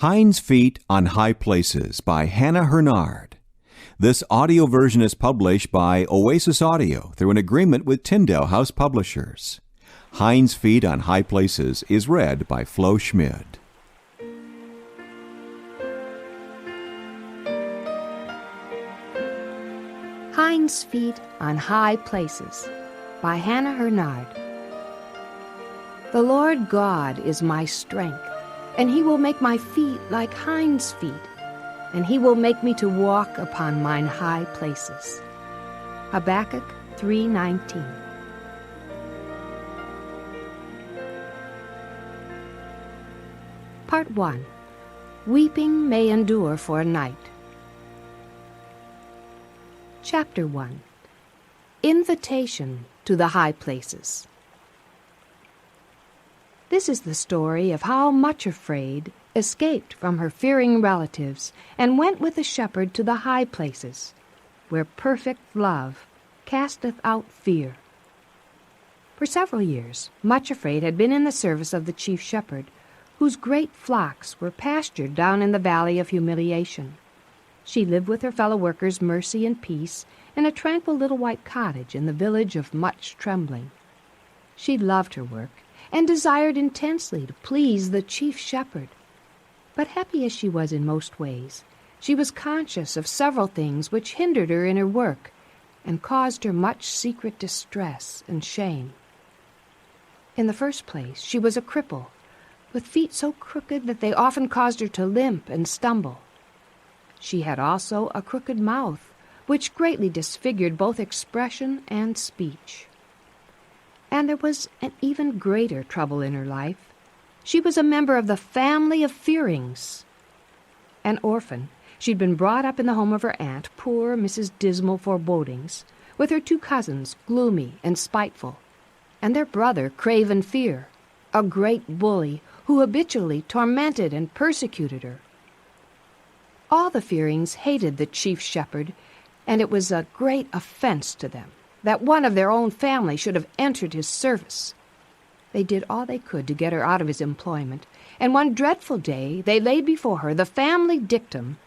Hinds' Feet on High Places by Hannah Hurnard. This audio version is published by Oasis Audio through an agreement with Tyndale House Publishers. Hinds' Feet on High Places is read by Flo Schmid. Hinds' Feet on High Places by Hannah Hurnard. The Lord God is my strength, and he will make my feet like hinds' feet, and he will make me to walk upon mine high places. Habakkuk 3:19. Part 1. Weeping may endure for a night. Chapter 1. Invitation to the High Places. This is the story of how Much Afraid escaped from her fearing relatives and went with the shepherd to the high places, where perfect love casteth out fear. For several years, Much Afraid had been in the service of the chief shepherd, whose great flocks were pastured down in the Valley of Humiliation. She lived with her fellow workers Mercy and Peace in a tranquil little white cottage in the village of Much Trembling. She loved her work and desired intensely to please the chief shepherd. But happy as she was in most ways, she was conscious of several things which hindered her in her work and caused her much secret distress and shame. In the first place, she was a cripple, with feet so crooked that they often caused her to limp and stumble. She had also a crooked mouth, which greatly disfigured both expression and speech. And there was an even greater trouble in her life. She was a member of the family of Fearings. An orphan, she'd been brought up in the home of her aunt, poor Mrs. Dismal Forebodings, with her two cousins, Gloomy and Spiteful, and their brother, Craven Fear, a great bully who habitually tormented and persecuted her. All the Fearings hated the chief shepherd, and it was a great offense to them that one of their own family should have entered his service. They did all they could to get her out of his employment, and one dreadful day they laid before her the family dictum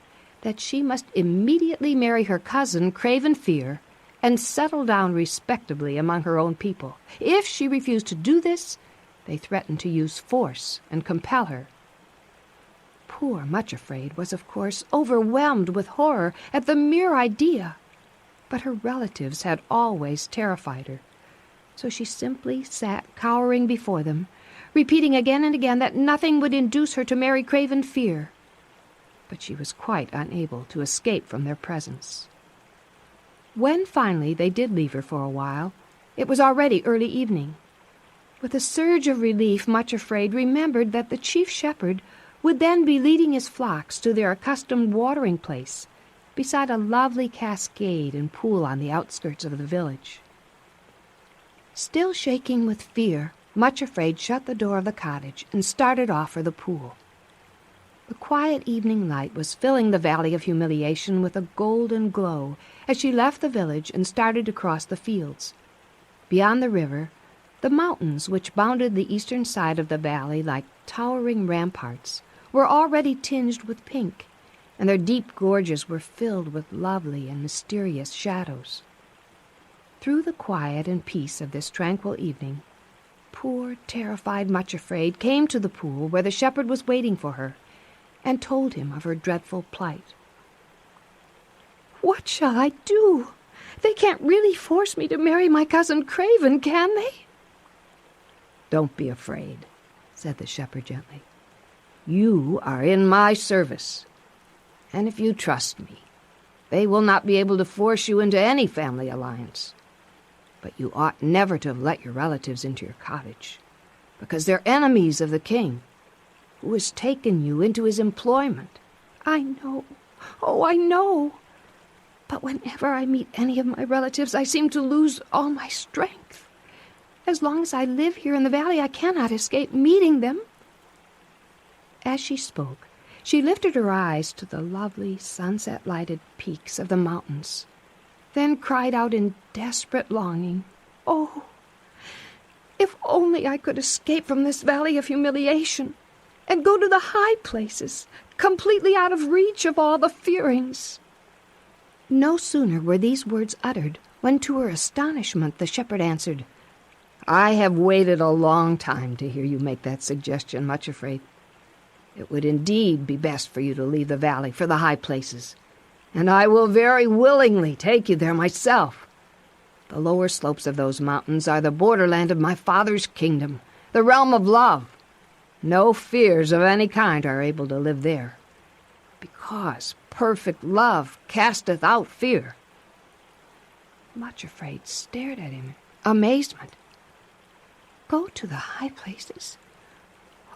that she must immediately marry her cousin Craven Fear and settle down respectably among her own people. If she refused to do this, they threatened to use force and compel her. Poor Much Afraid was, of course, overwhelmed with horror at the mere idea, but her relatives had always terrified her, so she simply sat cowering before them, repeating again and again that nothing would induce her to marry Craven Fear. But she was quite unable to escape from their presence. When finally they did leave her for a while, it was already early evening. With a surge of relief, Much Afraid remembered that the chief shepherd would then be leading his flocks to their accustomed watering place, beside a lovely cascade and pool on the outskirts of the village. Still shaking with fear, Much Afraid shut the door of the cottage and started off for the pool. The quiet evening light was filling the Valley of Humiliation with a golden glow as she left the village and started to cross the fields. Beyond the river, the mountains which bounded the eastern side of the valley like towering ramparts were already tinged with pink, and their deep gorges were filled with lovely and mysterious shadows. Through the quiet and peace of this tranquil evening, poor, terrified Much Afraid came to the pool where the shepherd was waiting for her, and told him of her dreadful plight. "What shall I do? They can't really force me to marry my cousin Craven, can they?" "Don't be afraid," said the shepherd gently. "You are in my service, and if you trust me, they will not be able to force you into any family alliance. But you ought never to have let your relatives into your cottage, because they're enemies of the king, who has taken you into his employment." "I know. Oh, I know. But whenever I meet any of my relatives, I seem to lose all my strength. As long as I live here in the valley, I cannot escape meeting them." As she spoke, she lifted her eyes to the lovely sunset-lighted peaks of the mountains, then cried out in desperate longing, "Oh, if only I could escape from this Valley of Humiliation and go to the high places, completely out of reach of all the fearings." No sooner were these words uttered when, to her astonishment, the shepherd answered, "I have waited a long time to hear you make that suggestion, Much Afraid. It would indeed be best for you to leave the valley for the high places, and I will very willingly take you there myself. The lower slopes of those mountains are the borderland of my father's kingdom, the realm of love. No fears of any kind are able to live there, because perfect love casteth out fear." Much Afraid stared at him in amazement. "Go to the high places?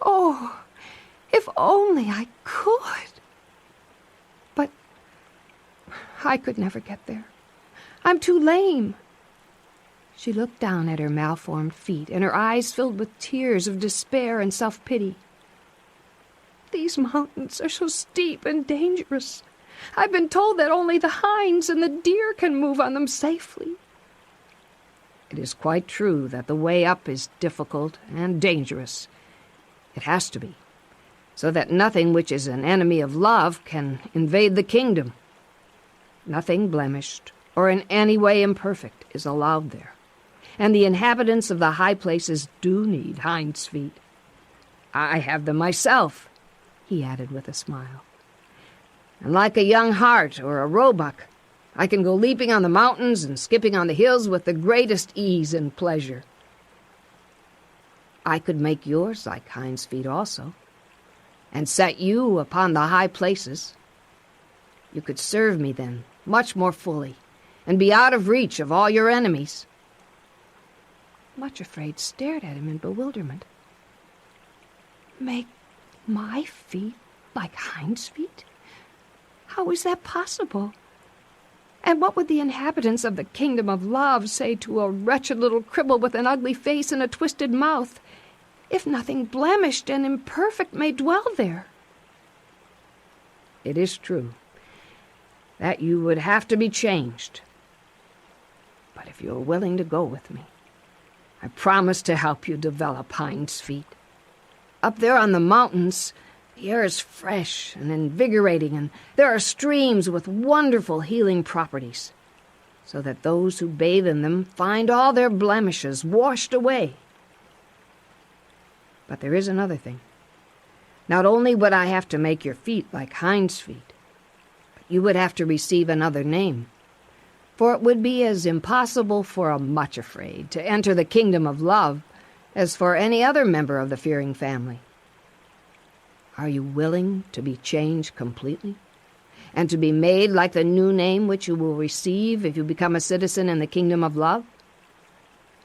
Oh, if only I could! But I could never get there. I'm too lame." She looked down at her malformed feet, and her eyes filled with tears of despair and self-pity. "These mountains are so steep and dangerous. I've been told that only the hinds and the deer can move on them safely." "It is quite true that the way up is difficult and dangerous. It has to be, so that nothing which is an enemy of love can invade the kingdom. Nothing blemished or in any way imperfect is allowed there, and the inhabitants of the high places do need hinds' feet. I have them myself," he added with a smile. "And like a young hart or a roebuck, I can go leaping on the mountains and skipping on the hills with the greatest ease and pleasure. I could make yours like hinds' feet also, and set you upon the high places. You could serve me then much more fully, and be out of reach of all your enemies." Much Afraid stared at him in bewilderment. "Make my feet like hinds' feet? How is that possible? And what would the inhabitants of the kingdom of love say to a wretched little cripple with an ugly face and a twisted mouth, if nothing blemished and imperfect may dwell there?" "It is true that you would have to be changed. But if you are willing to go with me, I promise to help you develop hinds' feet. Up there on the mountains, the air is fresh and invigorating, and there are streams with wonderful healing properties, so that those who bathe in them find all their blemishes washed away. But there is another thing. Not only would I have to make your feet like hinds' feet, but you would have to receive another name, for it would be as impossible for a Much Afraid to enter the kingdom of love as for any other member of the fearing family. Are you willing to be changed completely, and to be made like the new name which you will receive if you become a citizen in the kingdom of love?"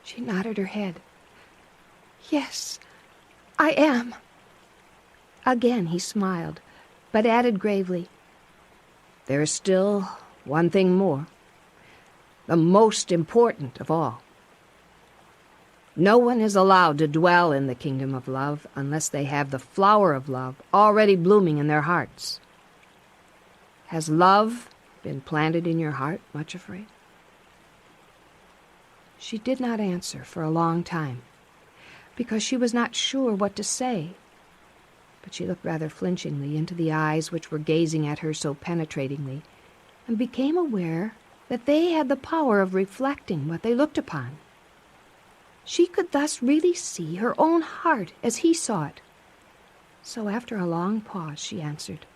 She nodded her head. "Yes, I am." Again he smiled, but added gravely, "There is still one thing more, the most important of all. No one is allowed to dwell in the kingdom of love unless they have the flower of love already blooming in their hearts. Has love been planted in your heart, Much Afraid?" She did not answer for a long time, because she was not sure what to say, but she looked rather flinchingly into the eyes which were gazing at her so penetratingly, and became aware that they had the power of reflecting what they looked upon. She could thus really see her own heart as he saw it. So after a long pause she answered,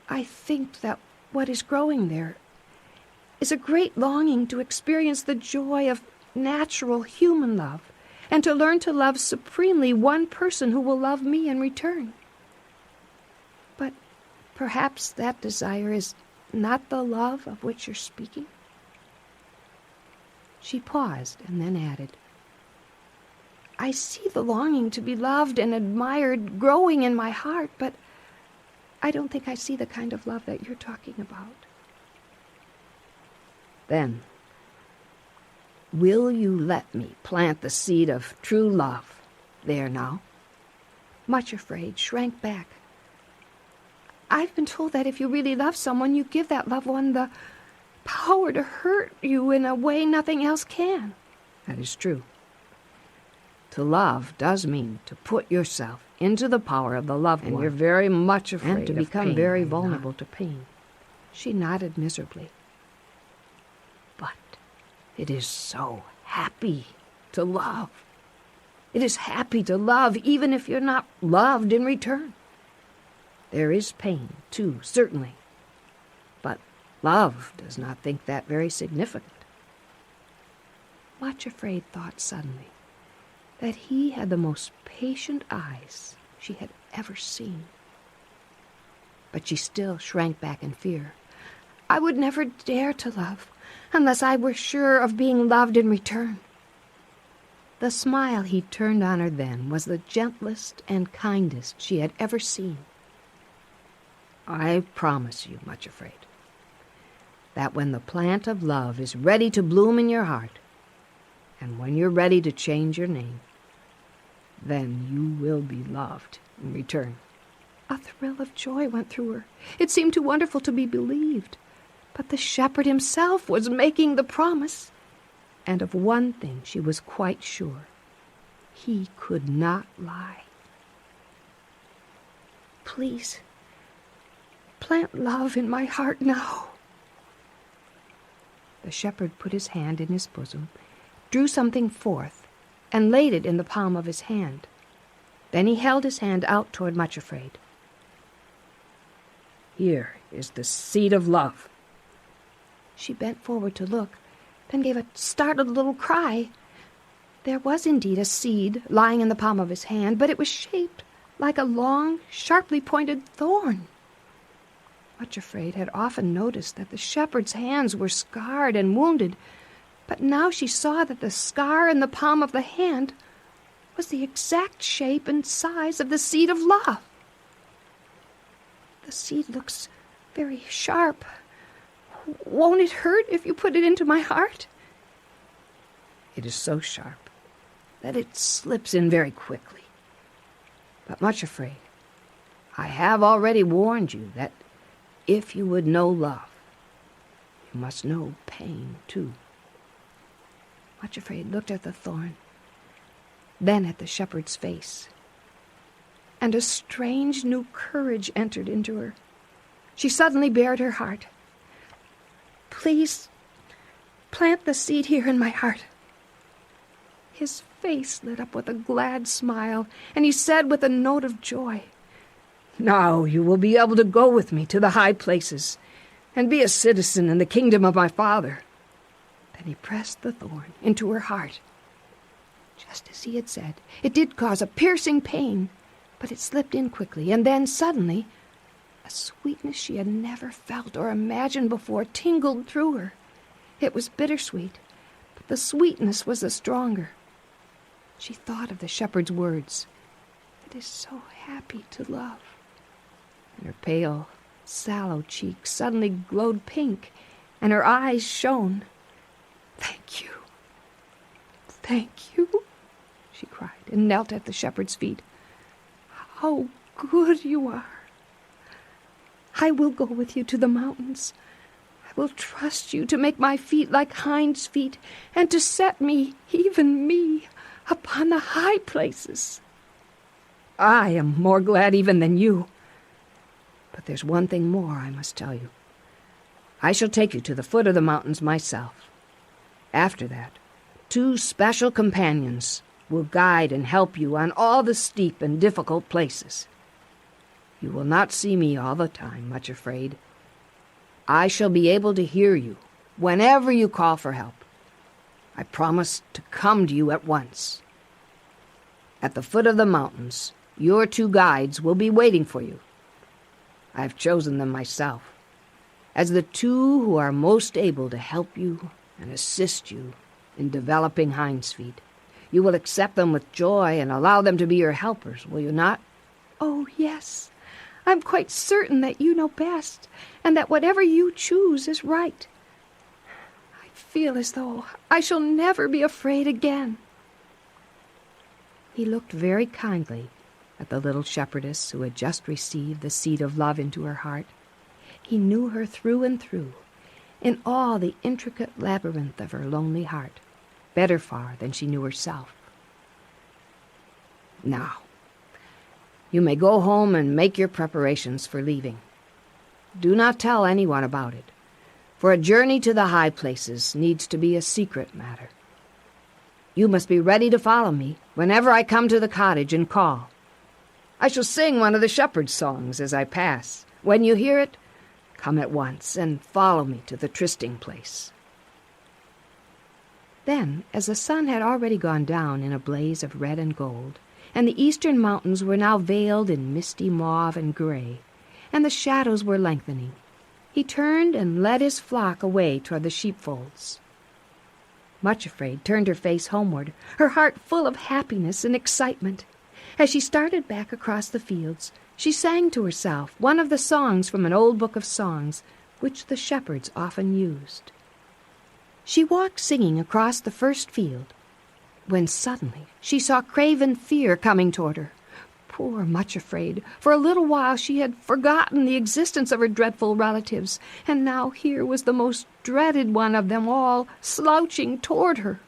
"I think that what is growing there is a great longing to experience the joy of natural human love, and to learn to love supremely one person who will love me in return. But perhaps that desire is not the love of which you're speaking?" She paused and then added, "I see the longing to be loved and admired growing in my heart, but I don't think I see the kind of love that you're talking about." "Then, will you let me plant the seed of true love there now?" Much Afraid shrank back. "I've been told that if you really love someone, you give that loved one the power to hurt you in a way nothing else can." "That is true. To love does mean to put yourself into the power of the loved one. And you're very much afraid and to of become pain, very are you vulnerable not? to pain. She nodded miserably. But it is so happy to love. It is happy to love, even if you're not loved in return. There is pain, too, certainly. But love does not think that very significant. Much Afraid thought suddenly that he had the most patient eyes she had ever seen. But she still shrank back in fear. I would never dare to love unless I were sure of being loved in return. The smile he turned on her then was the gentlest and kindest she had ever seen. I promise you, Much Afraid, that when the plant of love is ready to bloom in your heart, and when you're ready to change your name, then you will be loved in return. A thrill of joy went through her. It seemed too wonderful to be believed. But the shepherd himself was making the promise. And of one thing she was quite sure. He could not lie. Please, plant love in my heart now. The shepherd put his hand in his bosom, drew something forth, and laid it in the palm of his hand. Then he held his hand out toward Much Afraid. Here is the seed of love. She bent forward to look, then gave a startled little cry. There was indeed a seed lying in the palm of his hand, but it was shaped like a long, sharply pointed thorn. Much Afraid had often noticed that the shepherd's hands were scarred and wounded, but now she saw that the scar in the palm of the hand was the exact shape and size of the seed of love. The seed looks very sharp. Won't it hurt if you put it into my heart? It is so sharp that it slips in very quickly. But Much Afraid, I have already warned you that if you would know love, you must know pain too. Much Afraid looked at the thorn, then at the shepherd's face, and a strange new courage entered into her. She suddenly bared her heart. Please, plant the seed here in my heart. His face lit up with a glad smile, and he said with a note of joy, Now you will be able to go with me to the high places and be a citizen in the kingdom of my Father. Then he pressed the thorn into her heart. Just as he had said, it did cause a piercing pain, but it slipped in quickly, and then suddenly a sweetness she had never felt or imagined before tingled through her. It was bittersweet, but the sweetness was the stronger. She thought of the shepherd's words, It is so happy to love. And her pale, sallow cheeks suddenly glowed pink, and her eyes shone. Thank you. Thank you, she cried, and knelt at the shepherd's feet. How good you are. I will go with you to the mountains. I will trust you to make my feet like Hinds' feet, and to set me, even me, upon the high places. I am more glad even than you. But there's one thing more I must tell you. I shall take you to the foot of the mountains myself. After that, 2 special companions will guide and help you on all the steep and difficult places. You will not see me all the time, Much Afraid. I shall be able to hear you whenever you call for help. I promise to come to you at once. At the foot of the mountains, your 2 guides will be waiting for you. I have chosen them myself as the 2 who are most able to help you and assist you in developing Hinds' feet. You will accept them with joy and allow them to be your helpers, will you not? Oh, yes. I'm quite certain that you know best, and that whatever you choose is right. I feel as though I shall never be afraid again. He looked very kindly at the little shepherdess who had just received the seed of love into her heart. He knew her through and through, in all the intricate labyrinth of her lonely heart, better far than she knew herself. Now, You may go home and make your preparations for leaving. Do not tell anyone about it, for a journey to the high places needs to be a secret matter. You must be ready to follow me whenever I come to the cottage and call. I shall sing one of the shepherd's songs as I pass. When you hear it, come at once and follow me to the trysting place." Then, as the sun had already gone down in a blaze of red and gold, and the eastern mountains were now veiled in misty mauve and gray, and the shadows were lengthening, he turned and led his flock away toward the sheepfolds. Much Afraid turned her face homeward, her heart full of happiness and excitement. As she started back across the fields, she sang to herself one of the songs from an old book of songs, which the shepherds often used. She walked singing across the first field, when suddenly she saw Craven Fear coming toward her. Poor Much Afraid, for a little while she had forgotten the existence of her dreadful relatives, and now here was the most dreaded one of them all, slouching toward her.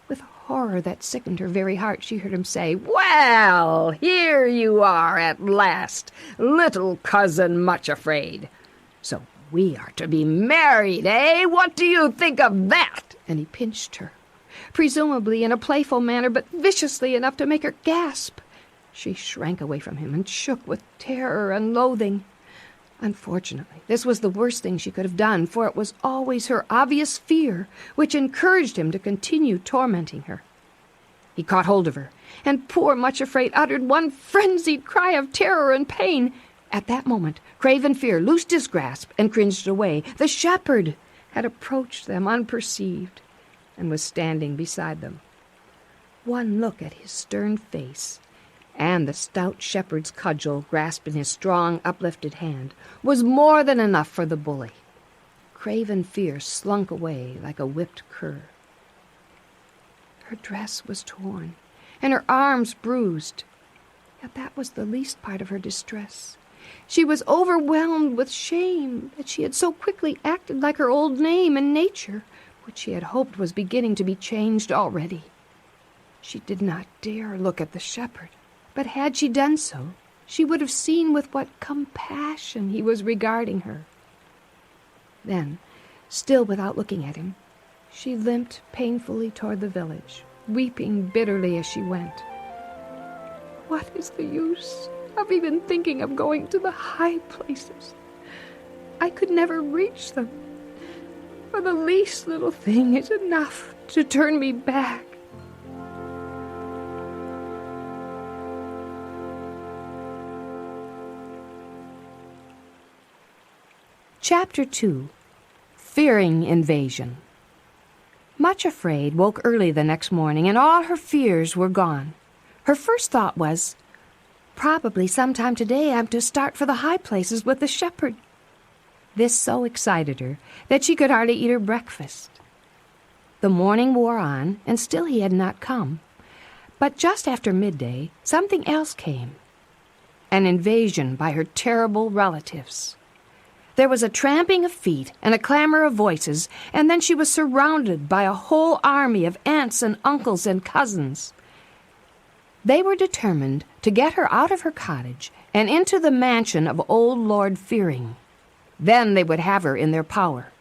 With horror that sickened her very heart, she heard him say, "Well, here you are at last, little cousin Much Afraid. So we are to be married, eh? What do you think of that?" And he pinched her, presumably in a playful manner, but viciously enough to make her gasp. She shrank away from him and shook with terror and loathing. Unfortunately, this was the worst thing she could have done, for it was always her obvious fear which encouraged him to continue tormenting her. He caught hold of her, and poor Much Afraid uttered one frenzied cry of terror and pain. At that moment, Craven Fear loosed his grasp and cringed away. The shepherd had approached them unperceived and was standing beside them. One look at his stern face and the stout shepherd's cudgel grasped in his strong, uplifted hand was more than enough for the bully. Craven Fear slunk away like a whipped cur. Her dress was torn, and her arms bruised. Yet that was the least part of her distress. She was overwhelmed with shame that she had so quickly acted like her old name and nature, which she had hoped was beginning to be changed already. She did not dare look at the shepherd, but had she done so, she would have seen with what compassion he was regarding her. Then, still without looking at him, she limped painfully toward the village, weeping bitterly as she went. What is the use of even thinking of going to the high places? I could never reach them, for the least little thing is enough to turn me back. Chapter 2. Fearing Invasion. Much Afraid woke early the next morning, and all her fears were gone. Her first thought was, probably sometime today I'm to start for the high places with the shepherd. This so excited her that she could hardly eat her breakfast. The morning wore on, and still he had not come. But just after midday, something else came. An invasion by her terrible relatives. There was a tramping of feet and a clamor of voices, and then she was surrounded by a whole army of aunts and uncles and cousins. They were determined to get her out of her cottage and into the mansion of old Lord Fearing. Then they would have her in their power.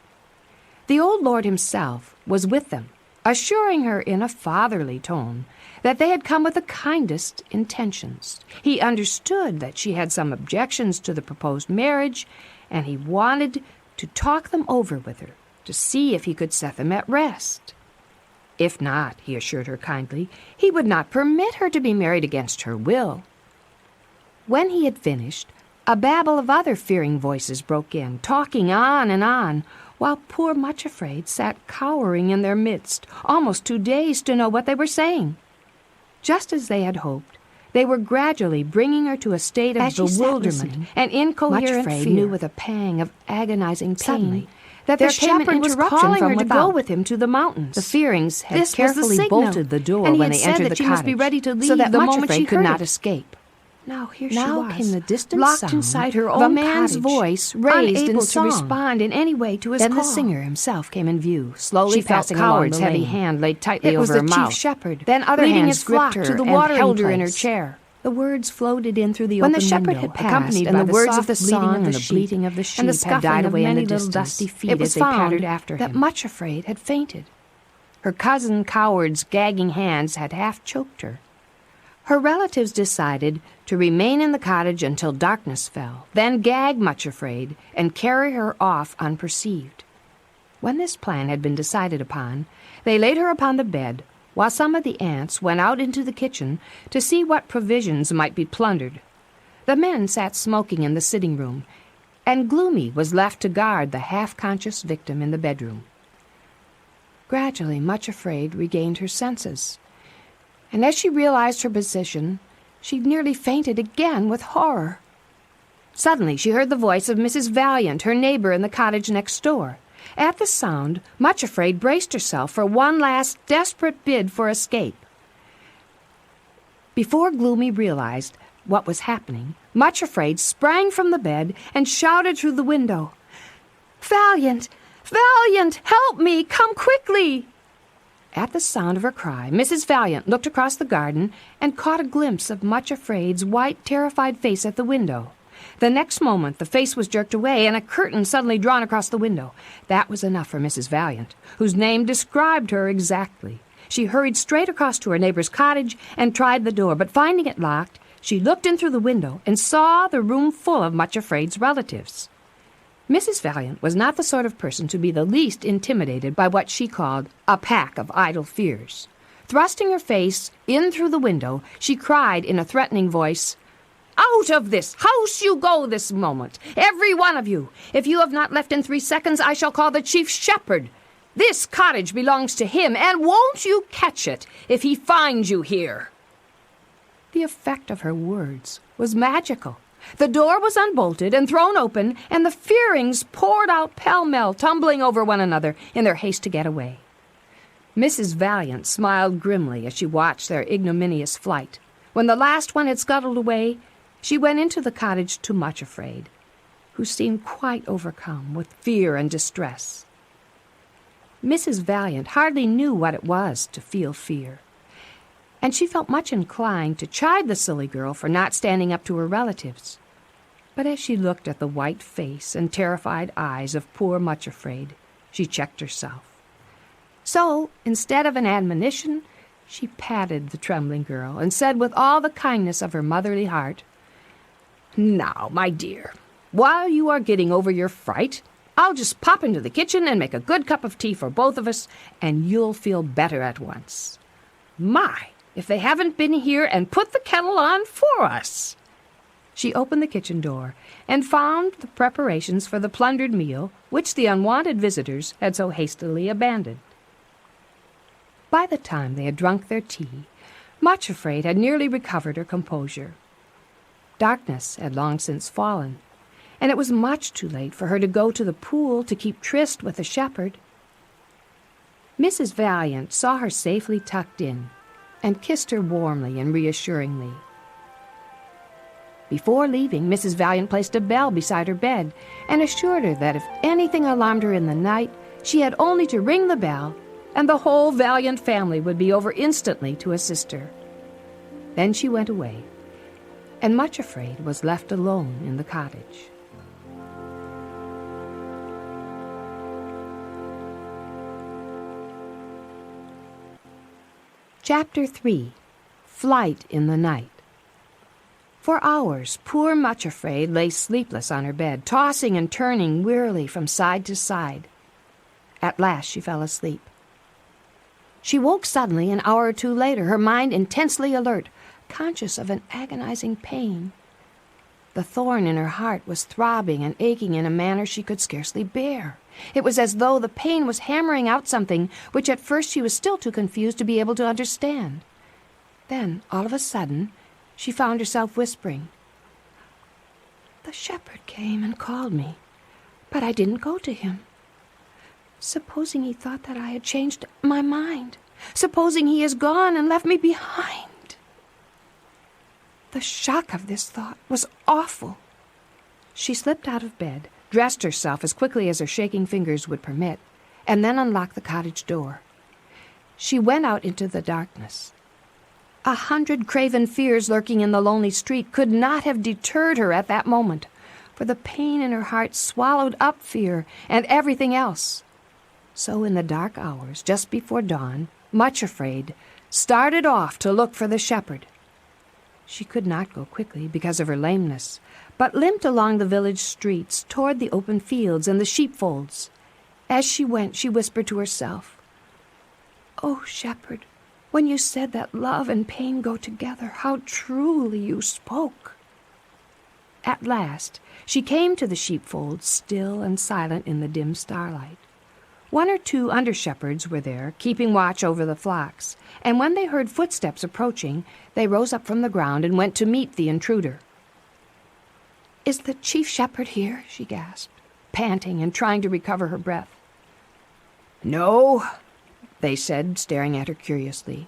The old lord himself was with them, assuring her in a fatherly tone that they had come with the kindest intentions. He understood that she had some objections to the proposed marriage, and he wanted to talk them over with her to see if he could set them at rest. If not, he assured her kindly, he would not permit her to be married against her will. When he had finished, a babble of other fearing voices broke in, talking on and on, while poor Much Afraid sat cowering in their midst, almost too dazed to know what they were saying. Just as they had hoped, they were gradually bringing her to a state of bewilderment and incoherent fear. Knew with a pang of agonizing pain that the shepherd was calling her to go with him to the mountains. The Fearings had carefully bolted the door when they entered the cottage, must be ready to leave so that the moment she could not escape. Now here she was, came the distant locked sound inside her own of a man's cottage, voice, raised in song. To respond in any way to his call. Then the singer himself came in view, slowly passing along the lane. Heavy hand laid tightly over her mouth. It was the chief shepherd. Then other hands gripped her and held her in her chair. The words floated in through the When open the shepherd window, had passed, accompanied and by the words of the soft bleating song of and the the bleating of the and the sheep had scuffling died of away in many the little distance, dusty feet it was as they found pattered after that him. Much Afraid had fainted. Her cousin Coward's gagging hands had half choked her. Her relatives decided to remain in the cottage until darkness fell, then gag Much Afraid and carry her off unperceived. When this plan had been decided upon, they laid her upon the bed, while some of the aunts went out into the kitchen to see what provisions might be plundered. The men sat smoking in the sitting room, and Gloomy was left to guard the half-conscious victim in the bedroom. Gradually, Much Afraid regained her senses, and as she realized her position, she nearly fainted again with horror. Suddenly, she heard the voice of Mrs. Valiant, her neighbor in the cottage next door. At the sound, Much Afraid braced herself for one last desperate bid for escape. Before Gloomy realized what was happening, Much Afraid sprang from the bed and shouted through the window, "Valiant! Valiant! Help me! Come quickly!" At the sound of her cry, Mrs. Valiant looked across the garden and caught a glimpse of Much Afraid's white, terrified face at the window. The next moment, the face was jerked away and a curtain suddenly drawn across the window. That was enough for Mrs. Valiant, whose name described her exactly. She hurried straight across to her neighbor's cottage and tried the door, but finding it locked, she looked in through the window and saw the room full of Much Afraid's relatives. Mrs. Valiant was not the sort of person to be the least intimidated by what she called a pack of idle fears. Thrusting her face in through the window, she cried in a threatening voice, "Out of this house you go this moment, every one of you. If you have not left in 3 seconds, I shall call the chief shepherd. This cottage belongs to him, and won't you catch it if he finds you here?" The effect of her words was magical. The door was unbolted and thrown open, and the Fearings poured out pell-mell, tumbling over one another in their haste to get away. Mrs. Valiant smiled grimly as she watched their ignominious flight. When the last one had scuttled away, she went into the cottage to Much Afraid, who seemed quite overcome with fear and distress. Mrs. Valiant hardly knew what it was to feel fear, and she felt much inclined to chide the silly girl for not standing up to her relatives. But as she looked at the white face and terrified eyes of poor Much Afraid, she checked herself. So, instead of an admonition, she patted the trembling girl and said with all the kindness of her motherly heart, "Now, my dear, while you are getting over your fright, I'll just pop into the kitchen and make a good cup of tea for both of us, and you'll feel better at once. My, if they haven't been here and put the kettle on for us!" She opened the kitchen door and found the preparations for the plundered meal which the unwanted visitors had so hastily abandoned. By the time they had drunk their tea, Much Afraid had nearly recovered her composure. Darkness had long since fallen, and it was much too late for her to go to the pool to keep tryst with the shepherd. Mrs. Valiant saw her safely tucked in and kissed her warmly and reassuringly. Before leaving, Mrs. Valiant placed a bell beside her bed and assured her that if anything alarmed her in the night, she had only to ring the bell, and the whole Valiant family would be over instantly to assist her. Then she went away, and Much Afraid was left alone in the cottage. Chapter 3. Flight in the Night. For hours, poor Much Afraid lay sleepless on her bed, tossing and turning wearily from side to side. At last she fell asleep. She woke suddenly an hour or two later, her mind intensely alert, conscious of an agonizing pain. The thorn in her heart was throbbing and aching in a manner she could scarcely bear. It was as though the pain was hammering out something which at first she was still too confused to be able to understand. Then, all of a sudden, she found herself whispering, "The shepherd came and called me, but I didn't go to him. Supposing he thought that I had changed my mind? Supposing he is gone and left me behind?" The shock of this thought was awful. She slipped out of bed, dressed herself as quickly as her shaking fingers would permit, and then unlocked the cottage door. She went out into the darkness. 100 craven fears lurking in the lonely street could not have deterred her at that moment, for the pain in her heart swallowed up fear and everything else. So in the dark hours, just before dawn, much afraid, started off to look for the shepherd. She could not go quickly because of her lameness, but limped along the village streets toward the open fields and the sheepfolds. As she went, she whispered to herself, "Oh, shepherd, when you said that love and pain go together, how truly you spoke." At last, she came to the sheepfolds, still and silent in the dim starlight. 1 or 2 under-shepherds were there, keeping watch over the flocks, and when they heard footsteps approaching, they rose up from the ground and went to meet the intruder. "Is the chief shepherd here?" she gasped, panting and trying to recover her breath. "No," they said, staring at her curiously.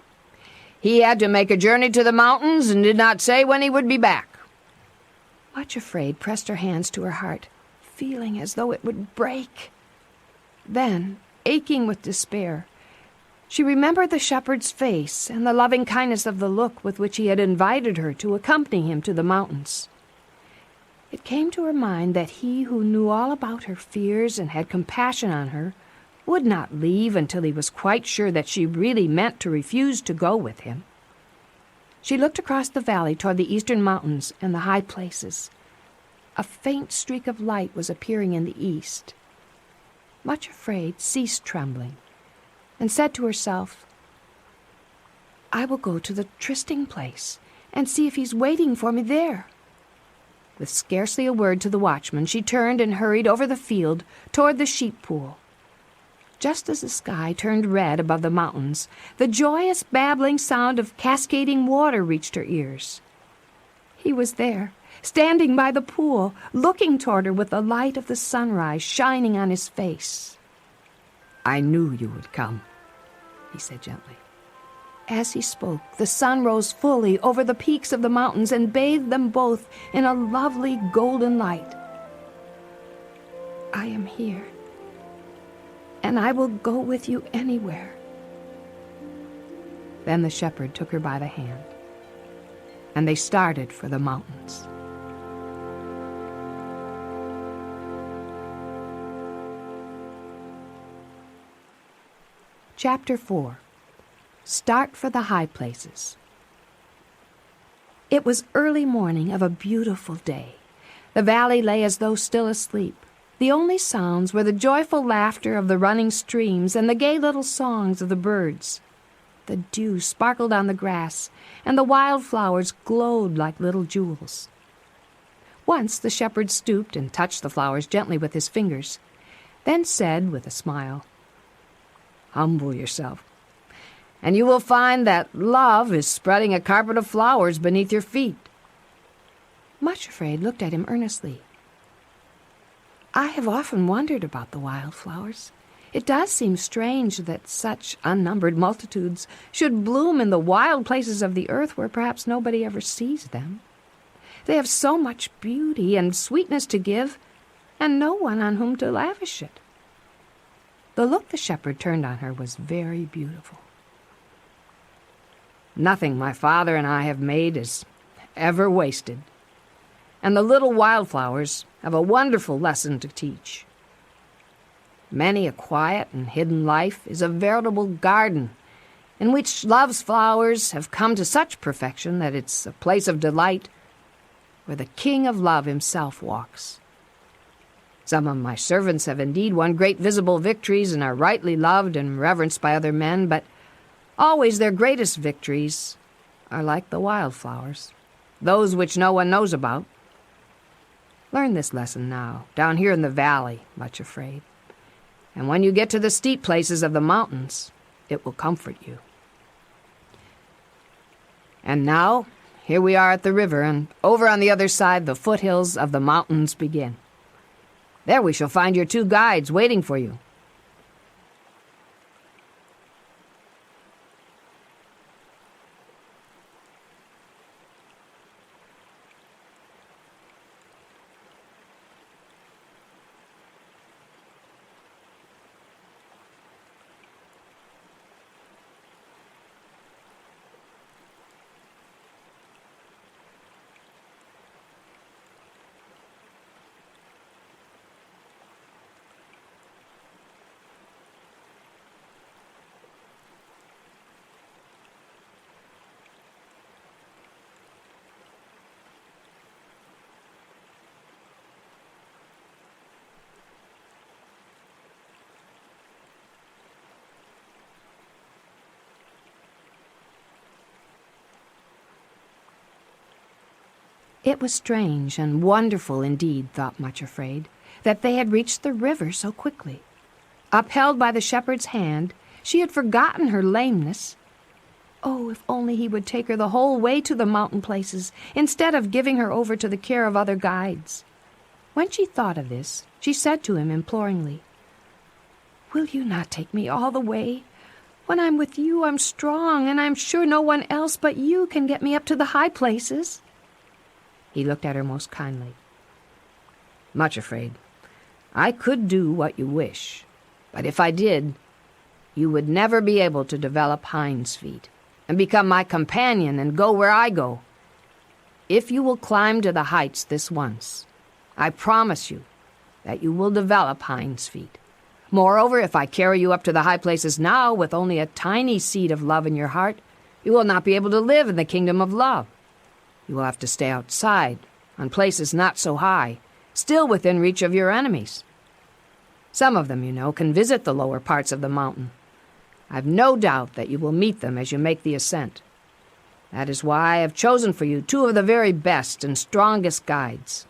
"He had to make a journey to the mountains and did not say when he would be back." Much afraid, pressed her hands to her heart, feeling as though it would break. Then, aching with despair, she remembered the shepherd's face and the loving kindness of the look with which he had invited her to accompany him to the mountains. It came to her mind that he who knew all about her fears and had compassion on her would not leave until he was quite sure that she really meant to refuse to go with him. She looked across the valley toward the eastern mountains and the high places. A faint streak of light was appearing in the east. Much afraid, ceased trembling, and said to herself, "I will go to the trysting place and see if he's waiting for me there." With scarcely a word to the watchman, she turned and hurried over the field toward the sheep pool. Just as the sky turned red above the mountains, the joyous babbling sound of cascading water reached her ears. He was there, standing by the pool, looking toward her with the light of the sunrise shining on his face. "I knew you would come," he said gently. As he spoke, the sun rose fully over the peaks of the mountains and bathed them both in a lovely golden light. "I am here, and I will go with you anywhere." Then the shepherd took her by the hand, and they started for the mountains. Chapter 4. Start for the High Places. It was early morning of a beautiful day. The valley lay as though still asleep. The only sounds were the joyful laughter of the running streams and the gay little songs of the birds. The dew sparkled on the grass, and the wildflowers glowed like little jewels. Once the shepherd stooped and touched the flowers gently with his fingers, then said with a smile, "Humble yourself, and you will find that love is spreading a carpet of flowers beneath your feet." Much Afraid looked at him earnestly. "I have often wondered about the wildflowers. It does seem strange that such unnumbered multitudes should bloom in the wild places of the earth where perhaps nobody ever sees them. They have so much beauty and sweetness to give, and no one on whom to lavish it." The look the shepherd turned on her was very beautiful. "Nothing my father and I have made is ever wasted, and the little wildflowers have a wonderful lesson to teach. Many a quiet and hidden life is a veritable garden in which love's flowers have come to such perfection that it's a place of delight where the King of Love himself walks. Some of my servants have indeed won great visible victories and are rightly loved and reverenced by other men, but always their greatest victories are like the wildflowers, those which no one knows about. Learn this lesson now, down here in the valley, Much Afraid, and when you get to the steep places of the mountains, it will comfort you. And now, here we are at the river, and over on the other side the foothills of the mountains begin. There we shall find your 2 guides waiting for you." It was strange and wonderful indeed, thought Much Afraid, that they had reached the river so quickly. Upheld by the shepherd's hand, she had forgotten her lameness. Oh, if only he would take her the whole way to the mountain places, instead of giving her over to the care of other guides. When she thought of this, she said to him imploringly, "Will you not take me all the way? When I'm with you, I'm strong, and I'm sure no one else but you can get me up to the high places." He looked at her most kindly. "Much Afraid, I could do what you wish, but if I did, you would never be able to develop Hinds' feet and become my companion and go where I go. If you will climb to the heights this once, I promise you that you will develop Hinds' feet. Moreover, if I carry you up to the high places now with only a tiny seed of love in your heart, you will not be able to live in the kingdom of love. You will have to stay outside, on places not so high, still within reach of your enemies. Some of them, you know, can visit the lower parts of the mountain. I've no doubt that you will meet them as you make the ascent. That is why I have chosen for you two of the very best and strongest guides.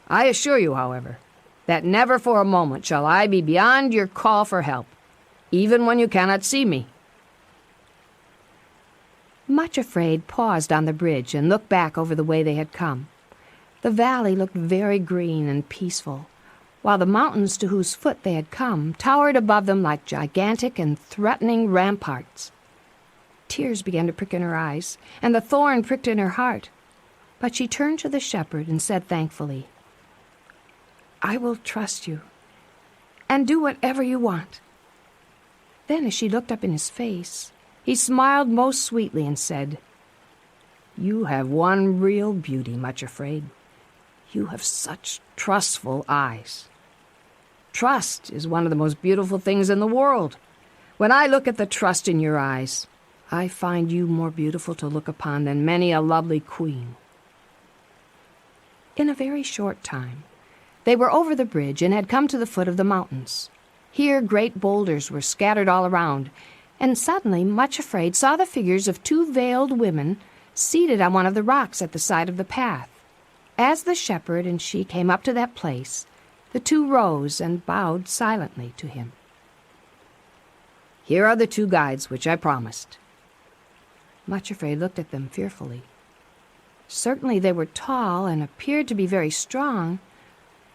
I assure you, however, that never for a moment shall I be beyond your call for help, even when you cannot see me." Much Afraid paused on the bridge and looked back over the way they had come. The valley looked very green and peaceful, while the mountains to whose foot they had come towered above them like gigantic and threatening ramparts. Tears began to prick in her eyes, and the thorn pricked in her heart. But she turned to the shepherd and said thankfully, "I will trust you, and do whatever you want." Then, as she looked up in his face, he smiled most sweetly and said, "You have one real beauty, Much Afraid. You have such trustful eyes. Trust is one of the most beautiful things in the world. When I look at the trust in your eyes, I find you more beautiful to look upon than many a lovely queen." In a very short time, they were over the bridge and had come to the foot of the mountains. Here great boulders were scattered all around, and suddenly Much Afraid saw the figures of two veiled women seated on one of the rocks at the side of the path. As the shepherd and she came up to that place, the two rose and bowed silently to him. "Here are the two guides which I promised." Much Afraid looked at them fearfully. Certainly they were tall and appeared to be very strong,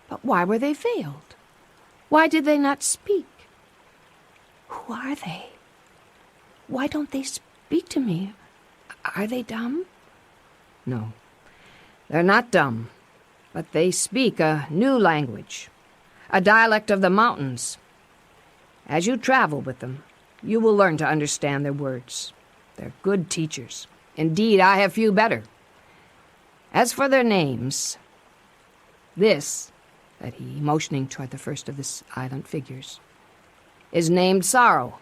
but why were they veiled? Why did they not speak? Who are they? Why don't they speak to me? Are they dumb? No, they're not dumb, but they speak a new language, a dialect of the mountains. As you travel with them, you will learn to understand their words. They're good teachers. Indeed, I have few better. As for their names, this," said he, motioning toward the first of the silent figures, "is named Sorrow,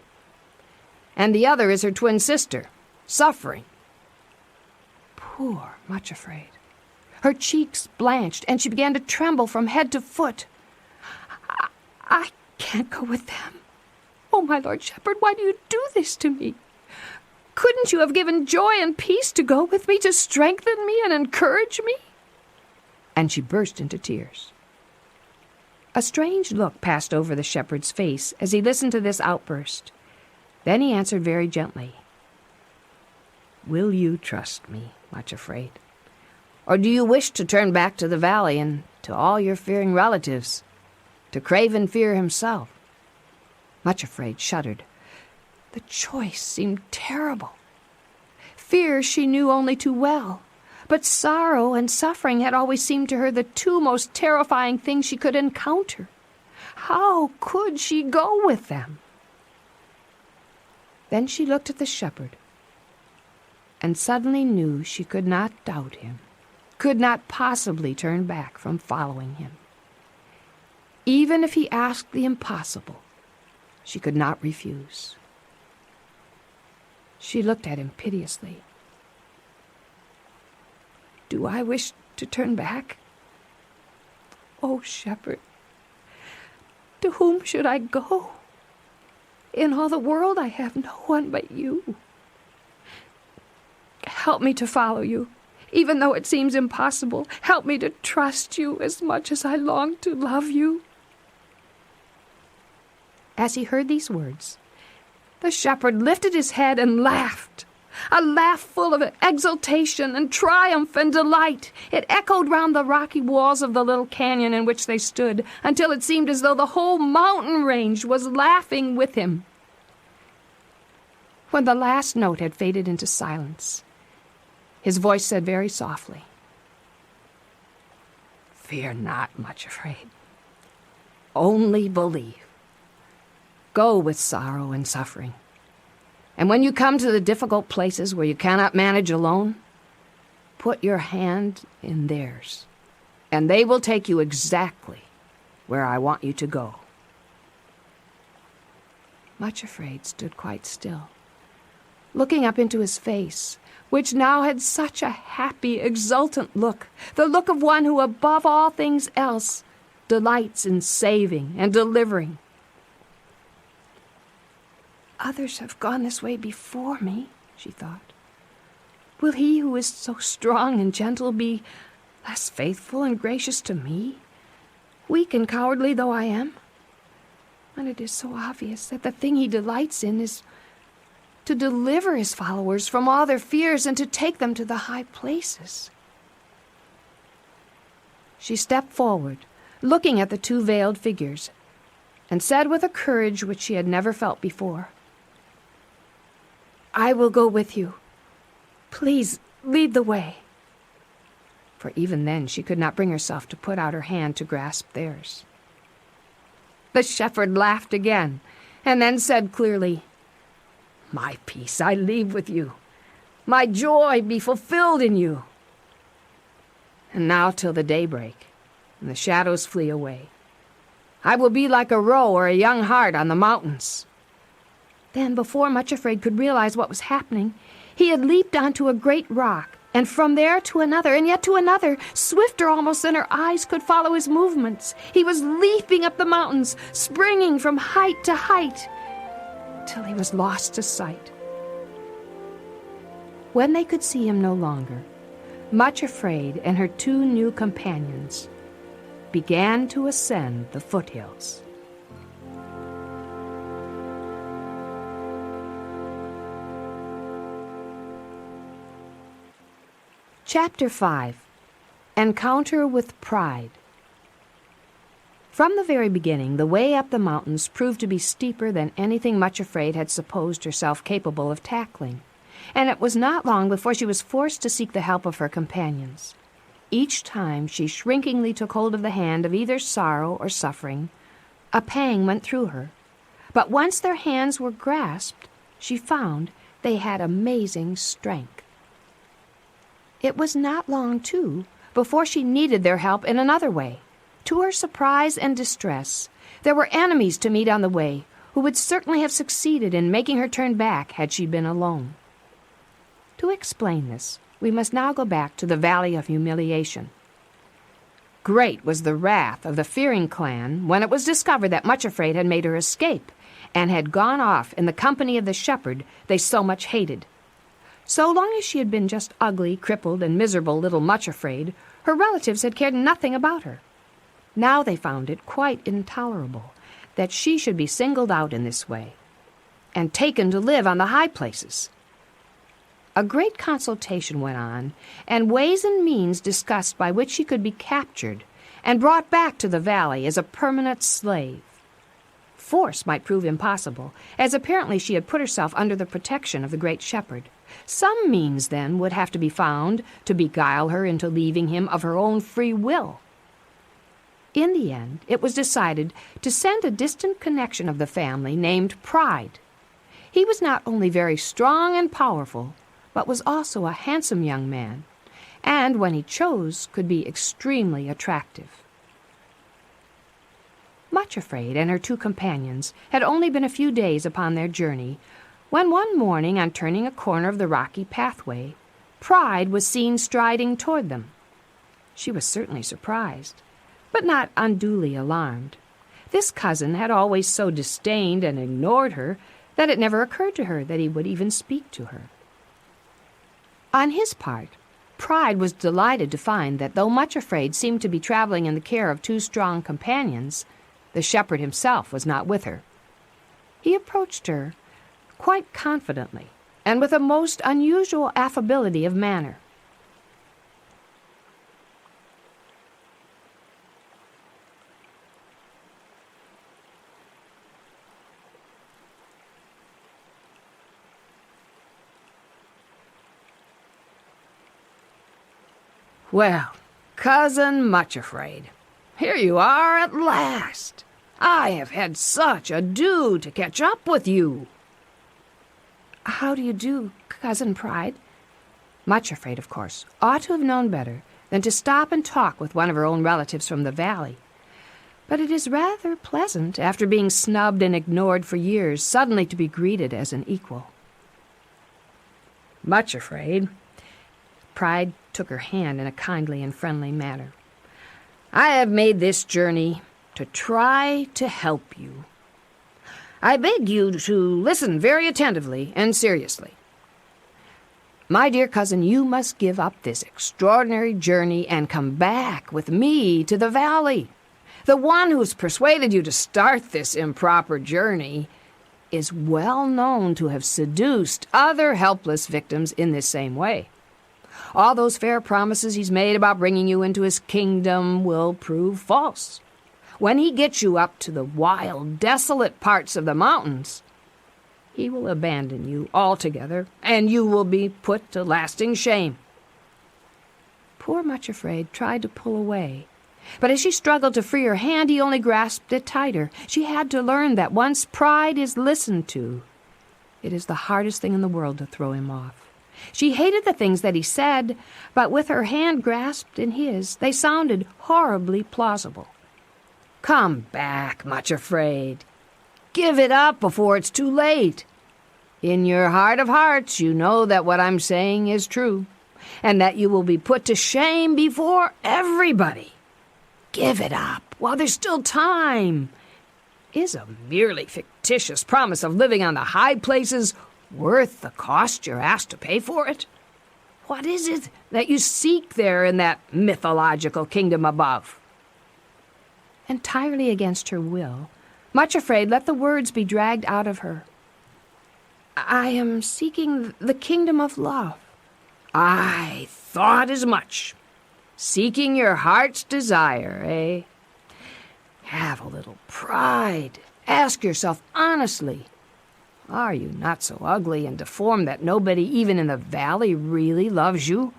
and the other is her twin sister, Suffering." Poor Much Afraid. Her cheeks blanched, and she began to tremble from head to foot. I can't go with them. Oh, my Lord Shepherd, why do you do this to me? Couldn't you have given joy and peace to go with me, to strengthen me and encourage me?" And she burst into tears. A strange look passed over the shepherd's face as he listened to this outburst. Then he answered very gently, "Will you trust me, Much Afraid? Or do you wish to turn back to the valley and to all your fearing relatives, to Craven Fear himself?" Much Afraid shuddered. The choice seemed terrible. Fear she knew only too well, but sorrow and suffering had always seemed to her the two most terrifying things she could encounter. How could she go with them? Then she looked at the shepherd, and suddenly knew she could not doubt him, could not possibly turn back from following him. Even if he asked the impossible, she could not refuse. She looked at him piteously. "Do I wish to turn back? Oh, shepherd, to whom should I go? In all the world I have no one but you. Help me to follow you. even though it seems impossible. Help me to trust you as much as I long to love you." As he heard these words, the shepherd lifted his head and laughed, a laugh full of exultation and triumph and delight. It echoed round the rocky walls of the little canyon in which they stood, until it seemed as though the whole mountain range was laughing with him. When the last note had faded into silence, his voice said very softly, "Fear not, Much Afraid. Only believe. Go with sorrow and suffering. And when you come to the difficult places where you cannot manage alone, put your hand in theirs, and they will take you exactly where I want you to go." Much Afraid stood quite still, looking up into his face, which now had such a happy, exultant look, the look of one who, above all things else, delights in saving and delivering. "Others have gone this way before me," she thought. "Will he who is so strong and gentle be less faithful and gracious to me, weak and cowardly though I am? And it is so obvious that the thing he delights in is to deliver his followers from all their fears and to take them to the high places." She stepped forward, looking at the two veiled figures, and said with a courage which she had never felt before, "I will go with you. Please lead the way." For even then she could not bring herself to put out her hand to grasp theirs. The shepherd laughed again, and then said clearly, "My peace I leave with you. My joy be fulfilled in you. And now till the daybreak, and the shadows flee away, I will be like a roe or a young hart on the mountains." Then, before Much Afraid could realize what was happening, he had leaped onto a great rock, and from there to another, and yet to another, swifter almost than her eyes could follow his movements. He was leaping up the mountains, springing from height to height, till he was lost to sight. When they could see him no longer, Much Afraid and her two new companions began to ascend the foothills. Chapter 5. Encounter with Pride. From the very beginning, the way up the mountains proved to be steeper than anything Much Afraid had supposed herself capable of tackling, and it was not long before she was forced to seek the help of her companions. Each time she shrinkingly took hold of the hand of either sorrow or suffering, a pang went through her. But once their hands were grasped, she found they had amazing strength. It was not long, too, before she needed their help in another way. To her surprise and distress, there were enemies to meet on the way who would certainly have succeeded in making her turn back had she been alone. To explain this, we must now go back to the Valley of Humiliation. Great was the wrath of the Fearing clan when it was discovered that Much Afraid had made her escape and had gone off in the company of the shepherd they so much hated. So long as she had been just ugly, crippled, and miserable little Much Afraid, her relatives had cared nothing about her. Now they found it quite intolerable that she should be singled out in this way and taken to live on the high places. A great consultation went on, and ways and means discussed by which she could be captured and brought back to the valley as a permanent slave. Force might prove impossible, as apparently she had put herself under the protection of the great shepherd. Some means, then, would have to be found to beguile her into leaving him of her own free will. In the end, it was decided to send a distant connection of the family named Pride. He was not only very strong and powerful, but was also a handsome young man, and when he chose, could be extremely attractive. Much Afraid and her two companions had only been a few days upon their journey when one morning, on turning a corner of the rocky pathway, Pride was seen striding toward them. She was certainly surprised, but not unduly alarmed. This cousin had always so disdained and ignored her that it never occurred to her that he would even speak to her. On his part, Pride was delighted to find that though Much Afraid seemed to be traveling in the care of two strong companions, the shepherd himself was not with her. He approached her quite confidently and with a most unusual affability of manner. "Well, Cousin Much Afraid, here you are at last. I have had such ado to catch up with you." "How do you do, Cousin Pride?" Much Afraid, of course, ought to have known better than to stop and talk with one of her own relatives from the valley. But it is rather pleasant, after being snubbed and ignored for years, suddenly to be greeted as an equal. "Much Afraid," Pride took her hand in a kindly and friendly manner, "I have made this journey to try to help you. I beg you to listen very attentively and seriously. My dear cousin, you must give up this extraordinary journey and come back with me to the valley. The one who's persuaded you to start this improper journey is well known to have seduced other helpless victims in this same way. All those fair promises he's made about bringing you into his kingdom will prove false. When he gets you up to the wild, desolate parts of the mountains, he will abandon you altogether, and you will be put to lasting shame." Poor Much Afraid tried to pull away, but as she struggled to free her hand, he only grasped it tighter. She had to learn that once Pride is listened to, it is the hardest thing in the world to throw him off. She hated the things that he said, but with her hand grasped in his, they sounded horribly plausible. "Come back, Much Afraid. Give it up before it's too late. In your heart of hearts, you know that what I'm saying is true, and that you will be put to shame before everybody. Give it up while there's still time. Is a merely fictitious promise of living on the high places worth the cost you're asked to pay for it? What is it that you seek there in that mythological kingdom above?" Entirely against her will, Much Afraid let the words be dragged out of her. "I am seeking the kingdom of love." "I thought as much. Seeking your heart's desire, eh? Have a little pride. Ask yourself honestly, are you not so ugly and deformed that nobody even in the valley really loves you?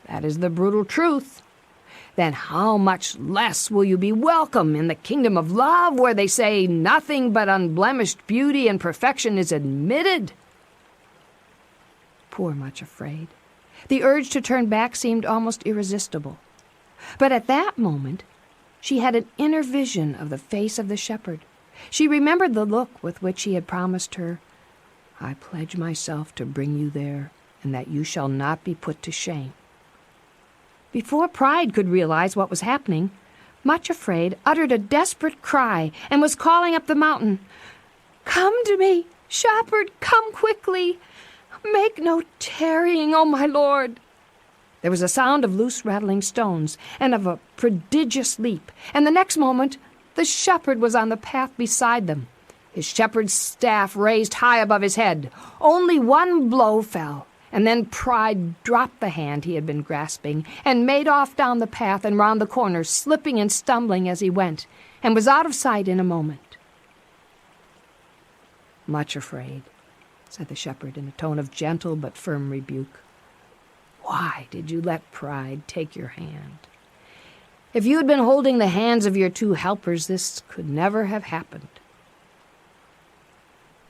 That is the brutal truth. Then how much less will you be welcome in the kingdom of love, where they say nothing but unblemished beauty and perfection is admitted?" Poor Much Afraid. The urge to turn back seemed almost irresistible. But at that moment, she had an inner vision of the face of the shepherd. She remembered the look with which he had promised her, "I pledge myself to bring you there, and that you shall not be put to shame." Before Pride could realize what was happening, Much Afraid uttered a desperate cry and was calling up the mountain, "Come to me, shepherd, come quickly. Make no tarrying, O my lord." There was a sound of loose rattling stones and of a prodigious leap, and the next moment the shepherd was on the path beside them, his shepherd's staff raised high above his head. Only one blow fell, and then Pride dropped the hand he had been grasping and made off down the path and round the corner, slipping and stumbling as he went, and was out of sight in a moment. "Much Afraid," said the shepherd in a tone of gentle but firm rebuke, "why did you let Pride take your hand? If you had been holding the hands of your two helpers, this could never have happened."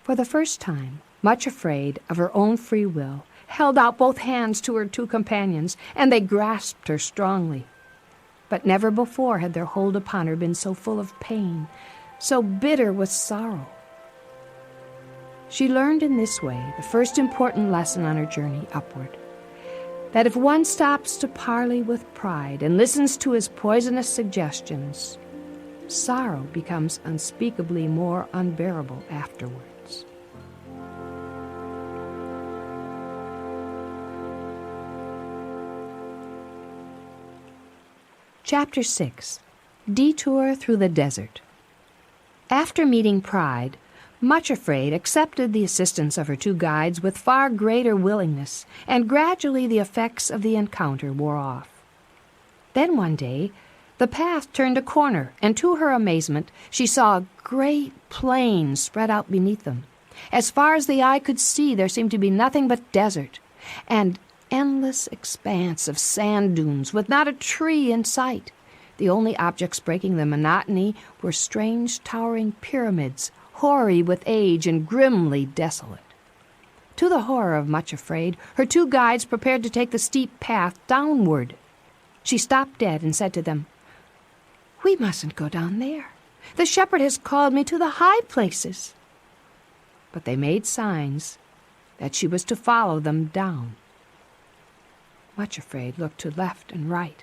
For the first time, Much Afraid, of her own free will, held out both hands to her two companions, and they grasped her strongly. But never before had their hold upon her been so full of pain, so bitter with sorrow. She learned in this way the first important lesson on her journey upward, that if one stops to parley with Pride and listens to his poisonous suggestions, sorrow becomes unspeakably more unbearable afterwards. Chapter 6. Detour through the desert. After meeting Pride, Much Afraid accepted the assistance of her two guides with far greater willingness, and gradually the effects of the encounter wore off. Then one day, the path turned a corner, and to her amazement, she saw a great plain spread out beneath them. As far as the eye could see, there seemed to be nothing but desert, and endless expanse of sand dunes with not a tree in sight. The only objects breaking the monotony were strange towering pyramids, hoary with age and grimly desolate. To the horror of Much Afraid, her two guides prepared to take the steep path downward. She stopped dead and said to them, "We mustn't go down there. The shepherd has called me to the high places." But they made signs that she was to follow them down. Much Afraid looked to left and right,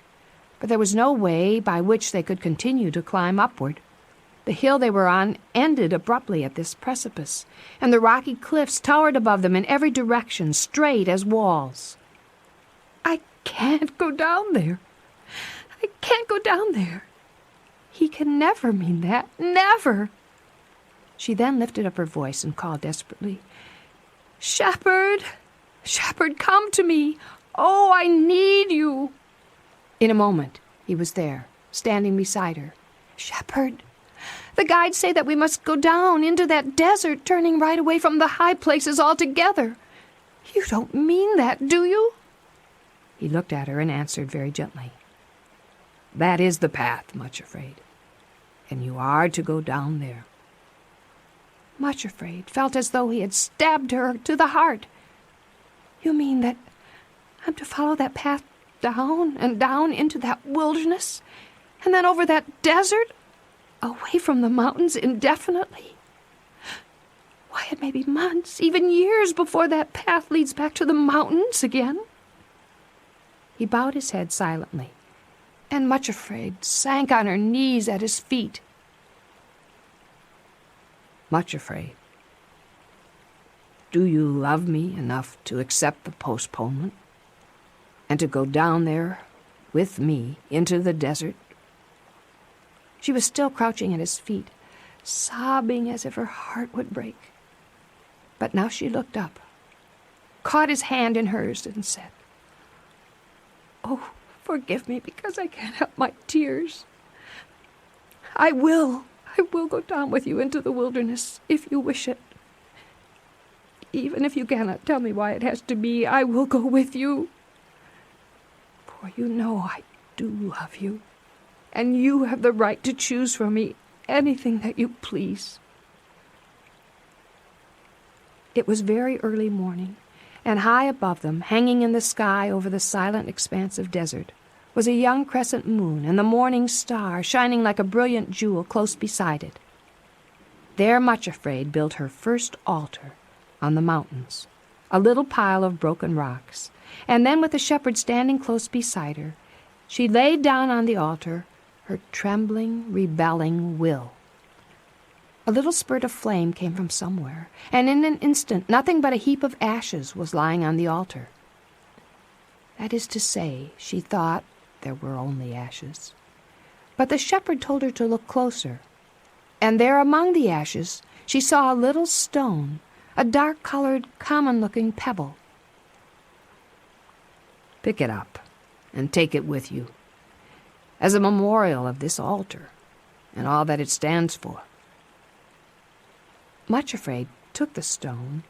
but there was no way by which they could continue to climb upward. The hill they were on ended abruptly at this precipice, and the rocky cliffs towered above them in every direction, straight as walls. "I can't go down there. I can't go down there. He can never mean that, never." She then lifted up her voice and called desperately, "Shepherd! Shepherd, come to me! Oh, I need you!" In a moment, he was there, standing beside her. "Shepherd, the guides say that we must go down into that desert, turning right away from the high places altogether. You don't mean that, do you?" He looked at her and answered very gently, "That is the path, Much Afraid, and you are to go down there." Much Afraid felt as though he had stabbed her to the heart. "You mean that I'm to follow that path down and down into that wilderness, and then over that desert, away from the mountains indefinitely? Why, it may be months, even years, before that path leads back to the mountains again." He bowed his head silently, and Much Afraid sank on her knees at his feet. "Much Afraid, do you love me enough to accept the postponement and to go down there with me into the desert?" She was still crouching at his feet, sobbing as if her heart would break. But now she looked up, caught his hand in hers, and said, "Oh, forgive me because I can't help my tears. I will go down with you into the wilderness if you wish it. Even if you cannot tell me why it has to be, I will go with you. For you know I do love you, and you have the right to choose for me anything that you please." It was very early morning, and high above them, hanging in the sky over the silent expanse of desert, was a young crescent moon and the morning star shining like a brilliant jewel close beside it. There Much Afraid built her first altar on the mountains, a little pile of broken rocks, and then with the shepherd standing close beside her, she laid down on the altar her trembling, rebelling will. A little spurt of flame came from somewhere, and in an instant nothing but a heap of ashes was lying on the altar. That is to say, she thought there were only ashes. But the shepherd told her to look closer, and there among the ashes she saw a little stone, a dark-colored, common-looking pebble. "Pick it up and take it with you, as a memorial of this altar and all that it stands for." Much Afraid took the stone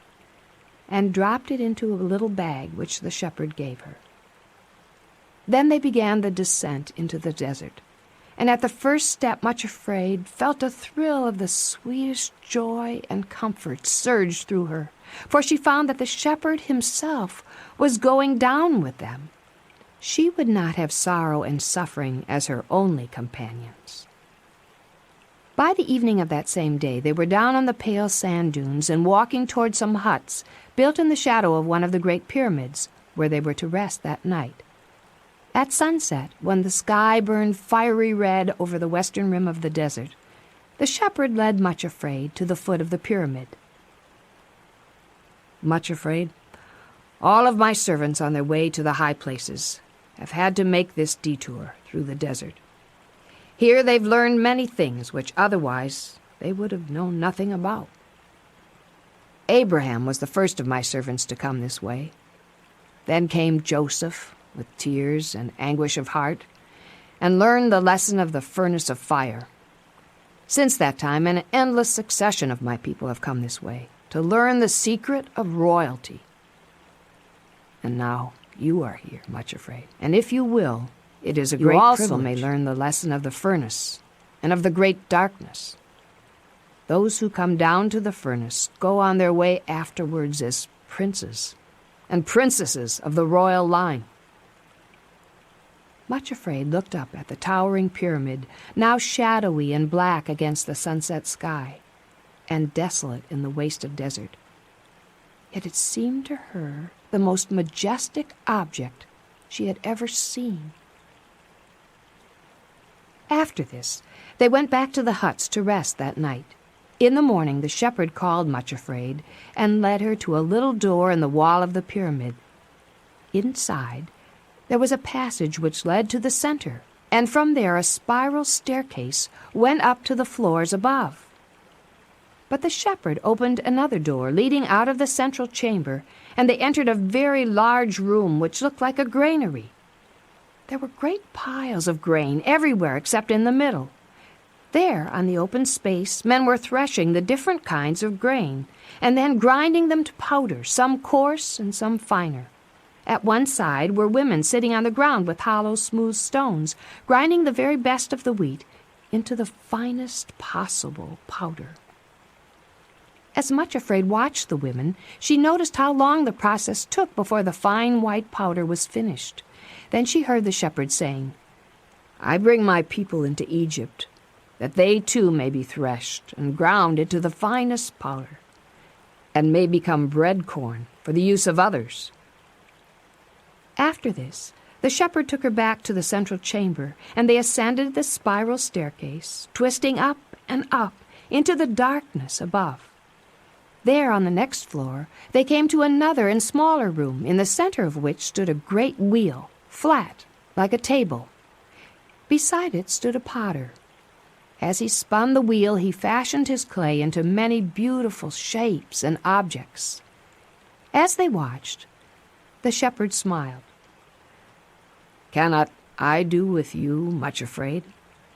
and dropped it into a little bag which the shepherd gave her. Then they began the descent into the desert, and at the first step Much Afraid felt a thrill of the sweetest joy and comfort surge through her, for she found that the shepherd himself was going down with them. She would not have sorrow and suffering as her only companions. By the evening of that same day, they were down on the pale sand dunes and walking toward some huts built in the shadow of one of the great pyramids, where they were to rest that night. At sunset, when the sky burned fiery red over the western rim of the desert, the shepherd led Much Afraid to the foot of the pyramid. "Much Afraid, all of my servants on their way to the high places have had to make this detour through the desert. Here they've learned many things which otherwise they would have known nothing about. Abraham was the first of my servants to come this way. Then came Joseph, with tears and anguish of heart, and learned the lesson of the furnace of fire. Since that time, an endless succession of my people have come this way, to learn the secret of royalty. And now you are here, much afraid, and if you will, it is a great privilege. You also may learn the lesson of the furnace and of the great darkness. Those who come down to the furnace go on their way afterwards as princes and princesses of the royal line. Much Afraid looked up at the towering pyramid, now shadowy and black against the sunset sky, and desolate in the waste of desert. Yet it seemed to her the most majestic object she had ever seen. After this, they went back to the huts to rest that night. In the morning, the shepherd called Much Afraid and led her to a little door in the wall of the pyramid. Inside, there was a passage which led to the center, and from there a spiral staircase went up to the floors above. But the shepherd opened another door leading out of the central chamber, and they entered a very large room which looked like a granary. There were great piles of grain everywhere except in the middle. There, on the open space, men were threshing the different kinds of grain, and then grinding them to powder, some coarse and some finer. At one side were women sitting on the ground with hollow, smooth stones, grinding the very best of the wheat into the finest possible powder. As Much Afraid watched the women, she noticed how long the process took before the fine white powder was finished. Then she heard the shepherd saying, "I bring my people into Egypt, that they too may be threshed and ground into the finest powder, and may become bread corn for the use of others." After this, the shepherd took her back to the central chamber, and they ascended the spiral staircase, twisting up and up into the darkness above. There, on the next floor, they came to another and smaller room, in the center of which stood a great wheel, flat, like a table. Beside it stood a potter. As he spun the wheel, he fashioned his clay into many beautiful shapes and objects. As they watched, the shepherd smiled. "Cannot I do with you, Much Afraid,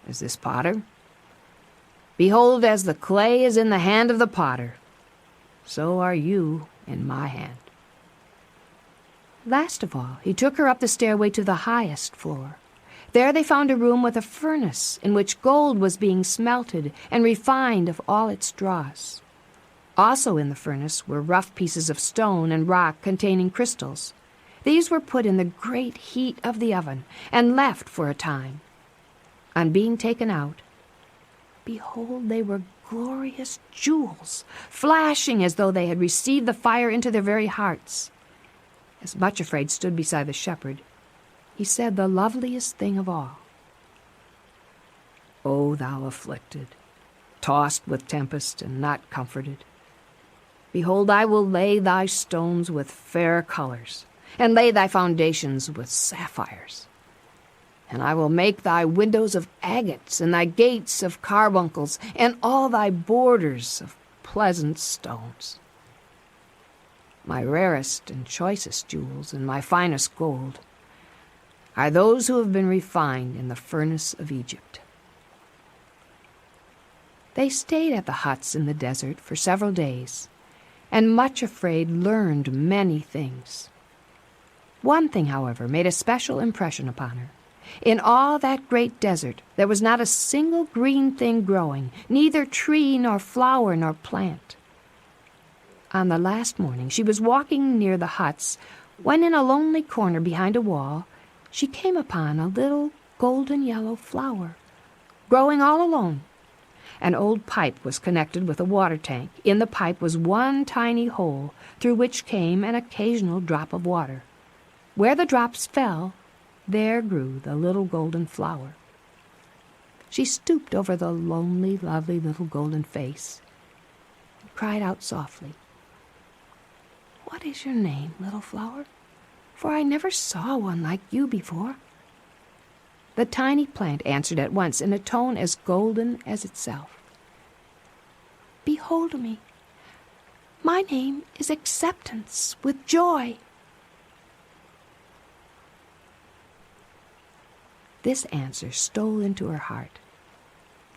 as this potter? Behold, as the clay is in the hand of the potter, so are you in my hand." Last of all, he took her up the stairway to the highest floor. There they found a room with a furnace in which gold was being smelted and refined of all its dross. Also in the furnace were rough pieces of stone and rock containing crystals. These were put in the great heat of the oven and left for a time. On being taken out, behold, they were glorious jewels, flashing as though they had received the fire into their very hearts. As Much Afraid stood beside the shepherd, he said the loveliest thing of all. "O thou afflicted, tossed with tempest and not comforted, behold, I will lay thy stones with fair colors, and lay thy foundations with sapphires. And I will make thy windows of agates, and thy gates of carbuncles, and all thy borders of pleasant stones. My rarest and choicest jewels, and my finest gold, are those who have been refined in the furnace of Egypt." They stayed at the huts in the desert for several days, and Much Afraid learned many things. One thing, however, made a special impression upon her. In all that great desert there was not a single green thing growing, neither tree nor flower nor plant. On the last morning she was walking near the huts when in a lonely corner behind a wall she came upon a little golden yellow flower, growing all alone. An old pipe was connected with a water tank. In the pipe was one tiny hole through which came an occasional drop of water. Where the drops fell, there grew the little golden flower. She stooped over the lonely, lovely little golden face and cried out softly, "What is your name, little flower? For I never saw one like you before." The tiny plant answered at once in a tone as golden as itself. "Behold me. My name is Acceptance with Joy." This answer stole into her heart,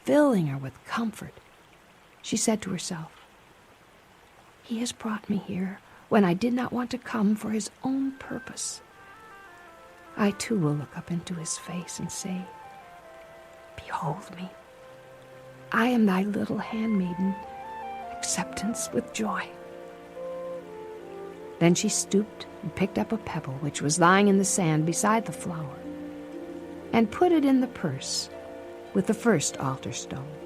filling her with comfort. She said to herself, "He has brought me here when I did not want to come for his own purpose. I too will look up into his face and say, 'Behold me. I am thy little handmaiden, Acceptance with Joy.'" Then she stooped and picked up a pebble which was lying in the sand beside the flower, and put it in the purse with the first altar stone.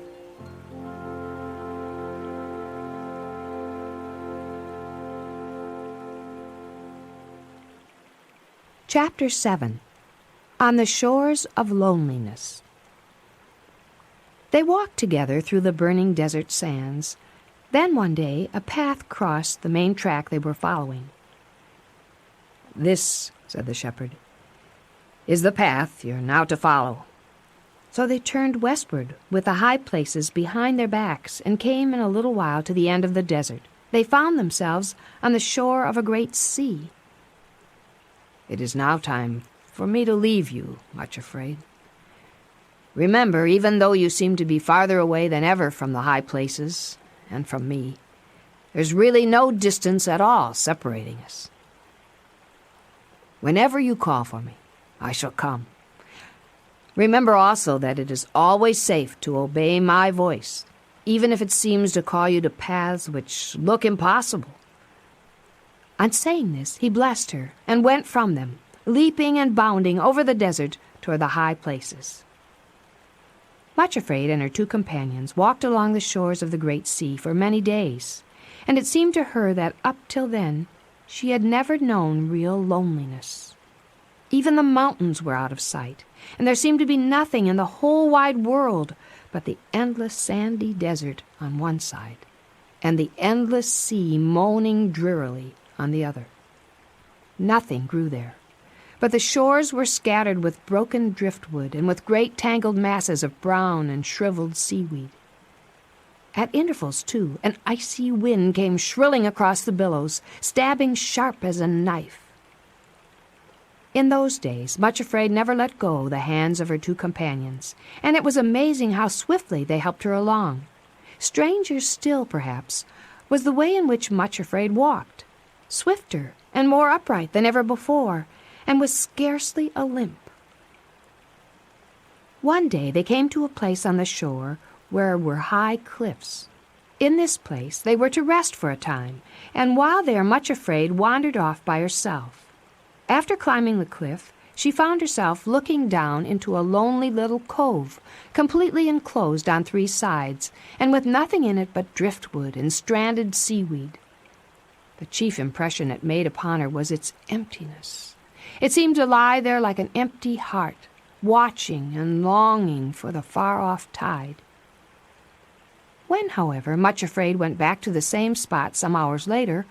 Chapter 7. On the Shores of Loneliness. They walked together through the burning desert sands. Then one day a path crossed the main track they were following. "This," said the shepherd, "is the path you're now to follow." So they turned westward with the high places behind their backs and came in a little while to the end of the desert. They found themselves on the shore of a great sea. "It is now time for me to leave you, Much Afraid. Remember, even though you seem to be farther away than ever from the high places and from me, there's really no distance at all separating us. Whenever you call for me, I shall come. Remember also that it is always safe to obey my voice, even if it seems to call you to paths which look impossible." On saying this, he blessed her and went from them, leaping and bounding over the desert toward the high places. Much Afraid and her two companions walked along the shores of the great sea for many days, and it seemed to her that up till then she had never known real loneliness. Even the mountains were out of sight, and there seemed to be nothing in the whole wide world but the endless sandy desert on one side, and the endless sea moaning drearily on the other. Nothing grew there, but the shores were scattered with broken driftwood and with great tangled masses of brown and shriveled seaweed. At intervals, too, an icy wind came shrilling across the billows, stabbing sharp as a knife. In those days, Much Afraid never let go the hands of her two companions, and it was amazing how swiftly they helped her along. Stranger still, perhaps, was the way in which Much Afraid walked, swifter and more upright than ever before, and with scarcely a limp. One day they came to a place on the shore where were high cliffs. In this place they were to rest for a time, and while there Much Afraid wandered off by herself. After climbing the cliff, she found herself looking down into a lonely little cove, completely enclosed on three sides, and with nothing in it but driftwood and stranded seaweed. The chief impression it made upon her was its emptiness. It seemed to lie there like an empty heart, watching and longing for the far-off tide. When, however, Much Afraid went back to the same spot some hours later,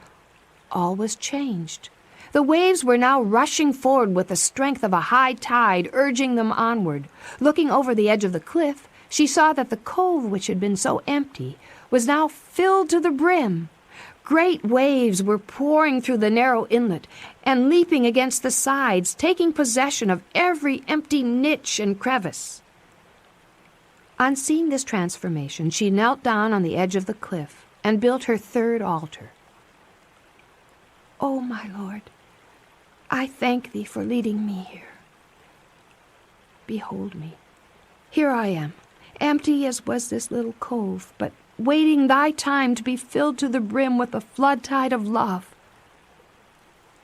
all was changed. The waves were now rushing forward with the strength of a high tide, urging them onward. Looking over the edge of the cliff, she saw that the cove, which had been so empty, was now filled to the brim. Great waves were pouring through the narrow inlet and leaping against the sides, taking possession of every empty niche and crevice. On seeing this transformation, she knelt down on the edge of the cliff and built her third altar. "Oh, my Lord, I thank thee for leading me here. Behold me. Here I am, empty as was this little cove, but waiting thy time to be filled to the brim with the flood tide of love."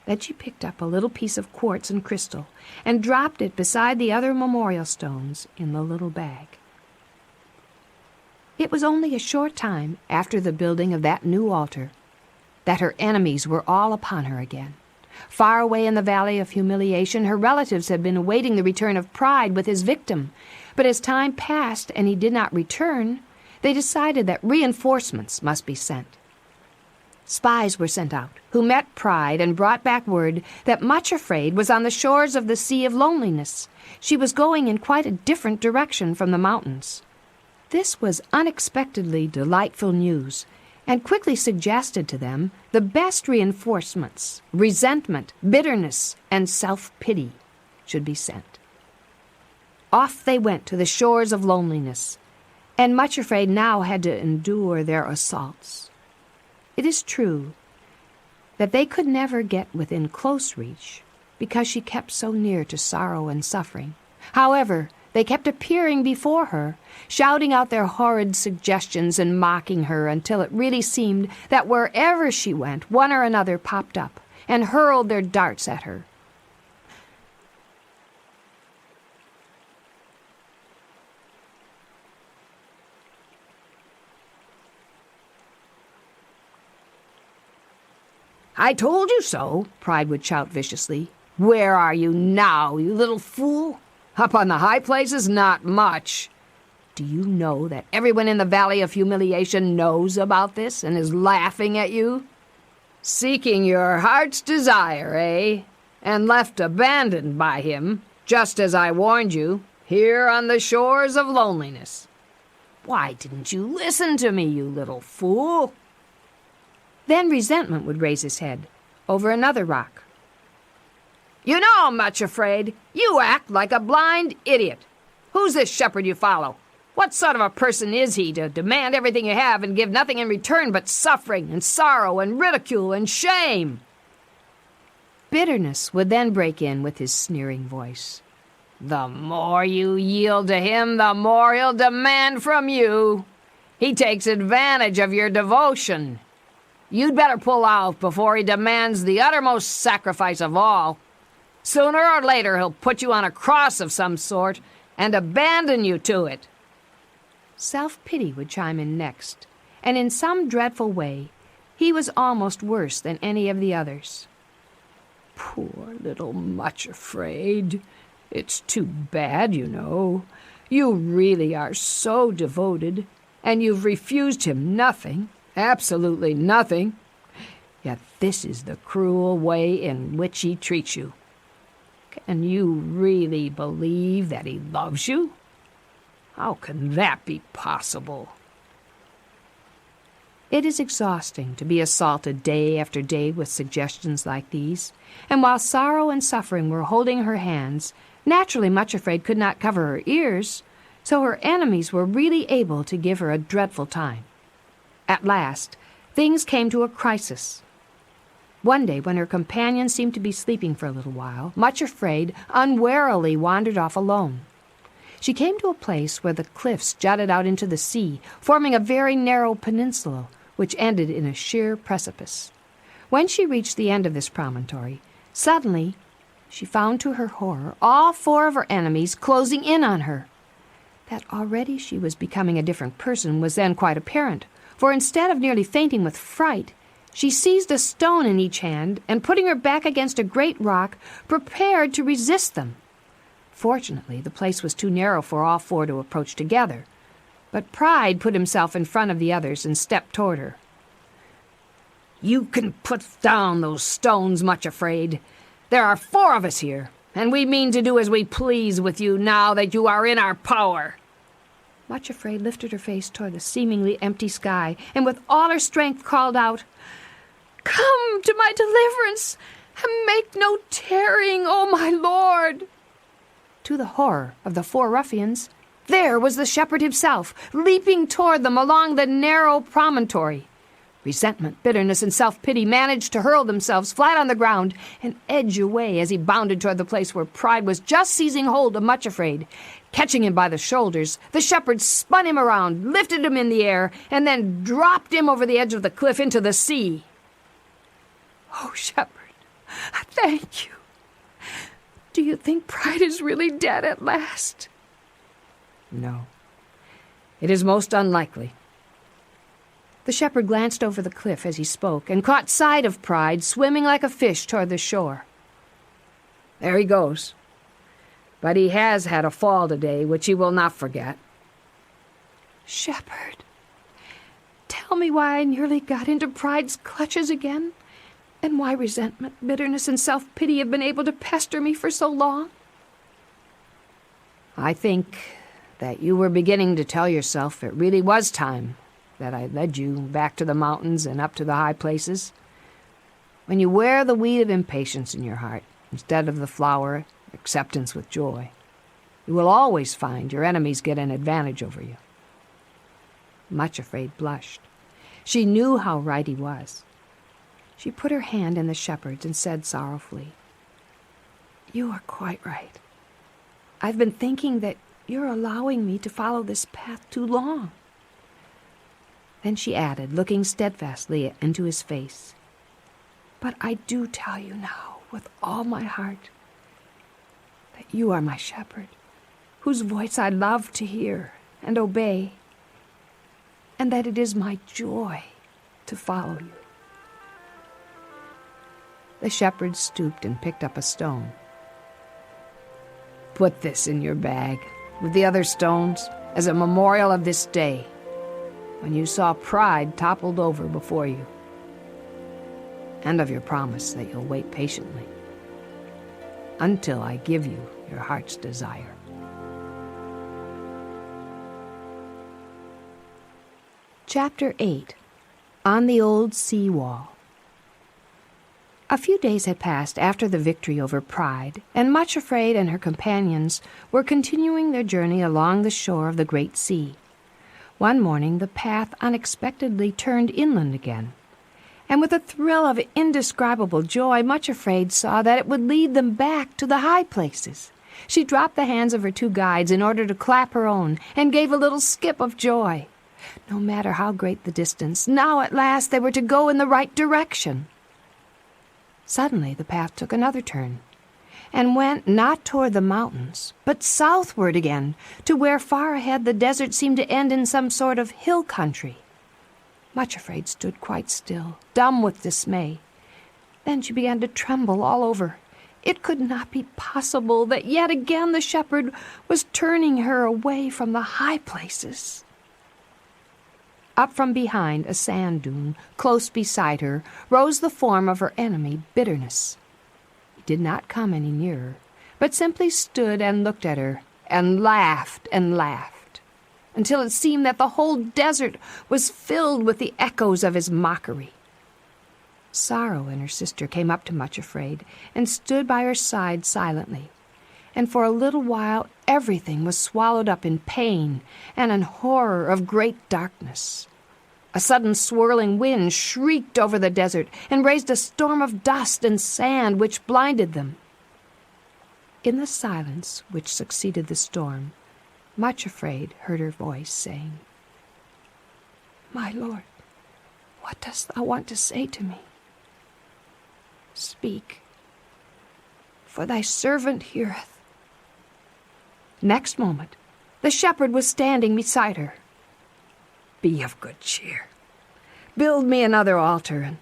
Then she picked up a little piece of quartz and crystal and dropped it beside the other memorial stones in the little bag. It was only a short time after the building of that new altar that her enemies were all upon her again. Far away in the Valley of Humiliation, her relatives had been awaiting the return of Pride with his victim, but as time passed and he did not return, they decided that reinforcements must be sent. Spies were sent out, who met Pride and brought back word that Much Afraid was on the shores of the Sea of Loneliness. She was going in quite a different direction from the mountains. This was unexpectedly delightful news, and quickly suggested to them the best reinforcements: resentment, bitterness, and self-pity should be sent. Off they went to the shores of loneliness, and Much Afraid now had to endure their assaults. It is true that they could never get within close reach because she kept so near to sorrow and suffering. However, they kept appearing before her, shouting out their horrid suggestions and mocking her until it really seemed that wherever she went, one or another popped up and hurled their darts at her. "I told you so," Pride would shout viciously. "Where are you now, you little fool? Up on the high places? Not much. Do you know that everyone in the Valley of Humiliation knows about this and is laughing at you? Seeking your heart's desire, eh? And left abandoned by him, just as I warned you, here on the shores of loneliness. Why didn't you listen to me, you little fool?" Then Resentment would raise his head over another rock. "You know, Much Afraid, you act like a blind idiot. Who's this shepherd you follow? What sort of a person is he to demand everything you have and give nothing in return but suffering and sorrow and ridicule and shame?" Bitterness would then break in with his sneering voice. "The more you yield to him, the more he'll demand from you. He takes advantage of your devotion. You'd better pull out before he demands the uttermost sacrifice of all. Sooner or later he'll put you on a cross of some sort and abandon you to it." Self-pity would chime in next, and in some dreadful way he was almost worse than any of the others. "Poor little Much Afraid. It's too bad, you know. You really are so devoted, and you've refused him nothing. Absolutely nothing. Yet this is the cruel way in which he treats you. Can you really believe that he loves you? How can that be possible?" It is exhausting to be assaulted day after day with suggestions like these, and while sorrow and suffering were holding her hands, naturally Much Afraid could not cover her ears, so her enemies were really able to give her a dreadful time. At last, things came to a crisis. One day, when her companion seemed to be sleeping for a little while, Much Afraid unwarily wandered off alone. She came to a place where the cliffs jutted out into the sea, forming a very narrow peninsula, which ended in a sheer precipice. When she reached the end of this promontory, suddenly she found to her horror all four of her enemies closing in on her. That already she was becoming a different person was then quite apparent, for instead of nearly fainting with fright, she seized a stone in each hand and, putting her back against a great rock, prepared to resist them. Fortunately, the place was too narrow for all four to approach together, but Pride put himself in front of the others and stepped toward her. "You can put down those stones, Much Afraid. There are four of us here, and we mean to do as we please with you now that you are in our power." Much Afraid lifted her face toward the seemingly empty sky, and with all her strength called out, "Come to my deliverance, and make no tarrying, O my lord!" To the horror of the four ruffians, there was the shepherd himself, leaping toward them along the narrow promontory. Resentment, bitterness, and self-pity managed to hurl themselves flat on the ground and edge away as he bounded toward the place where Pride was just seizing hold of Much Afraid. Catching him by the shoulders, the shepherd spun him around, lifted him in the air, and then dropped him over the edge of the cliff into the sea. "Oh, shepherd, thank you. Do you think Pride is really dead at last?" "No, it is most unlikely." The shepherd glanced over the cliff as he spoke and caught sight of Pride swimming like a fish toward the shore. "There he goes. But he has had a fall today, which he will not forget." "Shepherd, tell tell me why I nearly got into pride's clutches again? And why resentment, bitterness, and self-pity have been able to pester me for so long? I think that you were beginning to tell yourself it really was time that I led you back to the mountains and up to the high places. When you wear the weed of impatience in your heart, instead of the flower, acceptance with joy, you will always find your enemies get an advantage over you. Much Afraid blushed. She knew how right he was. She put her hand in the shepherd's and said sorrowfully, "You are quite right. I've been thinking that you're allowing me to follow this path too long." Then she added, looking steadfastly into his face, "But I do tell you now, with all my heart, that you are my shepherd, whose voice I love to hear and obey, and that it is my joy to follow you." The shepherd stooped and picked up a stone. "Put this in your bag with the other stones as a memorial of this day, when you saw pride toppled over before you, and of your promise that you'll wait patiently until I give you your heart's desire." Chapter 8. On the Old Sea Wall. A few days had passed after the victory over Pride, and Much Afraid and her companions were continuing their journey along the shore of the great sea. One morning the path unexpectedly turned inland again, and with a thrill of indescribable joy, Much Afraid saw that it would lead them back to the high places. She dropped the hands of her two guides in order to clap her own, and gave a little skip of joy. No matter how great the distance, now at last they were to go in the right direction. Suddenly the path took another turn, and went not toward the mountains, but southward again, to where far ahead the desert seemed to end in some sort of hill country. Much Afraid stood quite still, dumb with dismay. Then she began to tremble all over. It could not be possible that yet again the shepherd was turning her away from the high places. Up from behind a sand dune, close beside her, rose the form of her enemy, Bitterness. He did not come any nearer, but simply stood and looked at her, and laughed, until it seemed that the whole desert was filled with the echoes of his mockery. Sorrow and her sister came up to Much Afraid, and stood by her side silently, and for a little while everything was swallowed up in pain and in horror of great darkness. A sudden swirling wind shrieked over the desert and raised a storm of dust and sand which blinded them. In the silence which succeeded the storm, Much Afraid heard her voice saying, "My lord, what dost thou want to say to me? Speak, for thy servant heareth." Next moment, the shepherd was standing beside her. "Be of good cheer. Build me another altar, and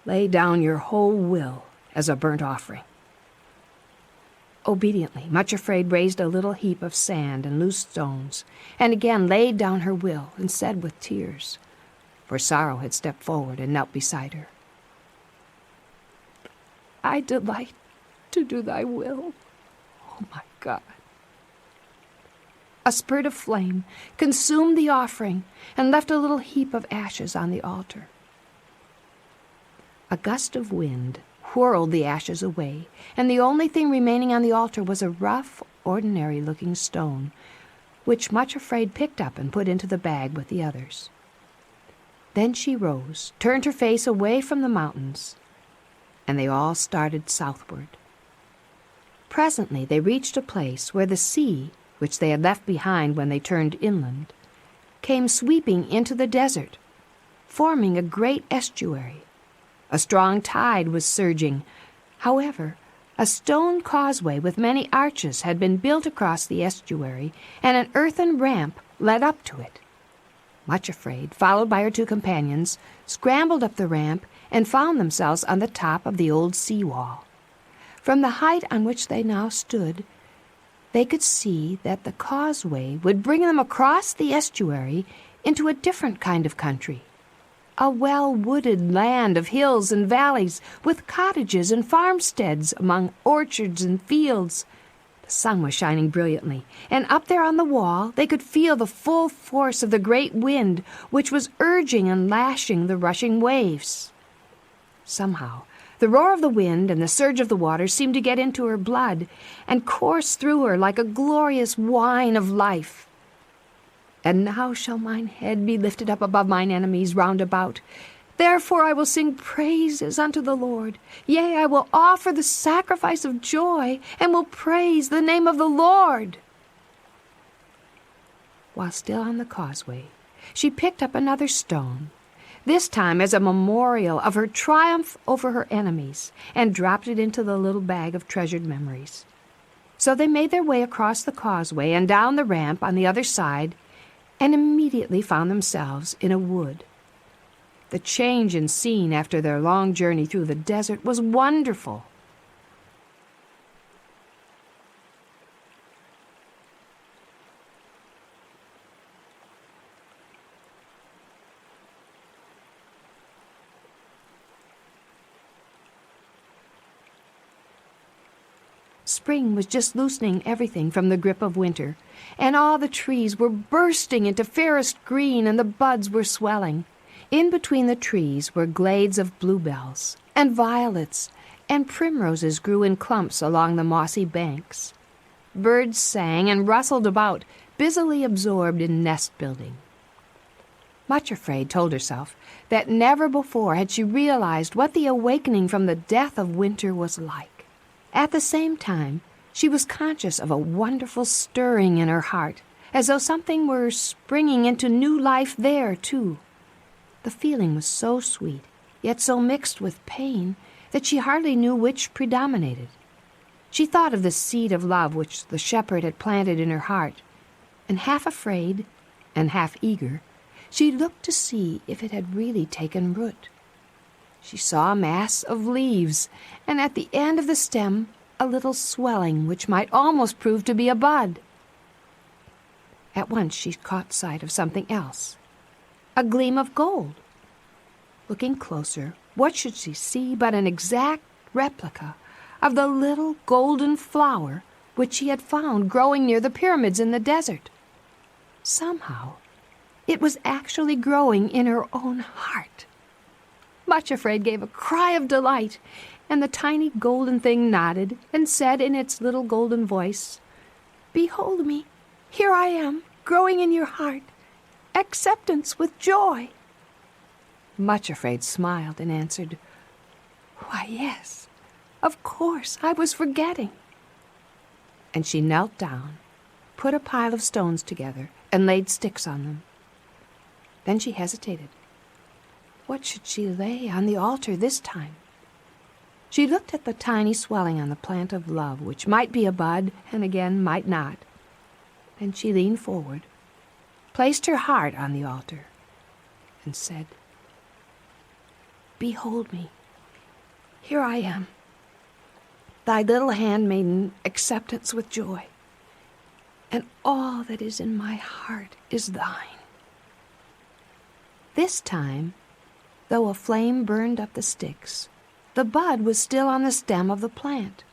lay down your whole will as a burnt offering." Obediently, Much Afraid raised a little heap of sand and loose stones, and again laid down her will, and said with tears, for Sorrow had stepped forward and knelt beside her, "I delight to do thy will, oh my God." A spurt of flame consumed the offering and left a little heap of ashes on the altar. A gust of wind whirled the ashes away, and the only thing remaining on the altar was a rough, ordinary-looking stone, which Much Afraid picked up and put into the bag with the others. Then she rose, turned her face away from the mountains, and they all started southward. Presently they reached a place where the sea, which they had left behind when they turned inland, came sweeping into the desert, forming a great estuary. A strong tide was surging. However, a stone causeway with many arches had been built across the estuary, and an earthen ramp led up to it. Much Afraid, followed by her two companions, scrambled up the ramp and found themselves on the top of the old sea-wall. From the height on which they now stood, they could see that the causeway would bring them across the estuary into a different kind of country, a well-wooded land of hills and valleys, with cottages and farmsteads among orchards and fields. The sun was shining brilliantly, and up there on the wall they could feel the full force of the great wind, which was urging and lashing the rushing waves. Somehow, the roar of the wind and the surge of the water seemed to get into her blood and course through her like a glorious wine of life. And now shall mine head be lifted up above mine enemies round about. Therefore I will sing praises unto the Lord. Yea, I will offer the sacrifice of joy, and will praise the name of the Lord. While still on the causeway, she picked up another stone, this time as a memorial of her triumph over her enemies, and dropped it into the little bag of treasured memories. So they made their way across the causeway and down the ramp on the other side, and immediately found themselves in a wood. The change in scene after their long journey through the desert was wonderful. Spring was just loosening everything from the grip of winter, and all the trees were bursting into fairest green, and the buds were swelling. In between the trees were glades of bluebells, and violets, and primroses grew in clumps along the mossy banks. Birds sang and rustled about, busily absorbed in nest-building. Much Afraid told herself that never before had she realized what the awakening from the death of winter was like. At the same time, she was conscious of a wonderful stirring in her heart, as though something were springing into new life there, too. The feeling was so sweet, yet so mixed with pain, that she hardly knew which predominated. She thought of the seed of love which the shepherd had planted in her heart, and half afraid and half eager, she looked to see if it had really taken root. She saw a mass of leaves, and at the end of the stem a little swelling which might almost prove to be a bud. At once she caught sight of something else, a gleam of gold. Looking closer, what should she see but an exact replica of the little golden flower which she had found growing near the pyramids in the desert. Somehow, it was actually growing in her own heart. Much Afraid gave a cry of delight, and the tiny golden thing nodded and said in its little golden voice, "Behold me, here I am, growing in your heart, acceptance with joy." Much Afraid smiled and answered, "Why, yes, of course, I was forgetting." And she knelt down, put a pile of stones together, and laid sticks on them. Then she hesitated. What should she lay on the altar this time? She looked at the tiny swelling on the plant of love, which might be a bud and again might not. Then she leaned forward, placed her heart on the altar, and said, "Behold me, here I am, thy little handmaiden, acceptance with joy, and all that is in my heart is thine." This time, though a flame burned up the sticks, the bud was still on the stem of the plant.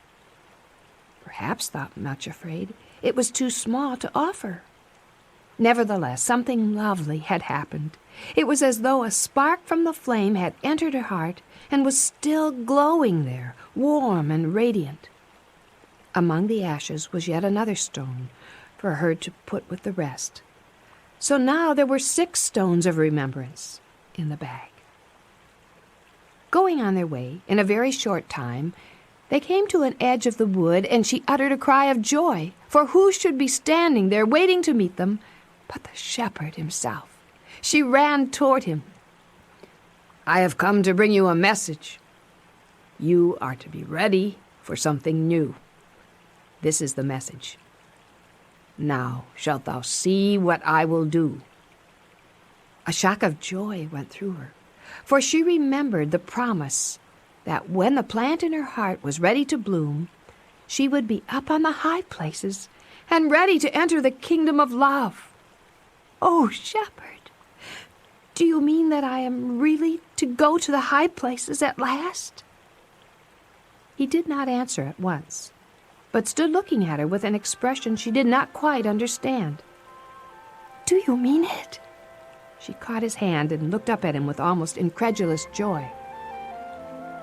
Perhaps, thought Much Afraid, it was too small to offer. Nevertheless, something lovely had happened. It was as though a spark from the flame had entered her heart and was still glowing there, warm and radiant. Among the ashes was yet another stone for her to put with the rest. So now there were 6 stones of remembrance in the bag. Going on their way, in a very short time, they came to an edge of the wood, and she uttered a cry of joy, for who should be standing there waiting to meet them but the shepherd himself? She ran toward him. "I have come to bring you a message. You are to be ready for something new. This is the message. Now shalt thou see what I will do." A shock of joy went through her, for she remembered the promise that when the plant in her heart was ready to bloom, she would be up on the high places and ready to enter the kingdom of love. "Oh, shepherd, Do you mean that I am really to go to the high places at last?" He did not answer at once, but stood looking at her with an expression she did not quite understand. "Do you mean it?" She caught his hand and looked up at him with almost incredulous joy.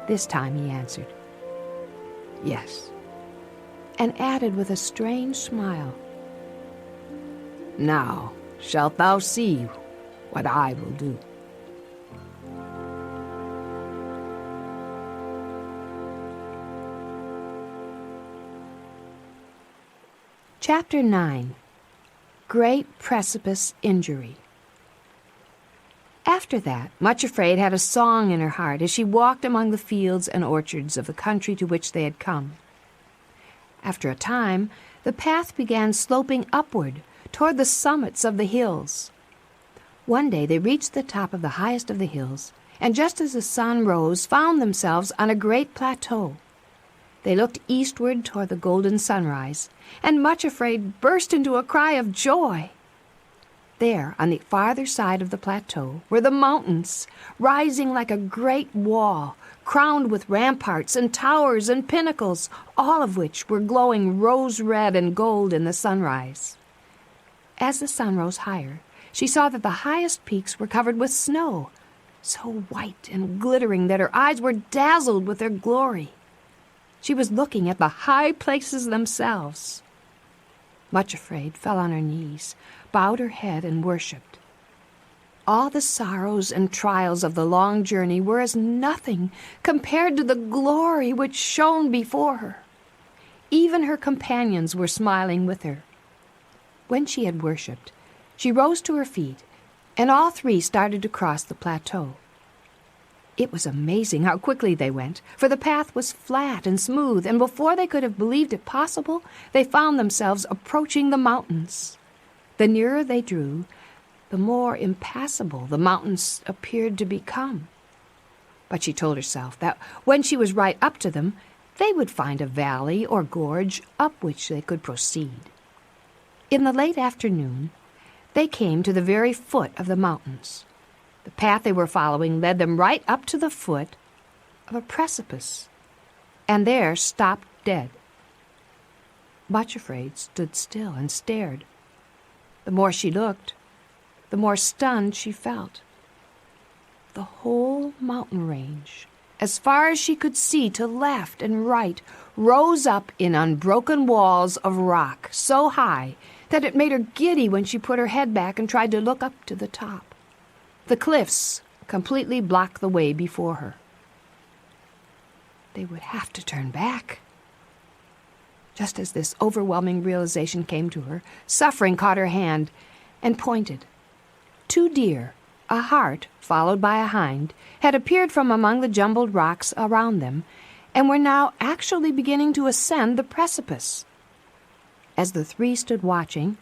This time he answered, "Yes," and added with a strange smile, "Now shalt thou see what I will do." Chapter 9. Great Precipice Injury. After that, Much Afraid had a song in her heart as she walked among the fields and orchards of the country to which they had come. After a time, the path began sloping upward toward the summits of the hills. One day they reached the top of the highest of the hills, and just as the sun rose, found themselves on a great plateau. They looked eastward toward the golden sunrise, and Much Afraid burst into a cry of joy. There, on the farther side of the plateau, were the mountains, rising like a great wall, crowned with ramparts and towers and pinnacles, all of which were glowing rose-red and gold in the sunrise. As the sun rose higher, she saw that the highest peaks were covered with snow, so white and glittering that her eyes were dazzled with their glory. She was looking at the high places themselves. Much Afraid fell on her knees, bowed her head, and worshipped. All the sorrows and trials of the long journey were as nothing compared to the glory which shone before her. Even her companions were smiling with her. When she had worshipped, she rose to her feet, and all three started to cross the plateau. It was amazing how quickly they went, for the path was flat and smooth, and before they could have believed it possible, they found themselves approaching the mountains. The nearer they drew, the more impassable the mountains appeared to become. But she told herself that when she was right up to them, they would find a valley or gorge up which they could proceed. In the late afternoon, they came to the very foot of the mountains. The path they were following led them right up to the foot of a precipice, and there stopped dead. Much Afraid stood still and stared. The more she looked, the more stunned she felt. The whole mountain range, as far as she could see to left and right, rose up in unbroken walls of rock so high that it made her giddy when she put her head back and tried to look up to the top. The cliffs completely blocked the way before her. They would have to turn back. Just as this overwhelming realization came to her, Suffering caught her hand and pointed. Two deer, a hart followed by a hind, had appeared from among the jumbled rocks around them and were now actually beginning to ascend the precipice. As the three stood watching,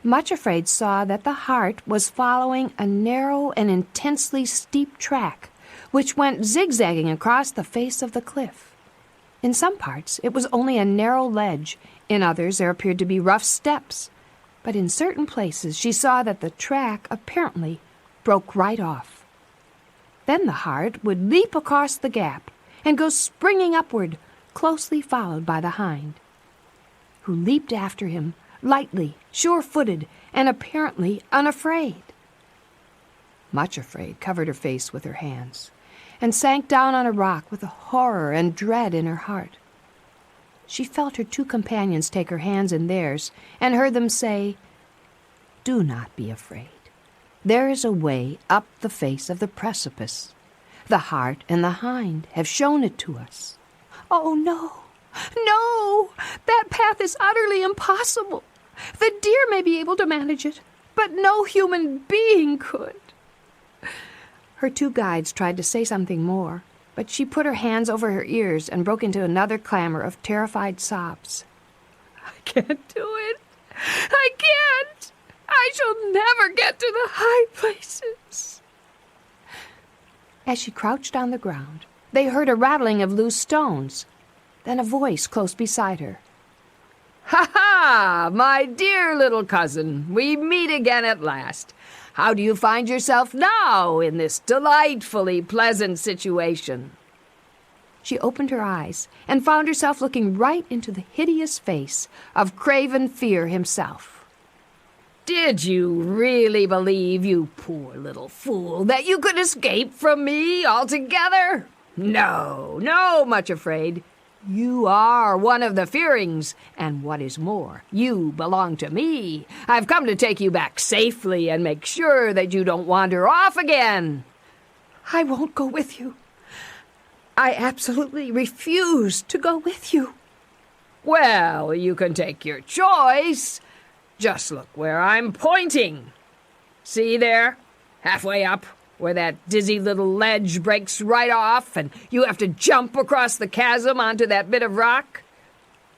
Much Afraid saw that the hart was following a narrow and intensely steep track, which went zigzagging across the face of the cliff. In some parts it was only a narrow ledge, in others there appeared to be rough steps, but in certain places she saw that the track apparently broke right off. Then the hart would leap across the gap and go springing upward, closely followed by the hind, who leaped after him, lightly, sure-footed, and apparently unafraid. Much Afraid covered her face with her hands and sank down on a rock with a horror and dread in her heart. She felt her two companions take her hands in theirs and heard them say, "Do not be afraid. There is a way up the face of the precipice. The hart and the hind have shown it to us." "Oh, no, no! That path is utterly impossible. The deer may be able to manage it, but no human being could." Her two guides tried to say something more, but she put her hands over her ears and broke into another clamor of terrified sobs. "I can't do it. I can't. I shall never get to the high places." As she crouched on the ground, they heard a rattling of loose stones, then a voice close beside her. "Ha ha! My dear little cousin, we meet again at last. How do you find yourself now in this delightfully pleasant situation?" She opened her eyes and found herself looking right into the hideous face of Craven Fear himself. "Did you really believe, you poor little fool, that you could escape from me altogether? No, no, Much Afraid. You are one of the Fearings, and what is more, you belong to me. I've come to take you back safely and make sure that you don't wander off again." "I won't go with you. I absolutely refuse to go with you." "Well, you can take your choice. Just look where I'm pointing. See there, halfway up, where that dizzy little ledge breaks right off, and you have to jump across the chasm onto that bit of rock?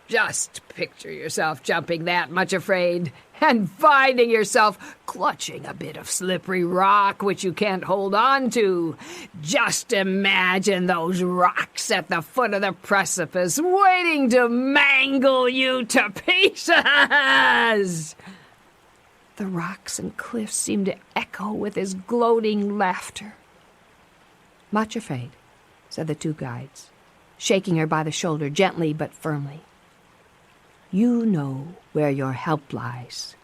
Just picture yourself jumping that, Much Afraid, and finding yourself clutching a bit of slippery rock which you can't hold on to. Just imagine those rocks at the foot of the precipice waiting to mangle you to pieces." The rocks and cliffs seemed to echo with his gloating laughter. "Much Afraid," said the two guides, shaking her by the shoulder gently but firmly. "You know where your help lies."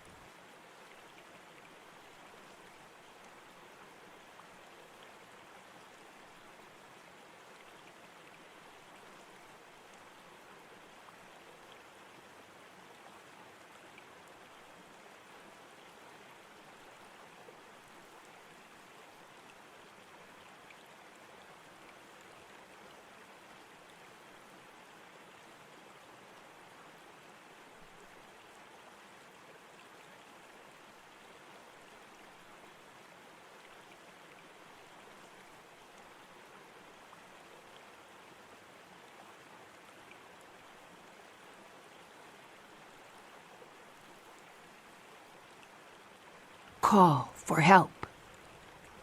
Call for help.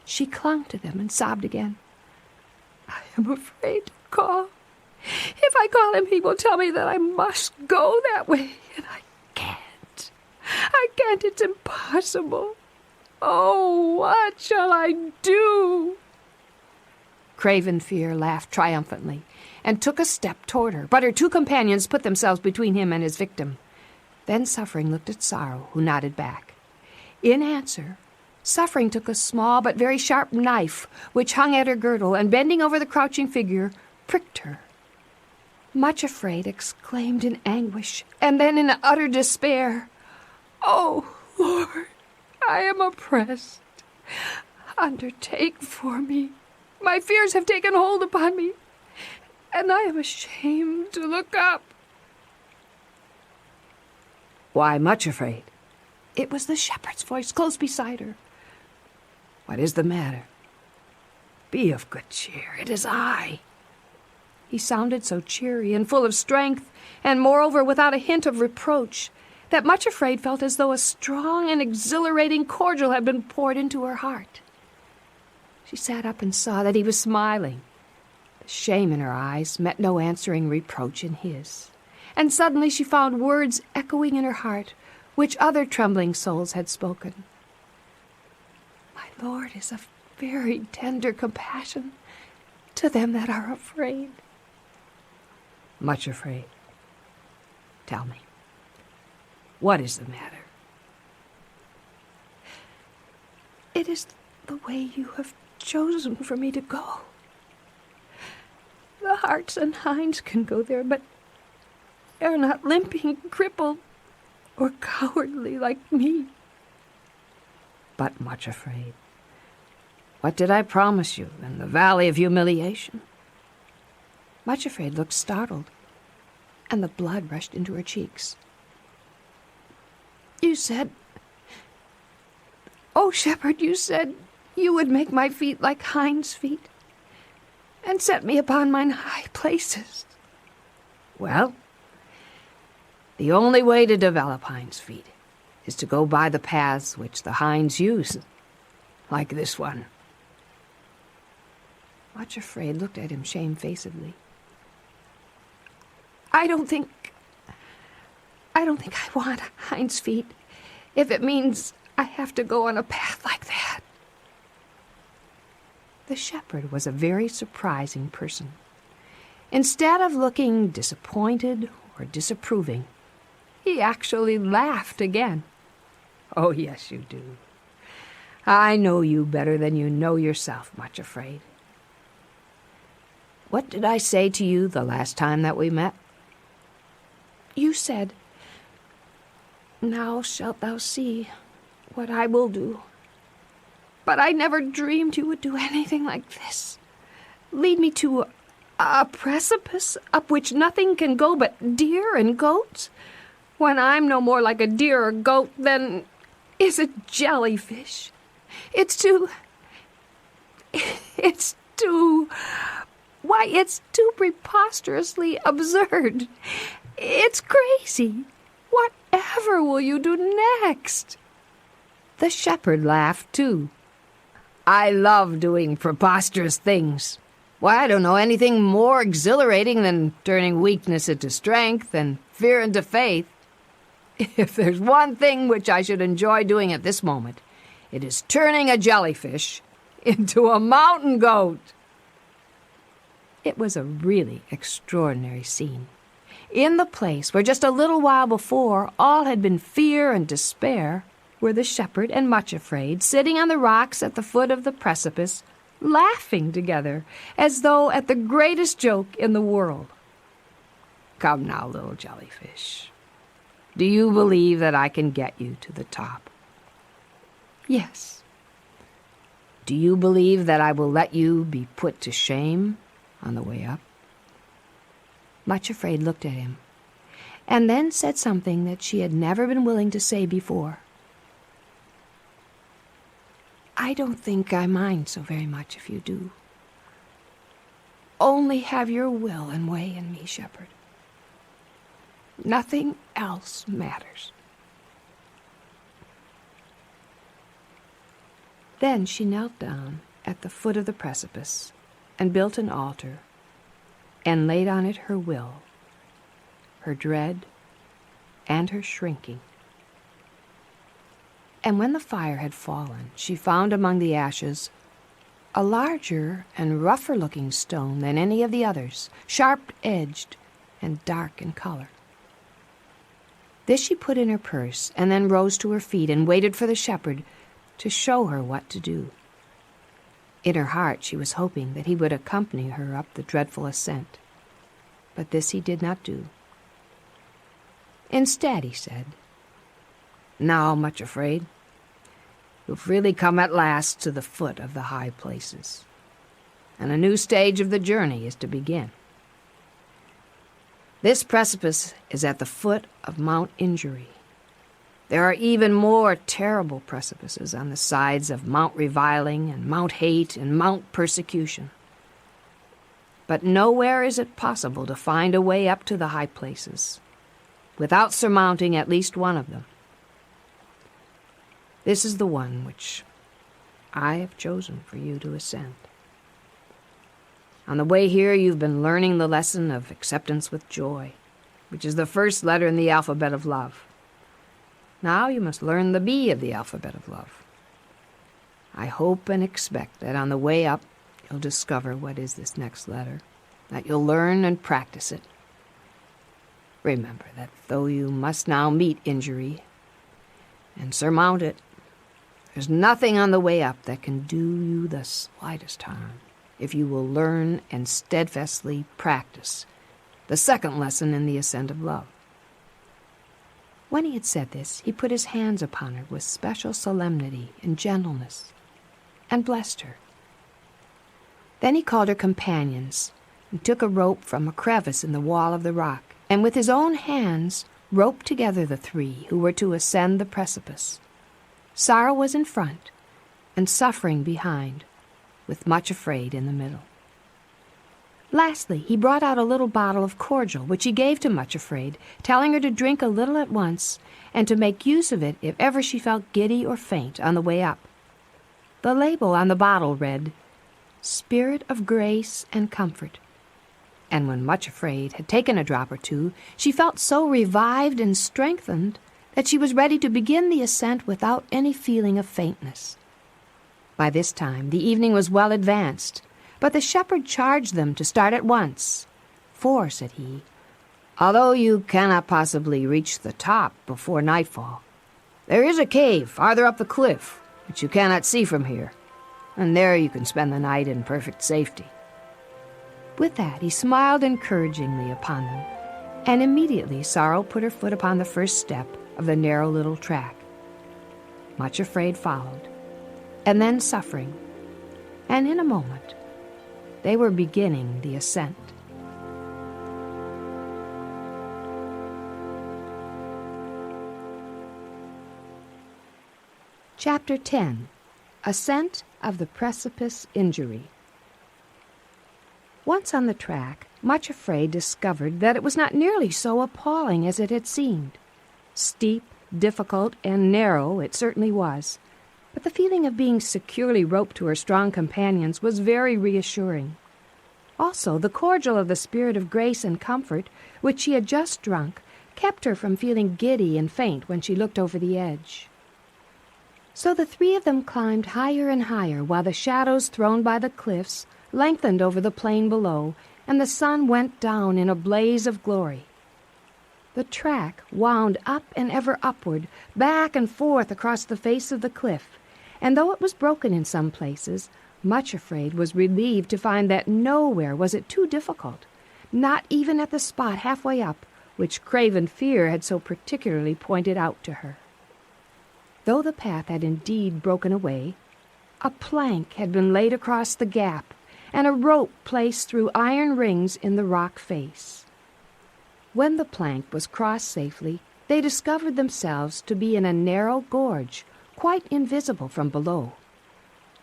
She clung to them and sobbed again. "I am afraid to call. If I call him, he will tell me that I must go that way, and I can't. I can't. It's impossible. Oh, what shall I do?" Craven Fear laughed triumphantly and took a step toward her, but her two companions put themselves between him and his victim. Then Suffering looked at Sorrow, who nodded back. In answer, Suffering took a small but very sharp knife which hung at her girdle, and bending over the crouching figure, pricked her. Much Afraid exclaimed in anguish, and then in utter despair, "Oh, Lord, I am oppressed. Undertake for me. My fears have taken hold upon me, and I am ashamed to look up." "Why Much Afraid?" It was the shepherd's voice close beside her. "What is the matter? Be of good cheer. It is I." He sounded so cheery and full of strength, and moreover without a hint of reproach, that Much Afraid felt as though a strong and exhilarating cordial had been poured into her heart. She sat up and saw that he was smiling. The shame in her eyes met no answering reproach in his, and suddenly she found words echoing in her heart which other trembling souls had spoken. "My Lord is of very tender compassion to them that are afraid." "Much afraid. Tell me, what is the matter?" "It is the way you have chosen for me to go. The Harts and Hinds can go there, but they are not limping, crippled, or cowardly like me." "But Much Afraid, what did I promise you in the Valley of Humiliation?" Much Afraid looked startled, and the blood rushed into her cheeks. "You said, oh, shepherd, you said you would make my feet like hinds' feet, and set me upon mine high places." "Well, the only way to develop hinds' feet is to go by the paths which the hinds use, like this one." Much Afraid looked at him shamefacedly. I don't think I want hinds' feet, if it means I have to go on a path like that." The shepherd was a very surprising person. Instead of looking disappointed or disapproving, he actually laughed again. "Oh, yes, you do. I know you better than you know yourself, Much Afraid. What did I say to you the last time that we met?" "You said, 'Now shalt thou see what I will do.' But I never dreamed you would do anything like this. Lead me to a precipice up which nothing can go but deer and goats, when I'm no more like a deer or goat than is a jellyfish. It's too preposterously absurd. It's crazy. Whatever will you do next?" The shepherd laughed too. "I love doing preposterous things. Why, I don't know anything more exhilarating than turning weakness into strength and fear into faith. If there's one thing which I should enjoy doing at this moment, it is turning a jellyfish into a mountain goat." It was a really extraordinary scene. In the place where just a little while before all had been fear and despair were the shepherd and Much Afraid sitting on the rocks at the foot of the precipice, laughing together as though at the greatest joke in the world. "Come now, little jellyfish. Do you believe that I can get you to the top?" "Yes." "Do you believe that I will let you be put to shame on the way up?" Much Afraid looked at him, and then said something that she had never been willing to say before. "I don't think I mind so very much if you do. Only have your will and way in me, shepherd. Nothing else matters." Then she knelt down at the foot of the precipice and built an altar and laid on it her will, her dread, and her shrinking. And when the fire had fallen, she found among the ashes a larger and rougher-looking stone than any of the others, sharp-edged and dark in color. This she put in her purse, and then rose to her feet and waited for the shepherd to show her what to do. In her heart she was hoping that he would accompany her up the dreadful ascent, but this he did not do. Instead, he said, "Now, Much Afraid, you've really come at last to the foot of the high places, and a new stage of the journey is to begin. This precipice is at the foot of Mount Injury. There are even more terrible precipices on the sides of Mount Reviling and Mount Hate and Mount Persecution. But nowhere is it possible to find a way up to the high places without surmounting at least one of them. This is the one which I have chosen for you to ascend. On the way here, you've been learning the lesson of acceptance with joy, which is the first letter in the alphabet of love. Now you must learn the B of the alphabet of love. I hope and expect that on the way up, you'll discover what is this next letter, that you'll learn and practice it. Remember that though you must now meet injury and surmount it, there's nothing on the way up that can do you the slightest harm if you will learn and steadfastly practice the second lesson in the ascent of love." When he had said this, he put his hands upon her with special solemnity and gentleness, and blessed her. Then he called her companions, and took a rope from a crevice in the wall of the rock, and with his own hands roped together the three who were to ascend the precipice. Sorrow was in front, and Suffering behind, with Much Afraid in the middle. Lastly, he brought out a little bottle of cordial, which he gave to Much Afraid, telling her to drink a little at once, and to make use of it if ever she felt giddy or faint on the way up. The label on the bottle read, "Spirit of Grace and Comfort," and when Much Afraid had taken a drop or two, she felt so revived and strengthened that she was ready to begin the ascent without any feeling of faintness. By this time the evening was well advanced, but the shepherd charged them to start at once. "For," said he, "although you cannot possibly reach the top before nightfall, there is a cave farther up the cliff which you cannot see from here, and there you can spend the night in perfect safety." With that he smiled encouragingly upon them, and immediately Sorrow put her foot upon the first step of the narrow little track. Much Afraid followed, and then Suffering, and in a moment they were beginning the ascent. Chapter 10. Ascent of the Precipice Injury. Once on the track, Much Afraid discovered that it was not nearly so appalling as it had seemed. Steep, difficult, and narrow it certainly was, but the feeling of being securely roped to her strong companions was very reassuring. Also, the cordial of the spirit of grace and comfort, which she had just drunk, kept her from feeling giddy and faint when she looked over the edge. So the three of them climbed higher and higher, while the shadows thrown by the cliffs lengthened over the plain below, and the sun went down in a blaze of glory. The track wound up and ever upward, back and forth across the face of the cliff, and though it was broken in some places, Much Afraid was relieved to find that nowhere was it too difficult, not even at the spot halfway up, which Craven Fear had so particularly pointed out to her. Though the path had indeed broken away, a plank had been laid across the gap, and a rope placed through iron rings in the rock face. When the plank was crossed safely, they discovered themselves to be in a narrow gorge, quite invisible from below.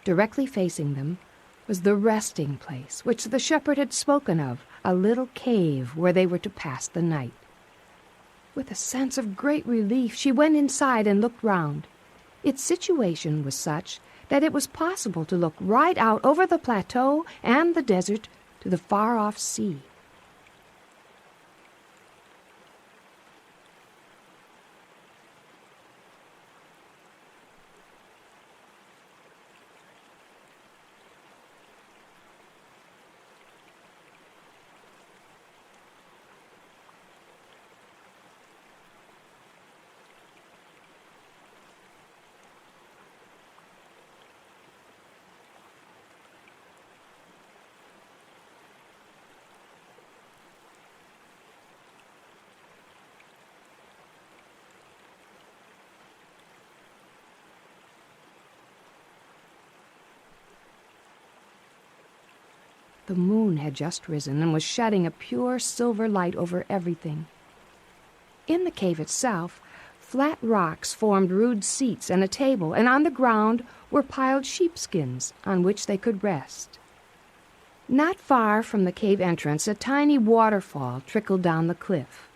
Directly facing them was the resting place which the shepherd had spoken of, a little cave where they were to pass the night. With a sense of great relief, she went inside and looked round. Its situation was such that it was possible to look right out over the plateau and the desert to the far-off sea. The moon had just risen and was shedding a pure silver light over everything. In the cave itself, flat rocks formed rude seats and a table, and on the ground were piled sheepskins on which they could rest. Not far from the cave entrance, a tiny waterfall trickled down the cliff.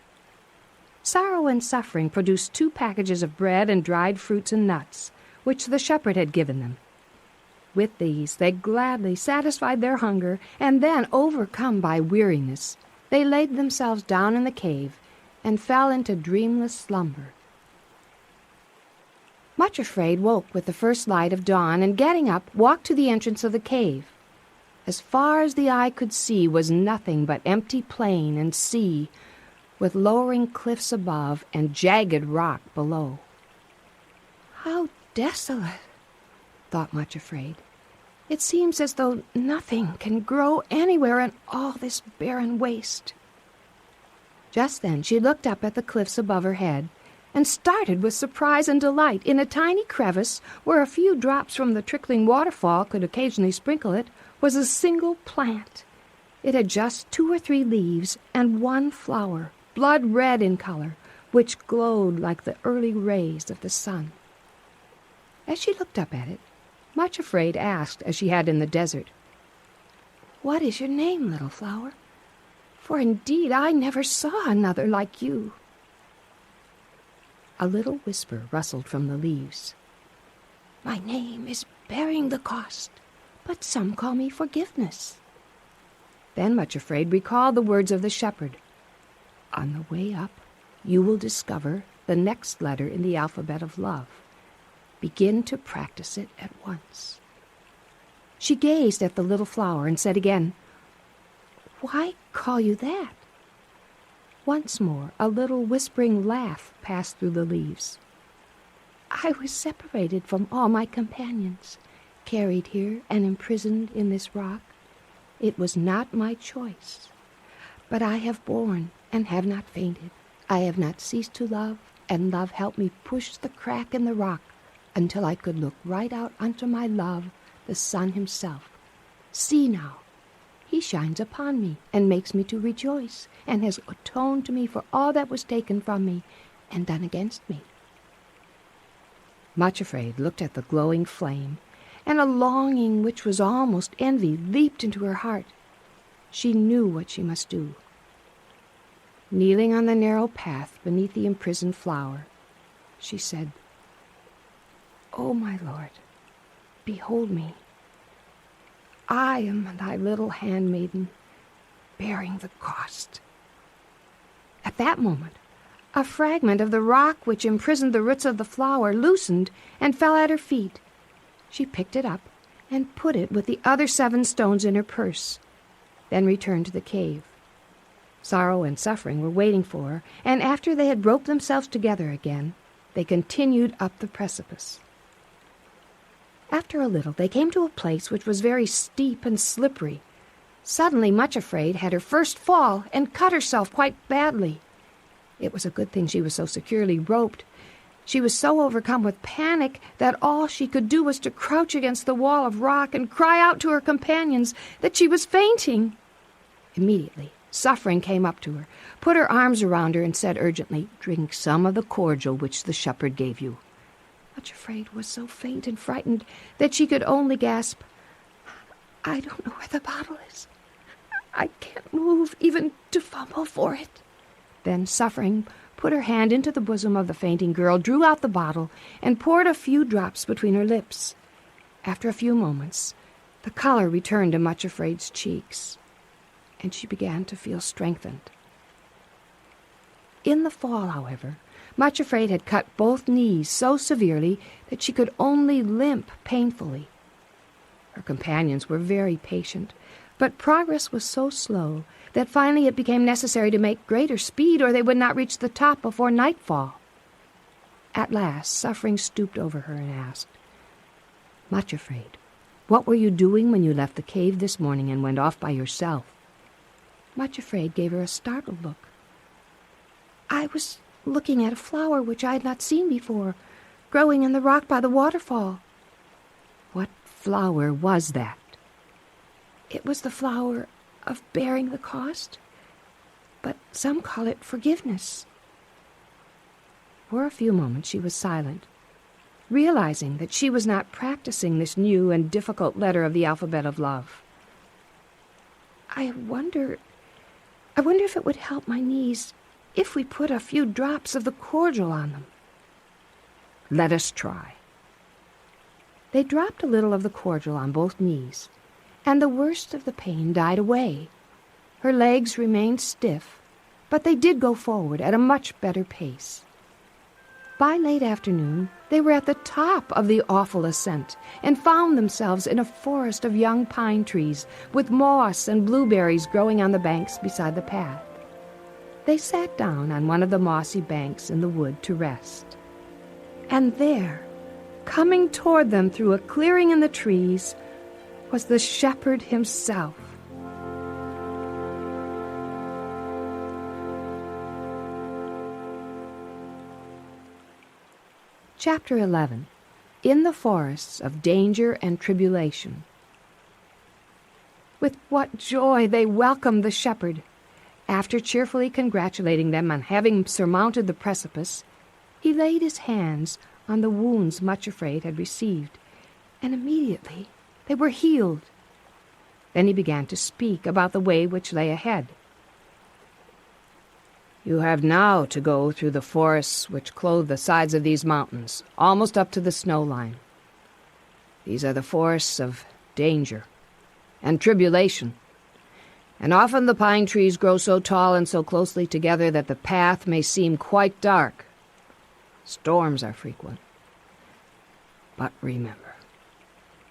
Sorrow and Suffering produced 2 packages of bread and dried fruits and nuts, which the shepherd had given them. With these they gladly satisfied their hunger, and then, overcome by weariness, they laid themselves down in the cave and fell into dreamless slumber. Much Afraid woke with the first light of dawn, and getting up, walked to the entrance of the cave. As far as the eye could see was nothing but empty plain and sea, with lowering cliffs above and jagged rock below. "How desolate," thought Much Afraid. "It seems as though nothing can grow anywhere in all this barren waste." Just then she looked up at the cliffs above her head and started with surprise and delight. In a tiny crevice, where a few drops from the trickling waterfall could occasionally sprinkle it, was a single plant. It had just 2 or 3 leaves and 1 flower, blood red in color, which glowed like the early rays of the sun. As she looked up at it, Much Afraid asked, as she had in the desert, "What is your name, little flower? For indeed I never saw another like you." A little whisper rustled from the leaves. "My name is Bearing the Cost, but some call me Forgiveness." Then Much Afraid recalled the words of the shepherd. "On the way up, you will discover the next letter in the alphabet of love. Begin to practice it at once. She gazed at the little flower and said again, "Why call you that?" Once more a little whispering laugh passed through the leaves. "I was separated from all my companions, carried here and imprisoned in this rock. It was not my choice. But I have borne and have not fainted. I have not ceased to love, and love helped me push the crack in the rock until I could look right out unto my love, the sun himself. See now, he shines upon me and makes me to rejoice, and has atoned to me for all that was taken from me and done against me." Much Afraid looked at the glowing flame, and a longing which was almost envy leaped into her heart. She knew what she must do. Kneeling on the narrow path beneath the imprisoned flower, she said, "O my Lord, behold me. I am thy little handmaiden, bearing the cost." At that moment, a fragment of the rock which imprisoned the roots of the flower loosened and fell at her feet. She picked it up and put it with the other 7 stones in her purse, then returned to the cave. Sorrow and Suffering were waiting for her, and after they had roped themselves together again, they continued up the precipice. After a little, they came to a place which was very steep and slippery. Suddenly, Much Afraid had her first fall and cut herself quite badly. It was a good thing she was so securely roped. She was so overcome with panic that all she could do was to crouch against the wall of rock and cry out to her companions that she was fainting. Immediately, Suffering came up to her, put her arms around her, and said urgently, "Drink some of the cordial which the shepherd gave you." Much Afraid was so faint and frightened that she could only gasp, "I don't know where the bottle is. I can't move even to fumble for it." Then Suffering put her hand into the bosom of the fainting girl, drew out the bottle, and poured a few drops between her lips. After a few moments, the color returned to Much Afraid's cheeks, and she began to feel strengthened. In the fall, however, Much Afraid had cut both knees so severely that she could only limp painfully. Her companions were very patient, but progress was so slow that finally it became necessary to make greater speed, or they would not reach the top before nightfall. At last, Suffering stooped over her and asked, "Much Afraid, what were you doing when you left the cave this morning and went off by yourself?" Much Afraid gave her a startled look. "I was looking at a flower which I had not seen before, growing in the rock by the waterfall." "What flower was that?" "It was the flower of bearing the cost, but some call it forgiveness." For a few moments she was silent, realizing that she was not practicing this new and difficult letter of the alphabet of love. I wonder if it would help my knees if we put a few drops of the cordial on them." "Let us try." They dropped a little of the cordial on both knees, and the worst of the pain died away. Her legs remained stiff, but they did go forward at a much better pace. By late afternoon, they were at the top of the awful ascent and found themselves in a forest of young pine trees with moss and blueberries growing on the banks beside the path. They sat down on one of the mossy banks in the wood to rest. And there, coming toward them through a clearing in the trees, was the shepherd himself. Chapter 11. In the Forests of Danger and Tribulation. With what joy they welcomed the shepherd! After cheerfully congratulating them on having surmounted the precipice, he laid his hands on the wounds Much Afraid had received, and immediately they were healed. Then he began to speak about the way which lay ahead. "You have now to go through the forests which clothe the sides of these mountains, almost up to the snow line. These are the forests of danger and tribulation, and often the pine trees grow so tall and so closely together that the path may seem quite dark. Storms are frequent. But remember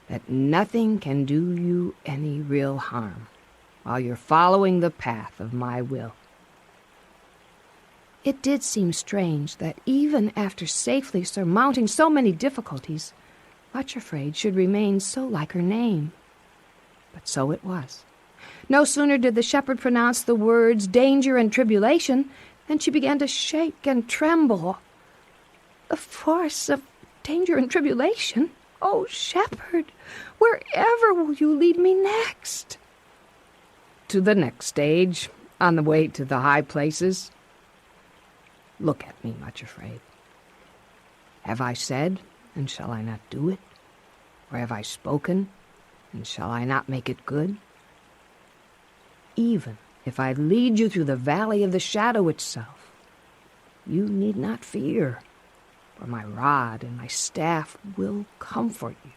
that nothing can do you any real harm while you're following the path of my will." It did seem strange that even after safely surmounting so many difficulties, Much Afraid should remain so like her name. But so it was. No sooner did the shepherd pronounce the words danger and tribulation than she began to shake and tremble. "The force of danger and tribulation? Oh, shepherd, wherever will you lead me next?" "To the next stage, on the way to the high places. Look at me, Much Afraid. Have I said, and shall I not do it? Or have I spoken, and shall I not make it good? Even if I lead you through the valley of the shadow itself, you need not fear, for my rod and my staff will comfort you."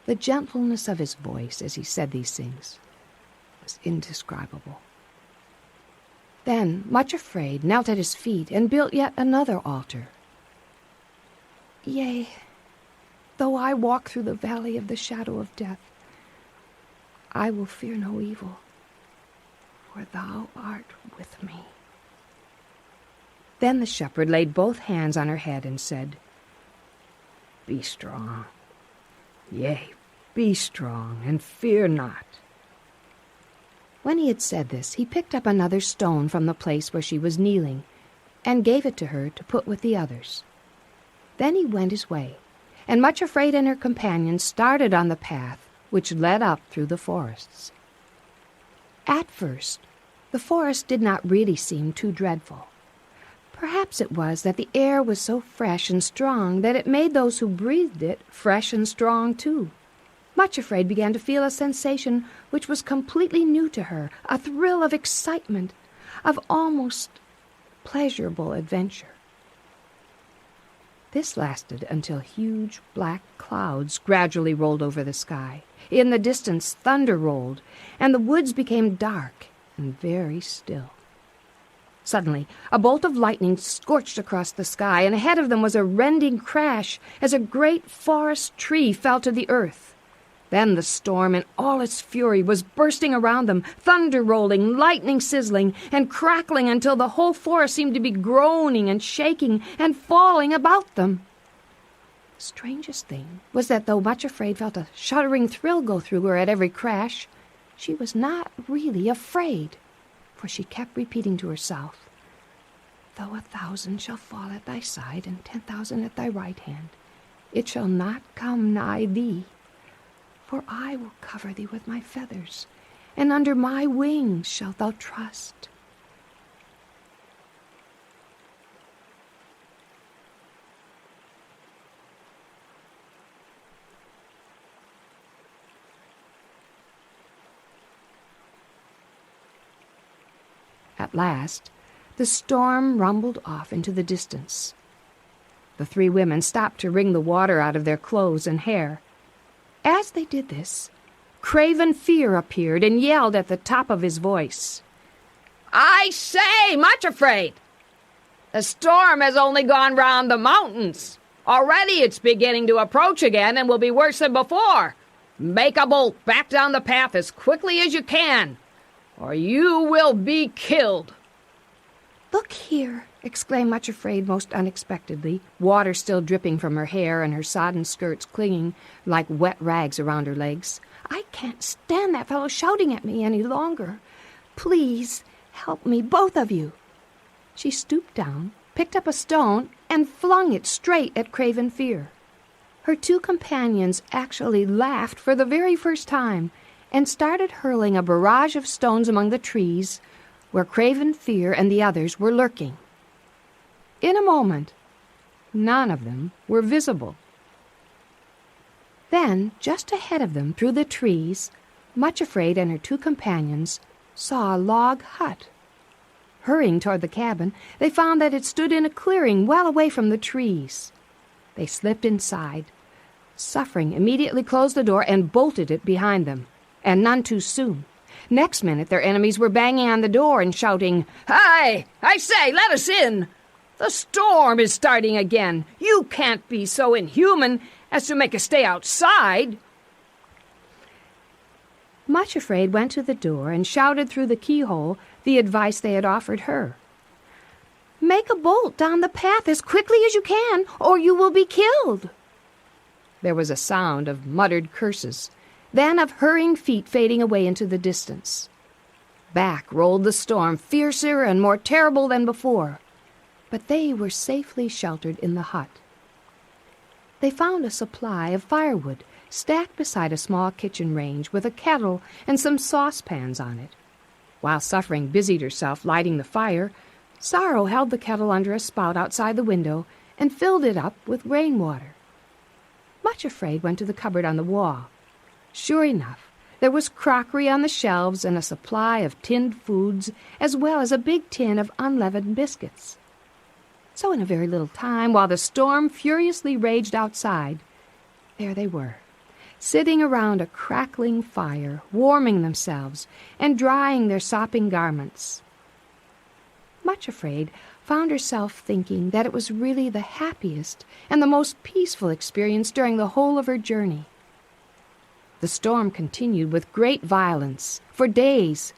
The gentleness of his voice as he said these things was indescribable. Then, Much Afraid, knelt at his feet and built yet another altar. "Yea, though I walk through the valley of the shadow of death, I will fear no evil, for thou art with me." Then the shepherd laid both hands on her head and said, "Be strong, yea, be strong, and fear not." When he had said this, he picked up another stone from the place where she was kneeling, and gave it to her to put with the others. Then he went his way, and Much Afraid and her companions started on the path which led up through the forests. At first, the forest did not really seem too dreadful. Perhaps it was that the air was so fresh and strong that it made those who breathed it fresh and strong too. Much Afraid began to feel a sensation which was completely new to her, a thrill of excitement, of almost pleasurable adventure. This lasted until huge black clouds gradually rolled over the sky. In the distance, thunder rolled, and the woods became dark and very still. Suddenly, a bolt of lightning scorched across the sky, and ahead of them was a rending crash as a great forest tree fell to the earth. Then the storm in all its fury was bursting around them, thunder rolling, lightning sizzling, and crackling until the whole forest seemed to be groaning and shaking and falling about them. The strangest thing was that though Much Afraid felt a shuddering thrill go through her at every crash, she was not really afraid, for she kept repeating to herself, "Though 1,000 shall fall at thy side and 10,000 at thy right hand, it shall not come nigh thee. For I will cover thee with my feathers, and under my wings shalt thou trust." At last, the storm rumbled off into the distance. The three women stopped to wring the water out of their clothes and hair. As they did this, Craven Fear appeared and yelled at the top of his voice, "I say, Much Afraid! The storm has only gone round the mountains. Already it's beginning to approach again and will be worse than before. Make a bolt back down the path as quickly as you can, or you will be killed." "Look here," exclaimed Much Afraid most unexpectedly, water still dripping from her hair and her sodden skirts clinging like wet rags around her legs. "I can't stand that fellow shouting at me any longer. Please help me, both of you." She stooped down, picked up a stone, and flung it straight at Craven Fear. Her two companions actually laughed for the very first time and started hurling a barrage of stones among the trees where Craven Fear and the others were lurking. In a moment, none of them were visible. Then, just ahead of them through the trees, Much Afraid and her two companions saw a log hut. Hurrying toward the cabin, they found that it stood in a clearing well away from the trees. They slipped inside. Suffering immediately closed the door and bolted it behind them, and none too soon. Next minute, their enemies were banging on the door and shouting, "Hi! I say, let us in! "The storm is starting again. You can't be so inhuman as to make us stay outside." Much Afraid went to the door and shouted through the keyhole the advice they had offered her. "Make a bolt down the path as quickly as you can, or you will be killed." There was a sound of muttered curses, then of hurrying feet fading away into the distance. Back rolled the storm, fiercer and more terrible than before, but they were safely sheltered in the hut. They found a supply of firewood stacked beside a small kitchen range with a kettle and some saucepans on it. While Suffering busied herself lighting the fire, Sorrow held the kettle under a spout outside the window and filled it up with rainwater. Much Afraid went to the cupboard on the wall. Sure enough, there was crockery on the shelves and a supply of tinned foods, as well as a big tin of unleavened biscuits. So in a very little time, while the storm furiously raged outside, there they were, sitting around a crackling fire, warming themselves and drying their sopping garments. Much Afraid found herself thinking that it was really the happiest and the most peaceful experience during the whole of her journey. The storm continued with great violence for days,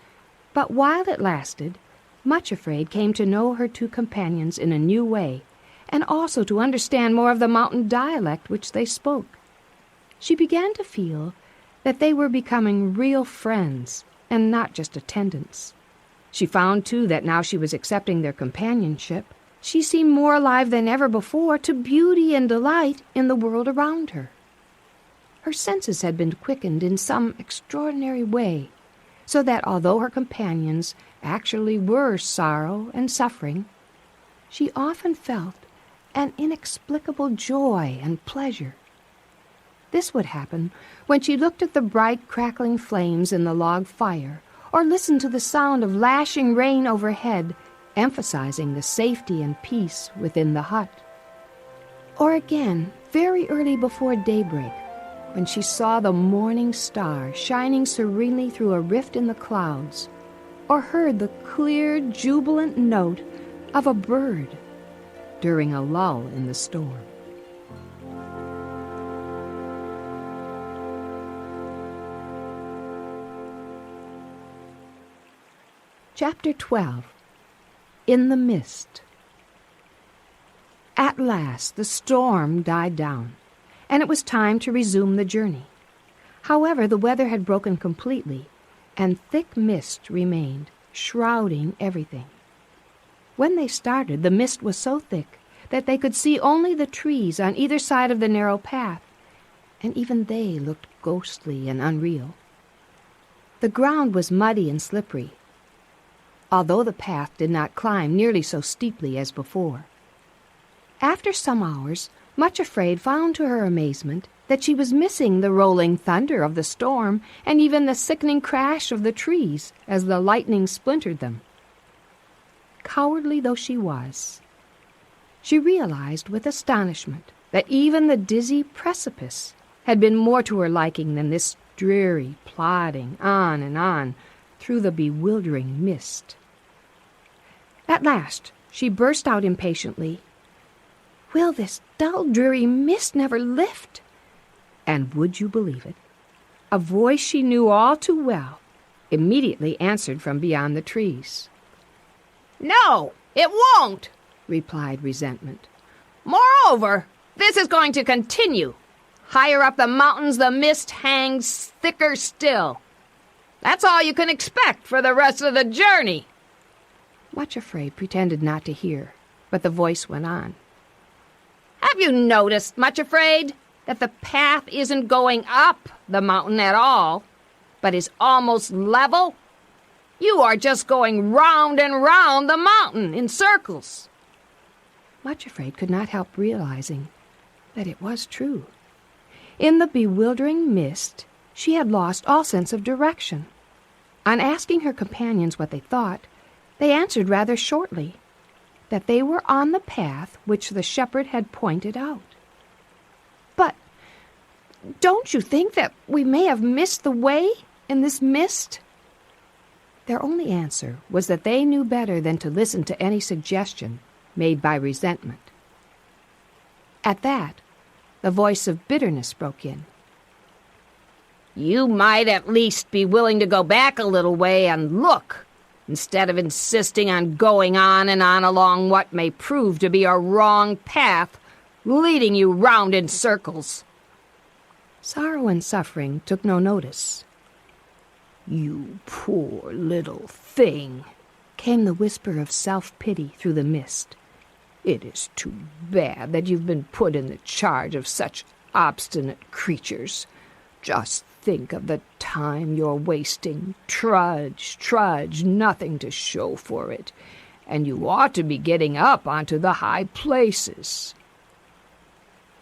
but while it lasted, Much Afraid came to know her two companions in a new way, and also to understand more of the mountain dialect which they spoke. She began to feel that they were becoming real friends and not just attendants. She found, too, that now she was accepting their companionship, she seemed more alive than ever before to beauty and delight in the world around her. Her senses had been quickened in some extraordinary way, so that although her companions actually were sorrow and suffering, she often felt an inexplicable joy and pleasure. This would happen when she looked at the bright crackling flames in the log fire, or listened to the sound of lashing rain overhead, emphasizing the safety and peace within the hut. Or again, very early before daybreak, when she saw the morning star shining serenely through a rift in the clouds, or heard the clear, jubilant note of a bird during a lull in the storm. Chapter 12. In the Mist. At last the storm died down, and it was time to resume the journey. However, the weather had broken completely, and thick mist remained, shrouding everything. When they started, the mist was so thick that they could see only the trees on either side of the narrow path, and even they looked ghostly and unreal. The ground was muddy and slippery, although the path did not climb nearly so steeply as before. After some hours, Much Afraid found to her amazement that she was missing the rolling thunder of the storm and even the sickening crash of the trees as the lightning splintered them. Cowardly though she was, she realized with astonishment that even the dizzy Precipice had been more to her liking than this dreary plodding on and on through the bewildering mist. At last she burst out impatiently, "Will this dull, dreary mist never lift?" And would you believe it? A voice she knew all too well immediately answered from beyond the trees. "No, it won't," replied Resentment. "Moreover, this is going to continue. Higher up the mountains, the mist hangs thicker still. That's all you can expect for the rest of the journey." Much Afraid pretended not to hear, but the voice went on. "Have you noticed, Much Afraid, that the path isn't going up the mountain at all, but is almost level? You are just going round and round the mountain in circles." Much Afraid could not help realizing that it was true. In the bewildering mist, she had lost all sense of direction. On asking her companions what they thought, they answered rather shortly that they were on the path which the shepherd had pointed out. "But don't you think that we may have missed the way in this mist?" Their only answer was that they knew better than to listen to any suggestion made by resentment. At that, the voice of bitterness broke in. "You might at least be willing to go back a little way and look, instead of insisting on going on and on along what may prove to be a wrong path, leading you round in circles." Sorrow and Suffering took no notice. "You poor little thing," came the whisper of self-pity through the mist. "It is too bad that you've been put in the charge of such obstinate creatures. Just think of the time you're wasting. Trudge, nothing to show for it. And you ought to be getting up onto the high places."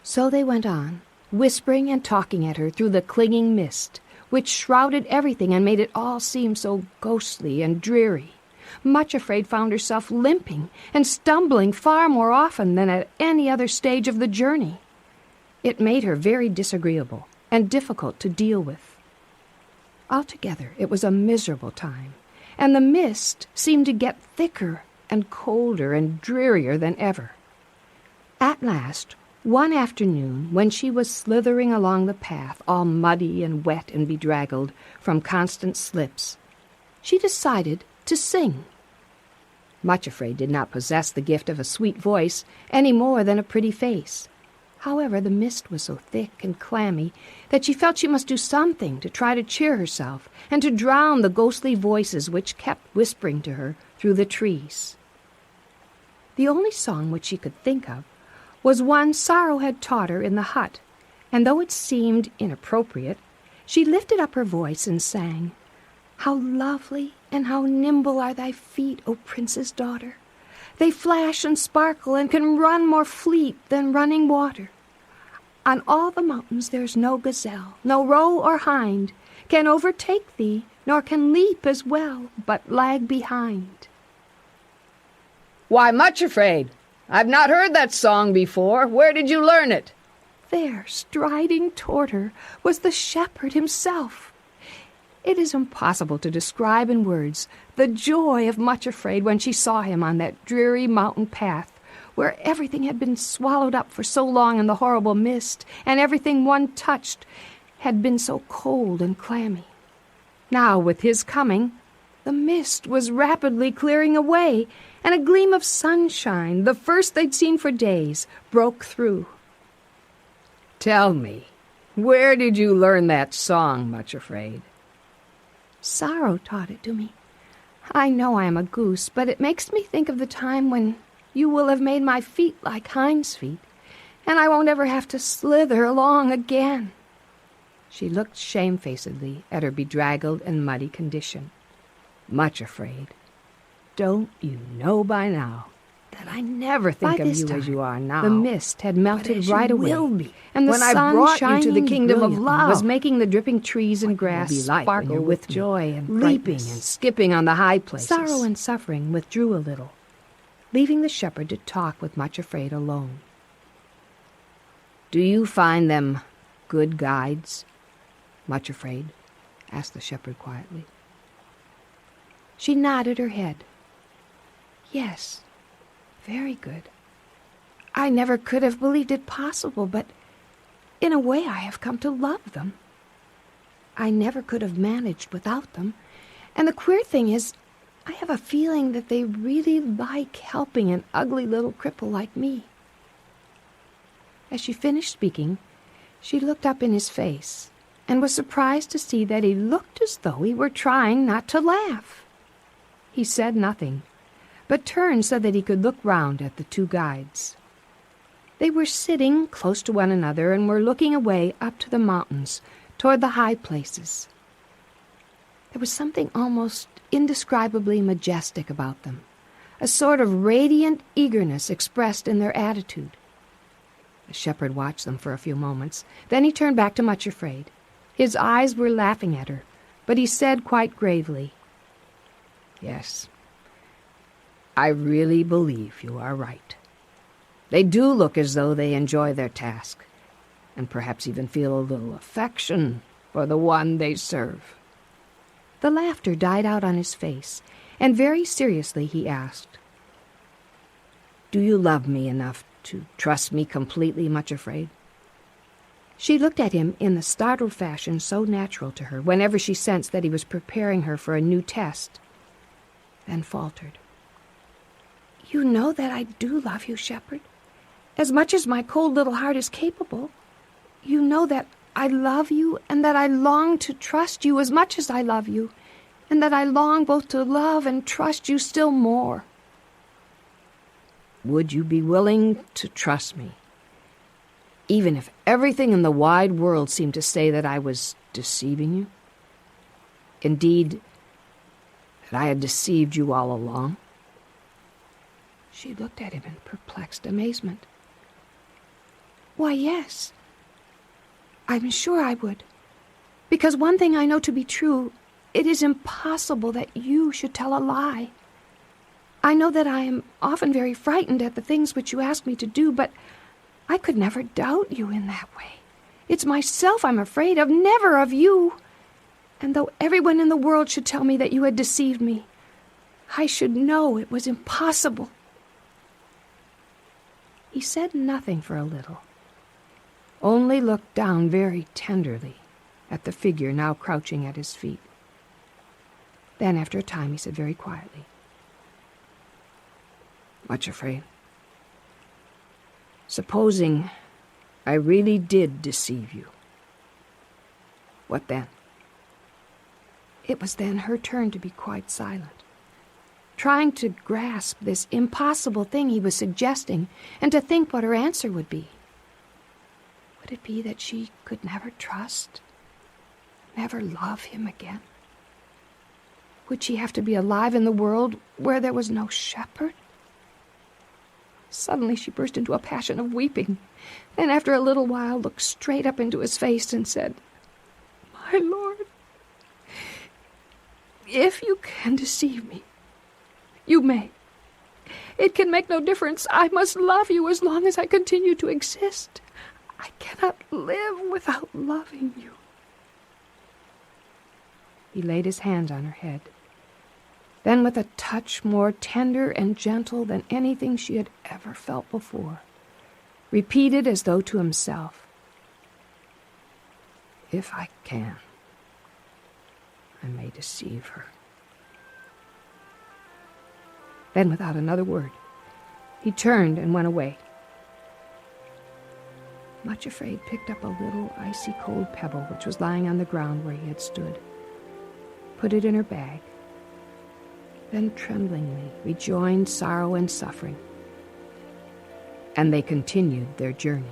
So they went on, whispering and talking at her through the clinging mist, which shrouded everything and made it all seem so ghostly and dreary. Much Afraid found herself limping and stumbling far more often than at any other stage of the journey. It made her very disagreeable and difficult to deal with. Altogether, it was a miserable time, and the mist seemed to get thicker and colder and drearier than ever. At last, one afternoon, when she was slithering along the path, all muddy and wet and bedraggled from constant slips, she decided to sing. Much Afraid did not possess the gift of a sweet voice any more than a pretty face. However, the mist was so thick and clammy that she felt she must do something to try to cheer herself and to drown the ghostly voices which kept whispering to her through the trees. The only song which she could think of was one Sorrow had taught her in the hut, and though it seemed inappropriate, she lifted up her voice and sang, "How lovely and how nimble are thy feet, O Prince's daughter! They flash and sparkle and can run more fleet than running water. On all the mountains there's no gazelle, no roe or hind, can overtake thee, nor can leap as well, but lag behind." "Why, Much Afraid, I've not heard that song before. Where did you learn it?" There, striding toward her, was the shepherd himself. It is impossible to describe in words the joy of Much Afraid when she saw him on that dreary mountain path, where everything had been swallowed up for so long in the horrible mist, and everything one touched had been so cold and clammy. Now, with his coming, the mist was rapidly clearing away, and a gleam of sunshine, the first they'd seen for days, broke through. "Tell me, where did you learn that song, Much Afraid?" "Sorrow taught it to me. I know I am a goose, but it makes me think of the time when you will have made my feet like Hinds' feet, and I won't ever have to slither along again." She looked shamefacedly at her bedraggled and muddy condition. "Much Afraid, don't you know by now that I never think of you as you are now? The mist had melted right away, and the when sun I brought you to the kingdom of love was making the dripping trees and grass sparkle with joy and leaping and skipping on the high places. Sorrow and Suffering withdrew a little, leaving the shepherd to talk with Much Afraid alone. "Do you find them good guides, Much Afraid?" asked the shepherd quietly. She nodded her head. "Yes, very good. I never could have believed it possible, but in a way I have come to love them. I never could have managed without them, and the queer thing is, I have a feeling that they really like helping an ugly little cripple like me." As she finished speaking, she looked up in his face and was surprised to see that he looked as though he were trying not to laugh. He said nothing, but turned so that he could look round at the two guides. They were sitting close to one another and were looking away up to the mountains, toward the high places. There was something almost indescribably majestic about them, a sort of radiant eagerness expressed in their attitude. The shepherd watched them for a few moments. Then he turned back to Much Afraid. His eyes were laughing at her, but he said quite gravely, "Yes, I really believe you are right. They do look as though they enjoy their task, and perhaps even feel a little affection for the one they serve." The laughter died out on his face, and very seriously he asked, Do you love me enough to trust me completely, Much Afraid?" She looked at him in the startled fashion so natural to her whenever she sensed that he was preparing her for a new test, then faltered. "You know that I do love you, Shepherd, as much as my cold little heart is capable. You know that I love you and that I long to trust you as much as I love you, and that I long both to love and trust you still more. Would you be willing to trust me, even if everything in the wide world seemed to say that I was deceiving you? Indeed, that I had deceived you all along?" She looked at him in perplexed amazement. "Why, yes. I'm sure I would. Because one thing I know to be true, it is impossible that you should tell a lie. I know that I am often very frightened at the things which you ask me to do, but I could never doubt you in that way. It's myself I'm afraid of, never of you. And though everyone in the world should tell me that you had deceived me, I should know it was impossible." He said nothing for a little, only looked down very tenderly at the figure now crouching at his feet. Then, after a time, he said very quietly, "Much Afraid, supposing I really did deceive you, what then?" It was then her turn to be quite silent, trying to grasp this impossible thing he was suggesting and to think what her answer would be. Would it be that she could never trust, never love him again? Would she have to be alive in the world where there was no shepherd? Suddenly she burst into a passion of weeping, and after a little while looked straight up into his face and said, "My Lord, if you can deceive me, you may. It can make no difference. I must love you as long as I continue to exist. I cannot live without loving you." He laid his hands on her head. Then, with a touch more tender and gentle than anything she had ever felt before, repeated as though to himself, "If I can, I may deceive her." Then, without another word, he turned and went away. Much Afraid picked up a little icy-cold pebble which was lying on the ground where he had stood, put it in her bag, then tremblingly rejoined Sorrow and Suffering, and they continued their journey.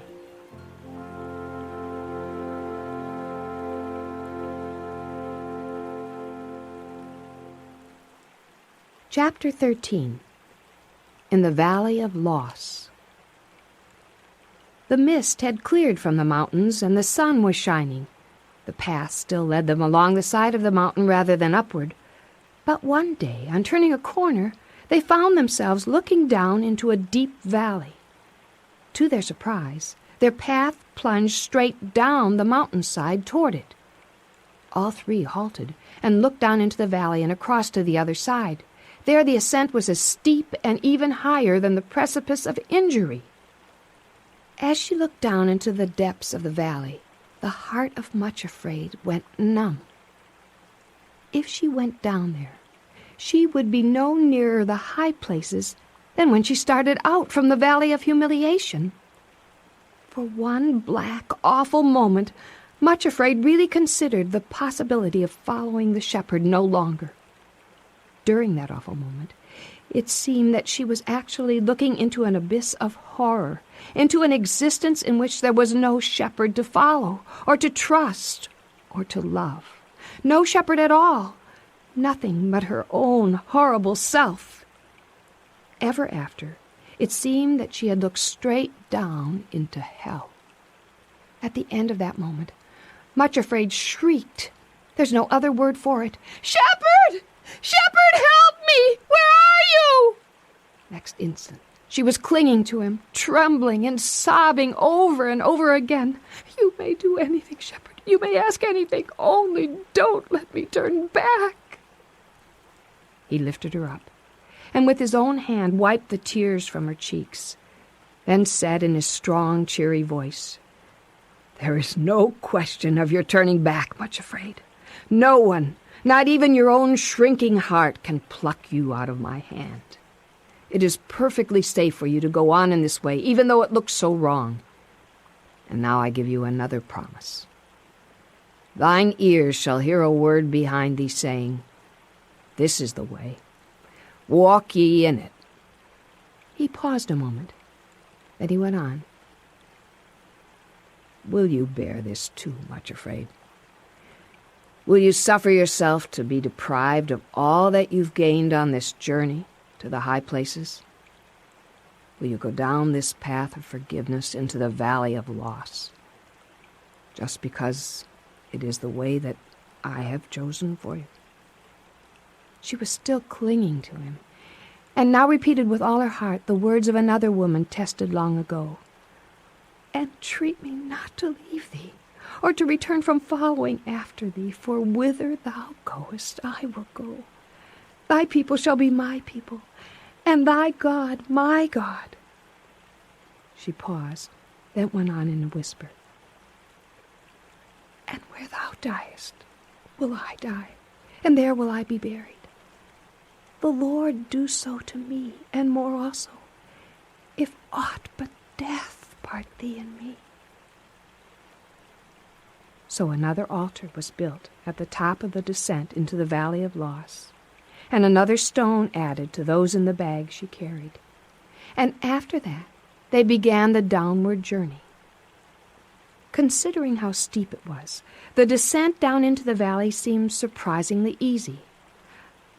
Chapter 13. In the Valley of Loss. The mist had cleared from the mountains, and the sun was shining. The path still led them along the side of the mountain rather than upward. But one day, on turning a corner, they found themselves looking down into a deep valley. To their surprise, their path plunged straight down the mountainside toward it. All three halted and looked down into the valley and across to the other side. There the ascent was as steep and even higher than the precipice of injury. As she looked down into the depths of the valley, the heart of Much Afraid went numb. If she went down there, she would be no nearer the high places than when she started out from the Valley of Humiliation. For one black, awful moment, Much Afraid really considered the possibility of following the shepherd no longer. During that awful moment, it seemed that she was actually looking into an abyss of horror, into an existence in which there was no shepherd to follow, or to trust, or to love. No shepherd at all, nothing but her own horrible self. Ever after, it seemed that she had looked straight down into hell. At the end of that moment, Much Afraid shrieked. There's no other word for it. "Shepherd! Shepherd, help me! Where are you?" Next instant, she was clinging to him, trembling and sobbing over and over again. "You may do anything, shepherd. You may ask anything. Only don't let me turn back." He lifted her up, and with his own hand wiped the tears from her cheeks, then said in his strong, cheery voice, "There is no question of your turning back, Much Afraid. No one, not even your own shrinking heart, can pluck you out of my hand. It is perfectly safe for you to go on in this way, even though it looks so wrong. And now I give you another promise. Thine ears shall hear a word behind thee saying, 'This is the way. Walk ye in it.'" He paused a moment. Then he went on. "Will you bear this too, Much Afraid? Will you suffer yourself to be deprived of all that you've gained on this journey to the high places? Will you go down this path of forgiveness into the valley of loss, just because it is the way that I have chosen for you?" She was still clinging to him, and now repeated with all her heart the words of another woman tested long ago. "Entreat me not to leave thee, or to return from following after thee, for whither thou goest I will go. Thy people shall be my people, and thy God my God." She paused, then went on in a whisper. "And where thou diest, will I die, and there will I be buried. The Lord do so to me, and more also, if aught but death part thee and me." So another altar was built at the top of the descent into the valley of loss, and another stone added to those in the bag she carried. And after that, they began the downward journey. Considering how steep it was, the descent down into the valley seemed surprisingly easy.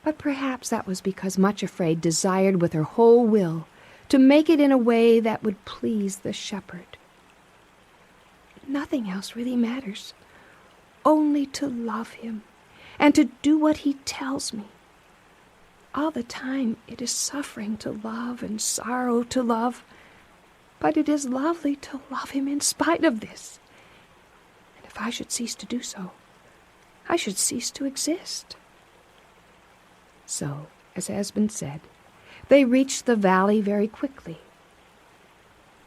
But perhaps that was because Much Afraid desired with her whole will to make it in a way that would please the shepherd. Nothing else really matters, only to love him and to do what he tells me. All the time it is suffering to love and sorrow to love, but it is lovely to love him in spite of this. And if I should cease to do so, I should cease to exist. So, as has been said, they reached the valley very quickly.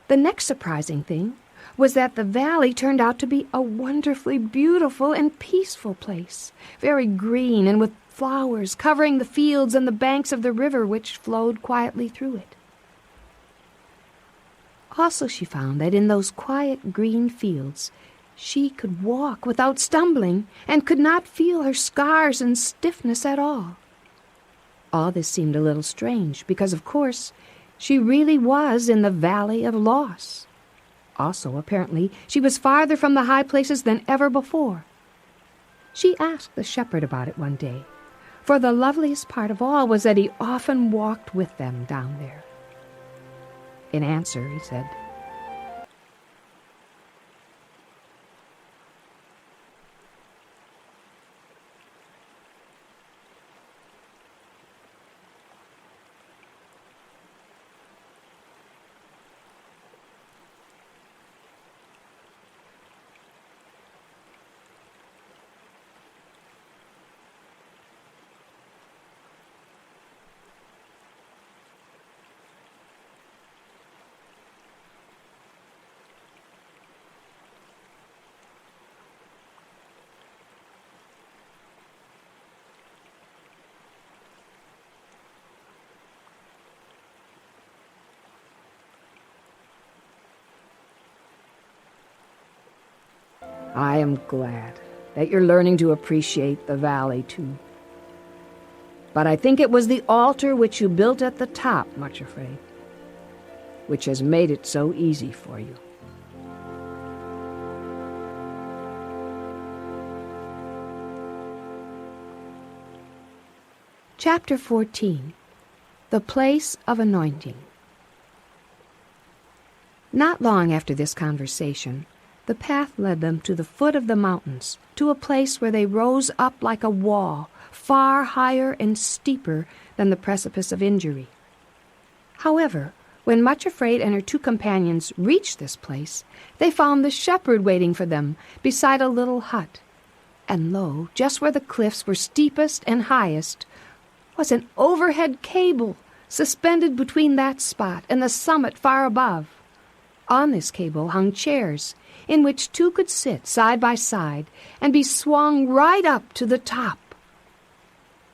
The next surprising thing was that the valley turned out to be a wonderfully beautiful and peaceful place, very green and with flowers covering the fields and the banks of the river which flowed quietly through it. Also she found that in those quiet green fields she could walk without stumbling and could not feel her scars and stiffness at all. All this seemed a little strange because, of course, she really was in the Valley of Loss. Also, apparently, she was farther from the high places than ever before. She asked the shepherd about it one day, for the loveliest part of all was that he often walked with them down there. In answer, he said, "I am glad that you're learning to appreciate the valley, too. But I think it was the altar which you built at the top, Much Afraid, which has made it so easy for you." Chapter 14. The Place of Anointing. Not long after this conversation, the path led them to the foot of the mountains, to a place where they rose up like a wall, far higher and steeper than the precipice of injury. However, when Much Afraid and her two companions reached this place, they found the shepherd waiting for them beside a little hut. And lo, just where the cliffs were steepest and highest, was an overhead cable suspended between that spot and the summit far above. On this cable hung chairs, in which two could sit side by side and be swung right up to the top.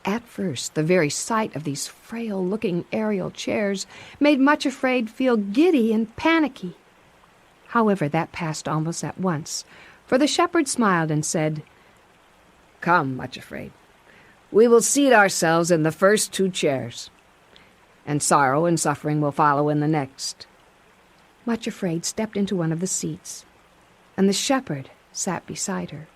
At first, the very sight of these frail-looking aerial chairs made Much Afraid feel giddy and panicky. However, that passed almost at once, for the shepherd smiled and said, "Come, Much Afraid, we will seat ourselves in the first two chairs, and sorrow and suffering will follow in the next." Much Afraid stepped into one of the seats, and the shepherd sat beside her.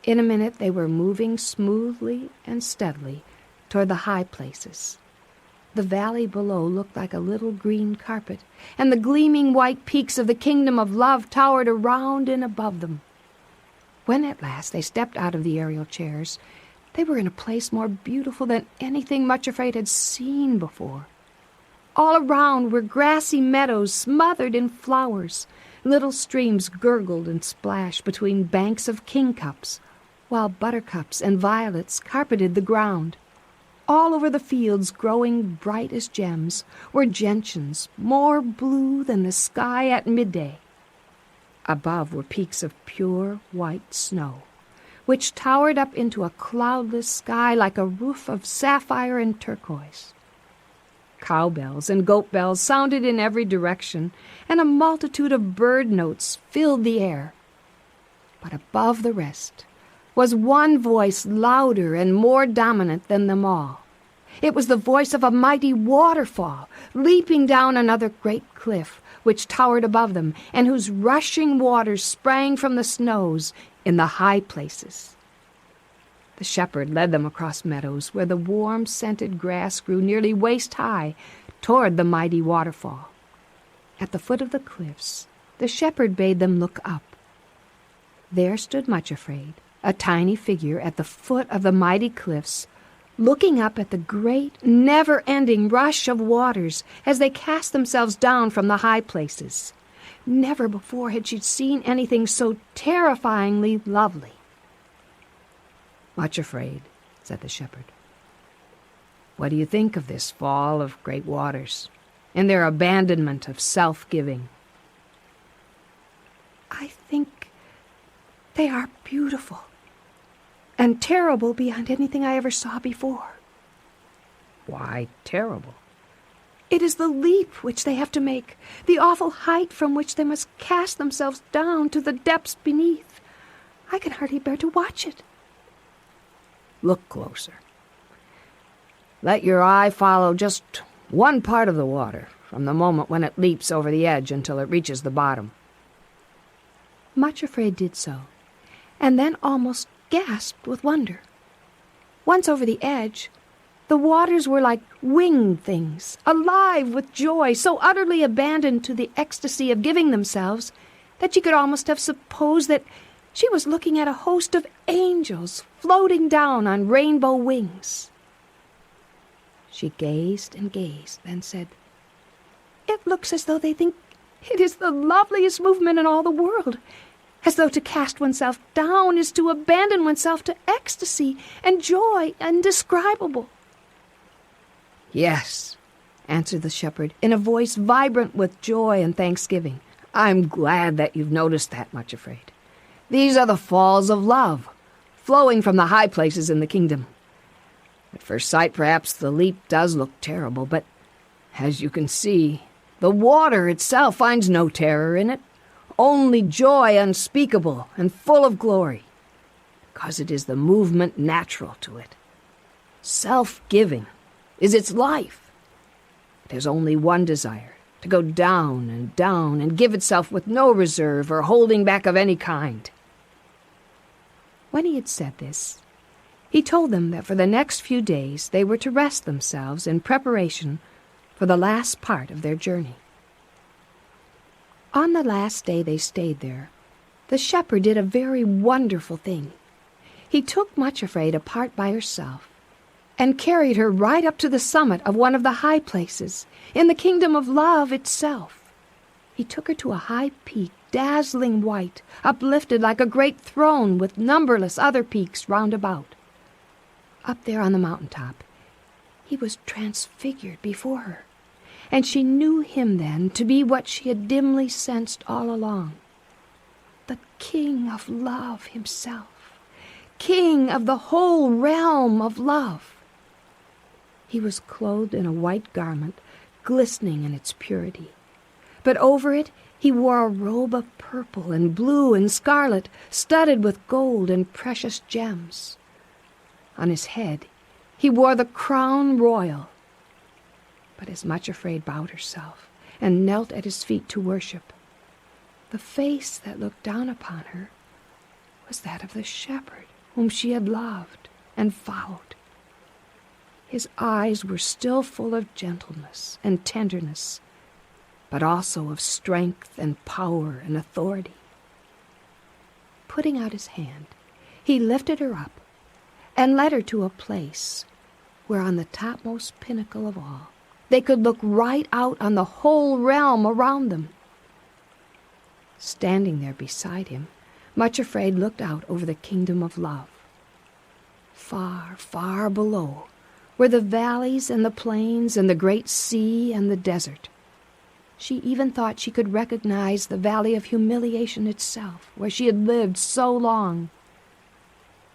In a minute they were moving smoothly and steadily toward the high places. The valley below looked like a little green carpet, and the gleaming white peaks of the kingdom of love towered around and above them. When at last they stepped out of the aerial chairs, they were in a place more beautiful than anything Much Afraid had seen before. All around were grassy meadows smothered in flowers. Little streams gurgled and splashed between banks of kingcups, while buttercups and violets carpeted the ground. All over the fields, growing bright as gems, were gentians, more blue than the sky at midday. Above were peaks of pure white snow, which towered up into a cloudless sky like a roof of sapphire and turquoise. Cowbells and goat bells sounded in every direction, and a multitude of bird notes filled the air. But above the rest was one voice louder and more dominant than them all. It was the voice of a mighty waterfall, leaping down another great cliff, which towered above them, and whose rushing waters sprang from the snows in the high places. The shepherd led them across meadows where the warm, scented grass grew nearly waist-high toward the mighty waterfall. At the foot of the cliffs, the shepherd bade them look up. There stood Much Afraid, a tiny figure at the foot of the mighty cliffs, looking up at the great, never-ending rush of waters as they cast themselves down from the high places. Never before had she seen anything so terrifyingly lovely. "Much Afraid," said the shepherd, "what do you think of this fall of great waters and their abandonment of self-giving?" "I think they are beautiful and terrible beyond anything I ever saw before." "Why terrible?" "It is the leap which they have to make, the awful height from which they must cast themselves down to the depths beneath. I can hardly bear to watch it." "Look closer. Let your eye follow just one part of the water, from the moment when it leaps over the edge until it reaches the bottom." Much Afraid did so, and then almost gasped with wonder. Once over the edge, the waters were like winged things, alive with joy, so utterly abandoned to the ecstasy of giving themselves that she could almost have supposed that she was looking at a host of angels floating down on rainbow wings. She gazed and gazed, then said, "It looks as though they think it is the loveliest movement in all the world, as though to cast oneself down is to abandon oneself to ecstasy and joy indescribable." "Yes," answered the shepherd, in a voice vibrant with joy and thanksgiving. "I'm glad that you've noticed that, Much Afraid. These are the falls of love, flowing from the high places in the kingdom. At first sight, perhaps the leap does look terrible, but as you can see, the water itself finds no terror in it, only joy unspeakable and full of glory, because it is the movement natural to it. Self-giving is its life. It has only one desire, to go down and give itself with no reserve or holding back of any kind." When he had said this, he told them that for the next few days they were to rest themselves in preparation for the last part of their journey. On the last day they stayed there, the shepherd did a very wonderful thing. He took Much Afraid apart by herself and carried her right up to the summit of one of the high places, in the kingdom of love itself. He took her to a high peak, dazzling white, uplifted like a great throne with numberless other peaks round about. Up there on the mountain top, He was transfigured before her, and she knew him then to be what she had dimly sensed all along, the King of Love himself, King of the whole realm of love. He was clothed in a white garment, glistening in its purity, but over it he wore a robe of purple and blue and scarlet, studded with gold and precious gems. On his head he wore the crown royal. But as Much Afraid bowed herself and knelt at his feet to worship, the face that looked down upon her was that of the shepherd whom she had loved and followed. His eyes were still full of gentleness and tenderness, but also of strength and power and authority. Putting out his hand, he lifted her up and led her to a place where on the topmost pinnacle of all they could look right out on the whole realm around them. Standing there beside him, Much Afraid looked out over the kingdom of love. Far, far below were the valleys and the plains and the great sea and the desert. She even thought she could recognize the valley of humiliation itself, where she had lived so long.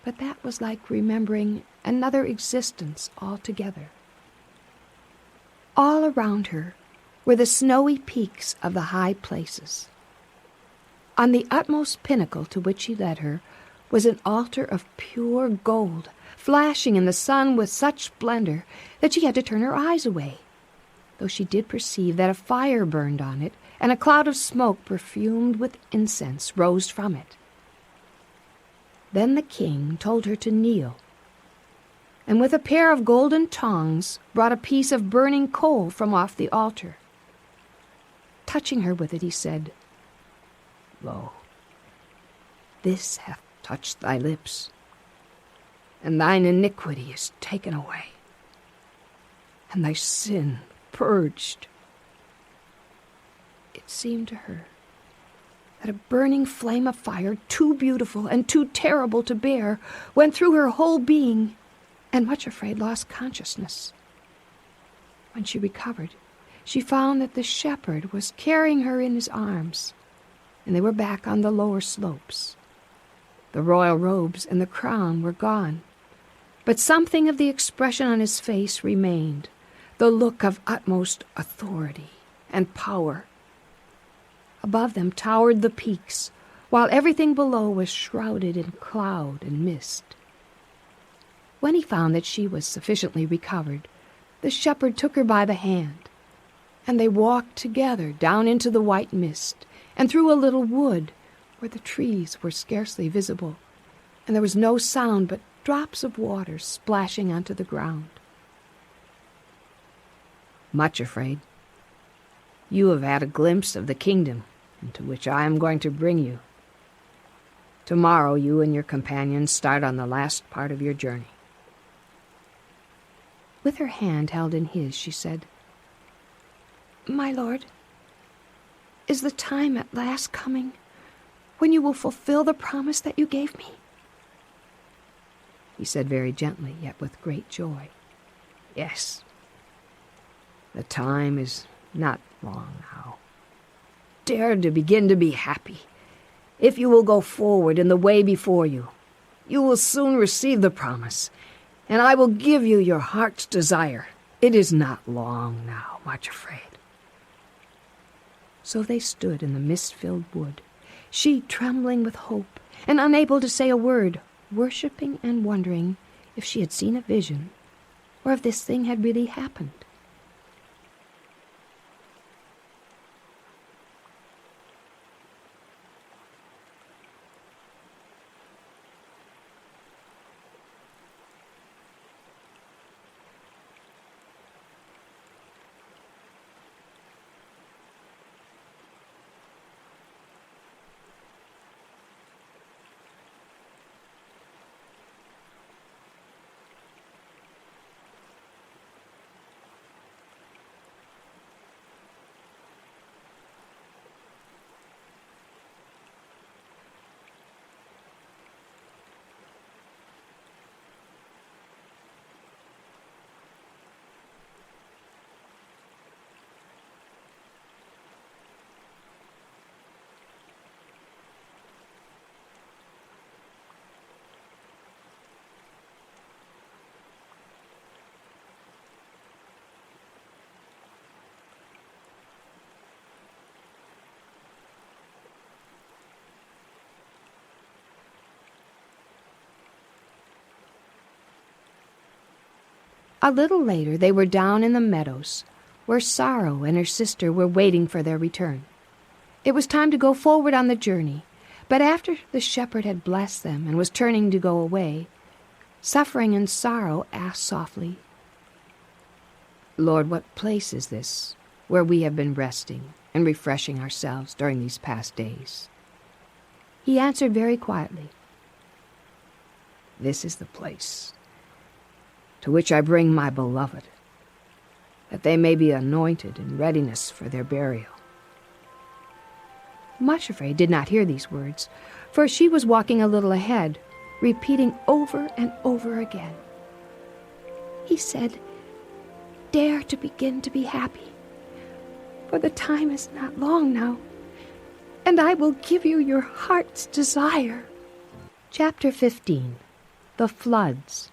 But that was like remembering another existence altogether. All around her were the snowy peaks of the high places. On the utmost pinnacle to which he led her was an altar of pure gold, flashing in the sun with such splendor that she had to turn her eyes away, though she did perceive that a fire burned on it, and a cloud of smoke perfumed with incense rose from it. Then the king told her to kneel, and with a pair of golden tongs brought a piece of burning coal from off the altar. Touching her with it, he said, "Lo, this hath touched thy lips, and thine iniquity is taken away, and thy sin purged." It seemed to her that a burning flame of fire, too beautiful and too terrible to bear, went through her whole being, and Much Afraid lost consciousness. When she recovered, she found that the shepherd was carrying her in his arms, and they were back on the lower slopes. The royal robes and the crown were gone, but something of the expression on his face remained, the look of utmost authority and power. Above them towered the peaks, while everything below was shrouded in cloud and mist. When he found that she was sufficiently recovered, the shepherd took her by the hand, and they walked together down into the white mist and through a little wood where the trees were scarcely visible, and there was no sound but drops of water splashing onto the ground. "Much Afraid, you have had a glimpse of the kingdom into which I am going to bring you. Tomorrow you and your companions start on the last part of your journey." With her hand held in his, she said, "My lord, is the time at last coming when you will fulfill the promise that you gave me?" He said very gently, yet with great joy, "Yes, the time is not long now. Dare to begin to be happy. If you will go forward in the way before you, you will soon receive the promise, and I will give you your heart's desire. It is not long now, Much Afraid." So they stood in the mist-filled wood, she trembling with hope and unable to say a word, worshipping and wondering if she had seen a vision or if this thing had really happened. A little later they were down in the meadows, where Sorrow and her sister were waiting for their return. It was time to go forward on the journey, but after the shepherd had blessed them and was turning to go away, Suffering and Sorrow asked softly, "Lord, what place is this where we have been resting and refreshing ourselves during these past days?" He answered very quietly, "This is the place to which I bring my beloved, that they may be anointed in readiness for their burial." Much Afraid did not hear these words, for she was walking a little ahead, repeating over and over again, "He said, dare to begin to be happy, for the time is not long now, and I will give you your heart's desire." Chapter 15. The Floods.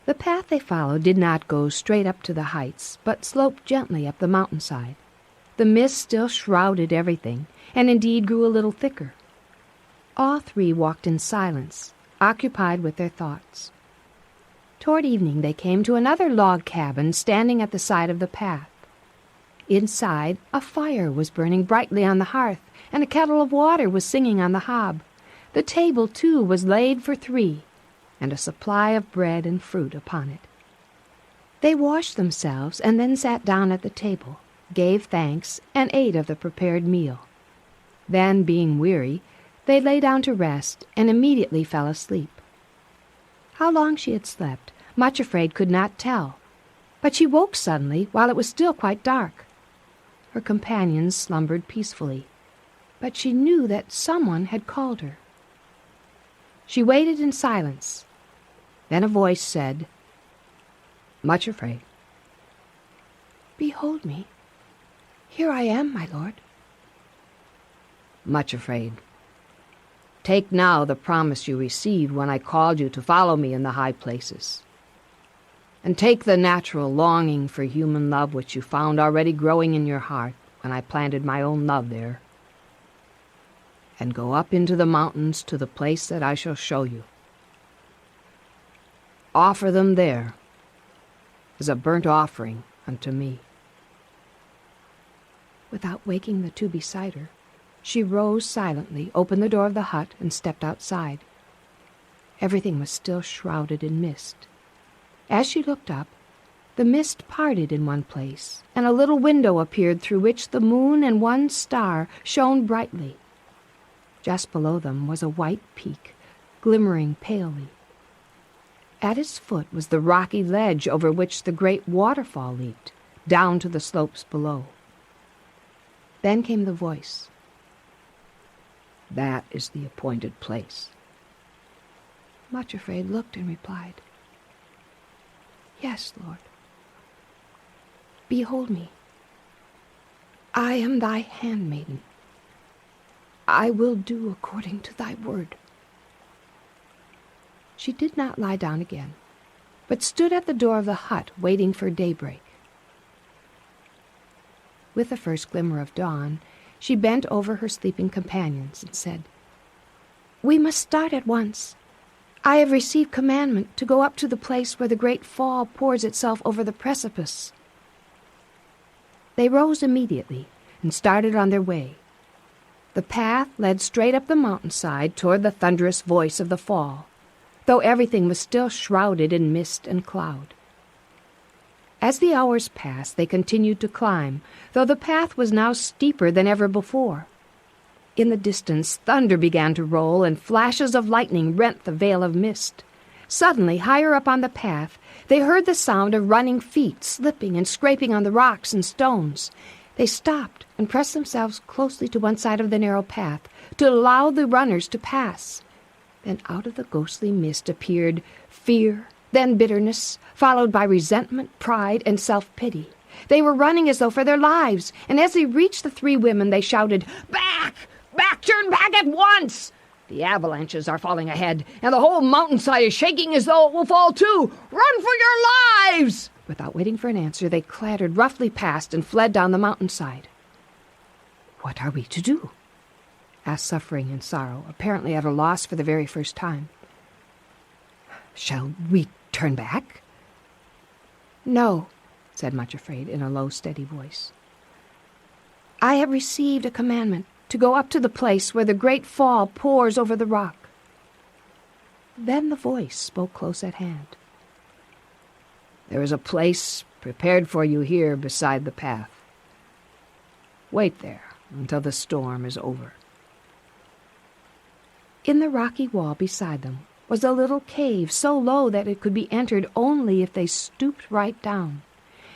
The path they followed did not go straight up to the heights, but sloped gently up the mountainside. The mist still shrouded everything, and indeed grew a little thicker. All three walked in silence, occupied with their thoughts. Toward evening they came to another log cabin standing at the side of the path. Inside, a fire was burning brightly on the hearth, and a kettle of water was singing on the hob. The table, too, was laid for three, and a supply of bread and fruit upon it. They washed themselves and then sat down at the table, gave thanks, and ate of the prepared meal. Then, being weary, they lay down to rest and immediately fell asleep. How long she had slept, Much Afraid could not tell, but she woke suddenly while it was still quite dark. Her companions slumbered peacefully, but she knew that someone had called her. She waited in silence. Then a voice said, "Much Afraid." "Behold me. Here I am, my lord." "Much Afraid, take now the promise you received when I called you to follow me in the high places. And take the natural longing for human love which you found already growing in your heart when I planted my own love there. And go up into the mountains to the place that I shall show you. Offer them there as a burnt offering unto me." Without waking the two beside her, she rose silently, opened the door of the hut, and stepped outside. Everything was still shrouded in mist. As she looked up, the mist parted in one place, and a little window appeared through which the moon and one star shone brightly. Just below them was a white peak, glimmering palely. At its foot was the rocky ledge over which the great waterfall leaped, down to the slopes below. Then came the voice. "That is the appointed place." Much Afraid looked and replied, "Yes, Lord. Behold me. I am thy handmaiden. I will do according to thy word." She did not lie down again, but stood at the door of the hut waiting for daybreak. With the first glimmer of dawn, she bent over her sleeping companions and said, "We must start at once. I have received commandment to go up to the place where the great fall pours itself over the precipice." They rose immediately and started on their way. The path led straight up the mountainside toward the thunderous voice of the fall, though everything was still shrouded in mist and cloud. As the hours passed, they continued to climb, though the path was now steeper than ever before. In the distance, thunder began to roll, and flashes of lightning rent the veil of mist. Suddenly, higher up on the path, they heard the sound of running feet, slipping and scraping on the rocks and stones. They stopped and pressed themselves closely to one side of the narrow path to allow the runners to pass. Then out of the ghostly mist appeared fear, then bitterness, followed by resentment, pride, and self-pity. They were running as though for their lives, and as they reached the three women, they shouted, "Back! Back! Turn back at once! The avalanches are falling ahead, and the whole mountainside is shaking as though it will fall too! Run for your lives!" Without waiting for an answer, they clattered roughly past and fled down the mountainside. "What are we to do?" asked Suffering and Sorrow, apparently at a loss for the very first time. "Shall we turn back?" "No," said Much Afraid in a low, steady voice. "I have received a commandment to go up to the place where the great fall pours over the rock." Then the voice spoke close at hand. "There is a place prepared for you here beside the path. Wait there until the storm is over." In the rocky wall beside them was a little cave so low that it could be entered only if they stooped right down,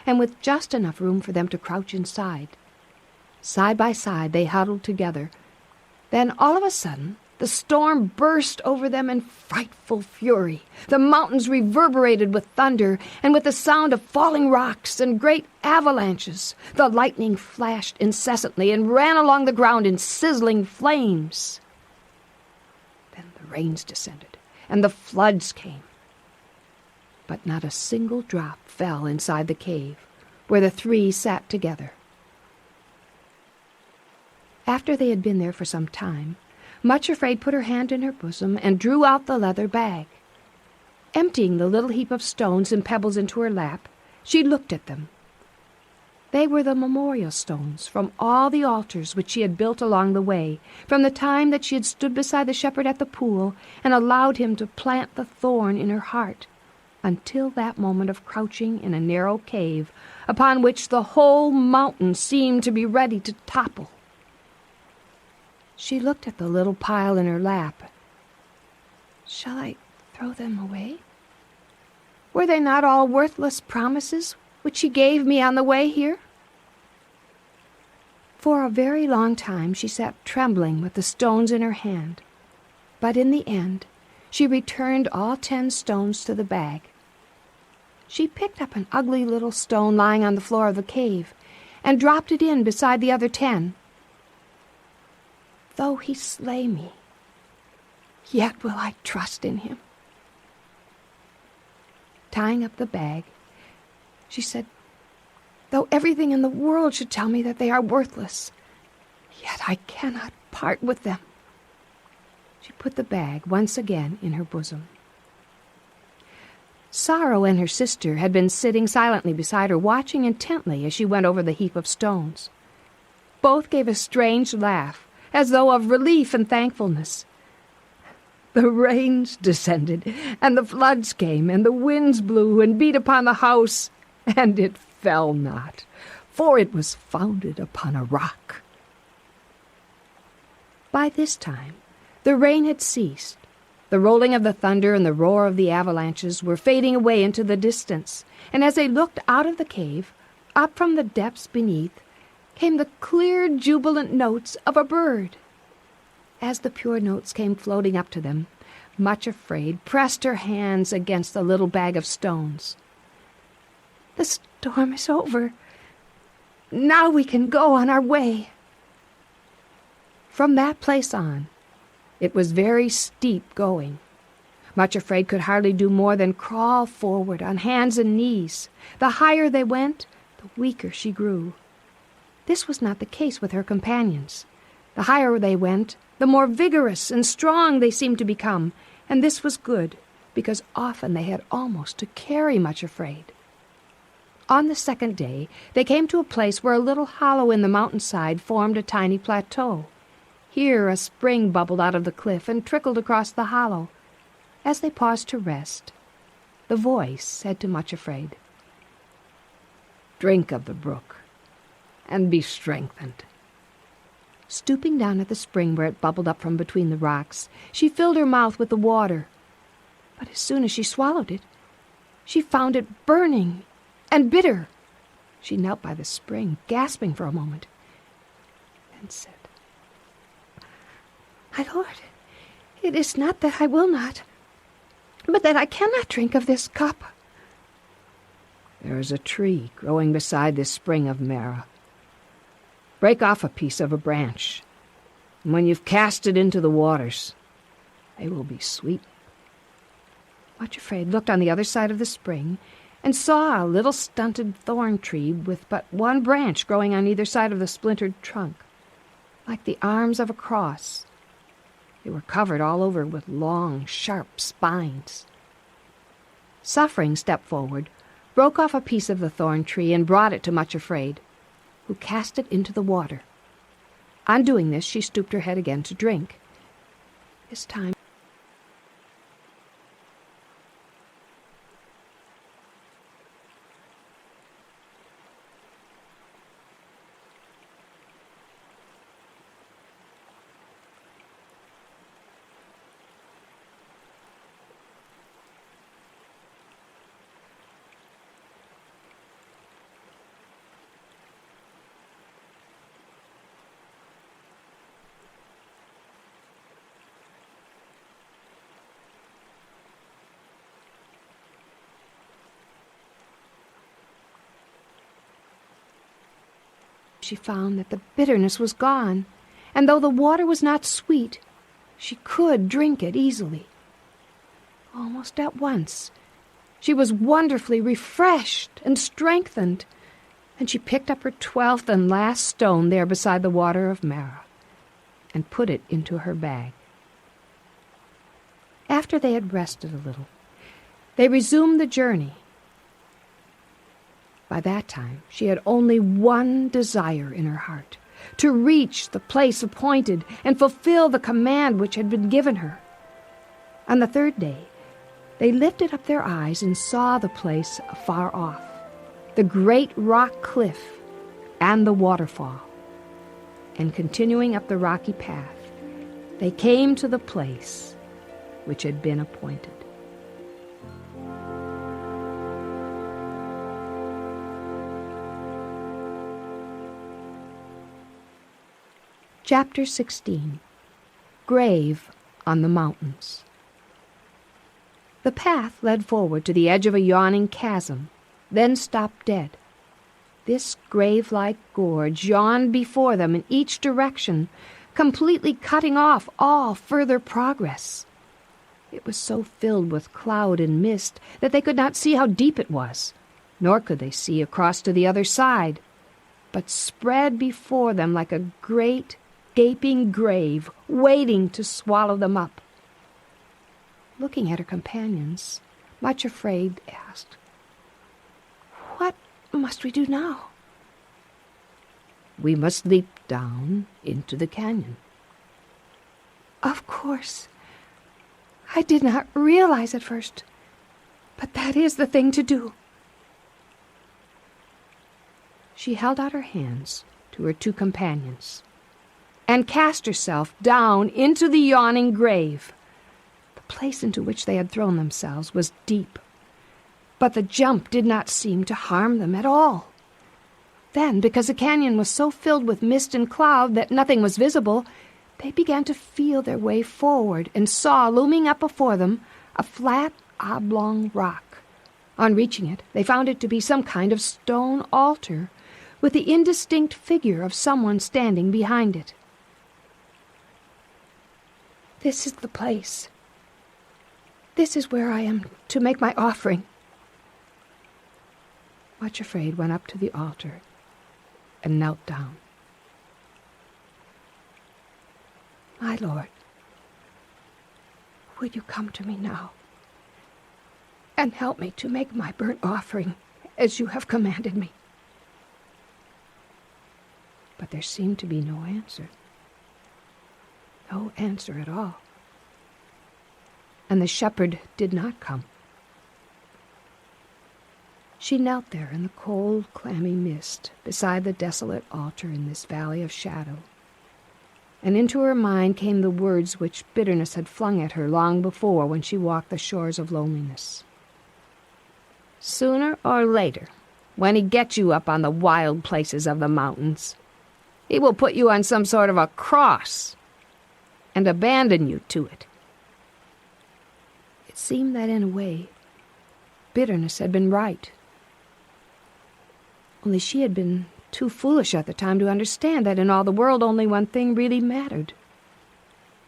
and with just enough room for them to crouch inside. Side by side they huddled together. Then all of a sudden the storm burst over them in frightful fury. The mountains reverberated with thunder and with the sound of falling rocks and great avalanches. The lightning flashed incessantly and ran along the ground in sizzling flames. Then the rains descended, and the floods came. But not a single drop fell inside the cave, where the three sat together. After they had been there for some time, Much Afraid put her hand in her bosom and drew out the leather bag. Emptying the little heap of stones and pebbles into her lap, she looked at them. They were the memorial stones from all the altars which she had built along the way, from the time that she had stood beside the shepherd at the pool and allowed him to plant the thorn in her heart, until that moment of crouching in a narrow cave upon which the whole mountain seemed to be ready to topple. She looked at the little pile in her lap. Shall I throw them away? Were they not all worthless promises which she gave me on the way here? For a very long time she sat trembling with the stones in her hand, but in the end she returned all 10 stones to the bag. She picked up an ugly little stone lying on the floor of the cave and dropped it in beside the other 10. "Though he slay me, yet will I trust in him." Tying up the bag, she said, "Though everything in the world should tell me that they are worthless, yet I cannot part with them." She put the bag once again in her bosom. Sorrow and her sister had been sitting silently beside her, watching intently as she went over the heap of stones. Both gave a strange laugh, as though of relief and thankfulness. The rains descended, and the floods came, and the winds blew and beat upon the house, and it fell not, for it was founded upon a rock. By this time the rain had ceased. The rolling of the thunder and the roar of the avalanches were fading away into the distance, and as they looked out of the cave, up from the depths beneath, came the clear, jubilant notes of a bird. As the pure notes came floating up to them, Much Afraid pressed her hands against the little bag of stones. "The storm is over. Now we can go on our way." From that place on, it was very steep going. Much Afraid could hardly do more than crawl forward on hands and knees. The higher they went, the weaker she grew. This was not the case with her companions. The higher they went, the more vigorous and strong they seemed to become, and this was good, because often they had almost to carry Much Afraid. On the second day, they came to a place where a little hollow in the mountainside formed a tiny plateau. Here a spring bubbled out of the cliff and trickled across the hollow. As they paused to rest, the voice said to Much Afraid, "Drink of the brook, and be strengthened." Stooping down at the spring where it bubbled up from between the rocks, she filled her mouth with the water. But as soon as she swallowed it, she found it burning and bitter. She knelt by the spring, gasping for a moment, then said, "My lord, it is not that I will not, but that I cannot drink of this cup." "There is a tree growing beside this spring of Mara. Break off a piece of a branch, and when you've cast it into the waters, they will be sweet." Much Afraid looked on the other side of the spring and saw a little stunted thorn tree with but one branch growing on either side of the splintered trunk, like the arms of a cross. They were covered all over with long, sharp spines. Suffering stepped forward, broke off a piece of the thorn tree and brought it to Much Afraid, who cast it into the water. On doing this, she stooped her head again to drink. This time she found that the bitterness was gone, and though the water was not sweet, she could drink it easily. Almost at once, she was wonderfully refreshed and strengthened, and she picked up her 12th and last stone there beside the water of Mara, and put it into her bag. After they had rested a little, they resumed the journey. By that time, she had only one desire in her heart, to reach the place appointed and fulfill the command which had been given her. On the third day, they lifted up their eyes and saw the place afar off, the great rock cliff and the waterfall. And continuing up the rocky path, they came to the place which had been appointed. Chapter 16. Grave on the Mountains. The path led forward to the edge of a yawning chasm, then stopped dead. This grave-like gorge yawned before them in each direction, completely cutting off all further progress. It was so filled with cloud and mist that they could not see how deep it was, nor could they see across to the other side, but spread before them like a great gaping grave waiting to swallow them up. Looking at her companions, Much Afraid asked, "What must we do now?" "We must leap down into the canyon." "Of course. I did not realize at first, but that is the thing to do." She held out her hands to her two companions and cast herself down into the yawning grave. The place into which they had thrown themselves was deep, but the jump did not seem to harm them at all. Then, because the canyon was so filled with mist and cloud that nothing was visible, they began to feel their way forward and saw, looming up before them, a flat, oblong rock. On reaching it, they found it to be some kind of stone altar, with the indistinct figure of someone standing behind it. "This is the place. This is where I am to make my offering." Much Afraid went up to the altar and knelt down. "My Lord, would you come to me now and help me to make my burnt offering as you have commanded me?" But there seemed to be no answer. No answer at all. And the shepherd did not come. She knelt there in the cold, clammy mist beside the desolate altar in this valley of shadow, and into her mind came the words which bitterness had flung at her long before when she walked the shores of loneliness. "Sooner or later, when he gets you up on the wild places of the mountains, he will put you on some sort of a cross and abandon you to it." It seemed that in a way, bitterness had been right. Only she had been too foolish at the time to understand that in all the world only one thing really mattered: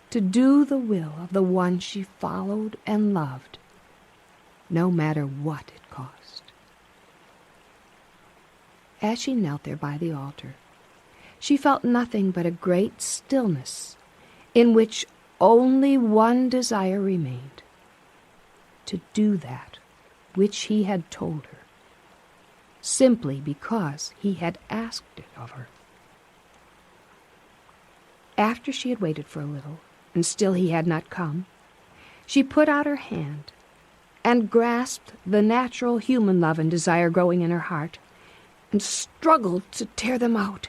to do the will of the one she followed and loved, no matter what it cost. As she knelt there by the altar, she felt nothing but a great stillness in which only one desire remained: to do that which he had told her simply because he had asked it of her. After she had waited for a little, and still he had not come, she put out her hand and grasped the natural human love and desire growing in her heart, and struggled to tear them out.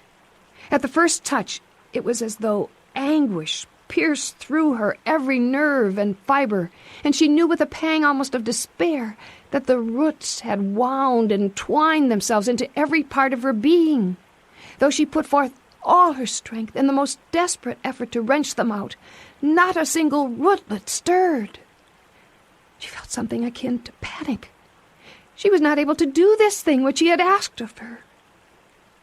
At the first touch, it was as though anguish pierced through her every nerve and fiber, and she knew with a pang almost of despair that the roots had wound and twined themselves into every part of her being. Though she put forth all her strength in the most desperate effort to wrench them out, not a single rootlet stirred. She felt something akin to panic. She was not able to do this thing which he had asked of her.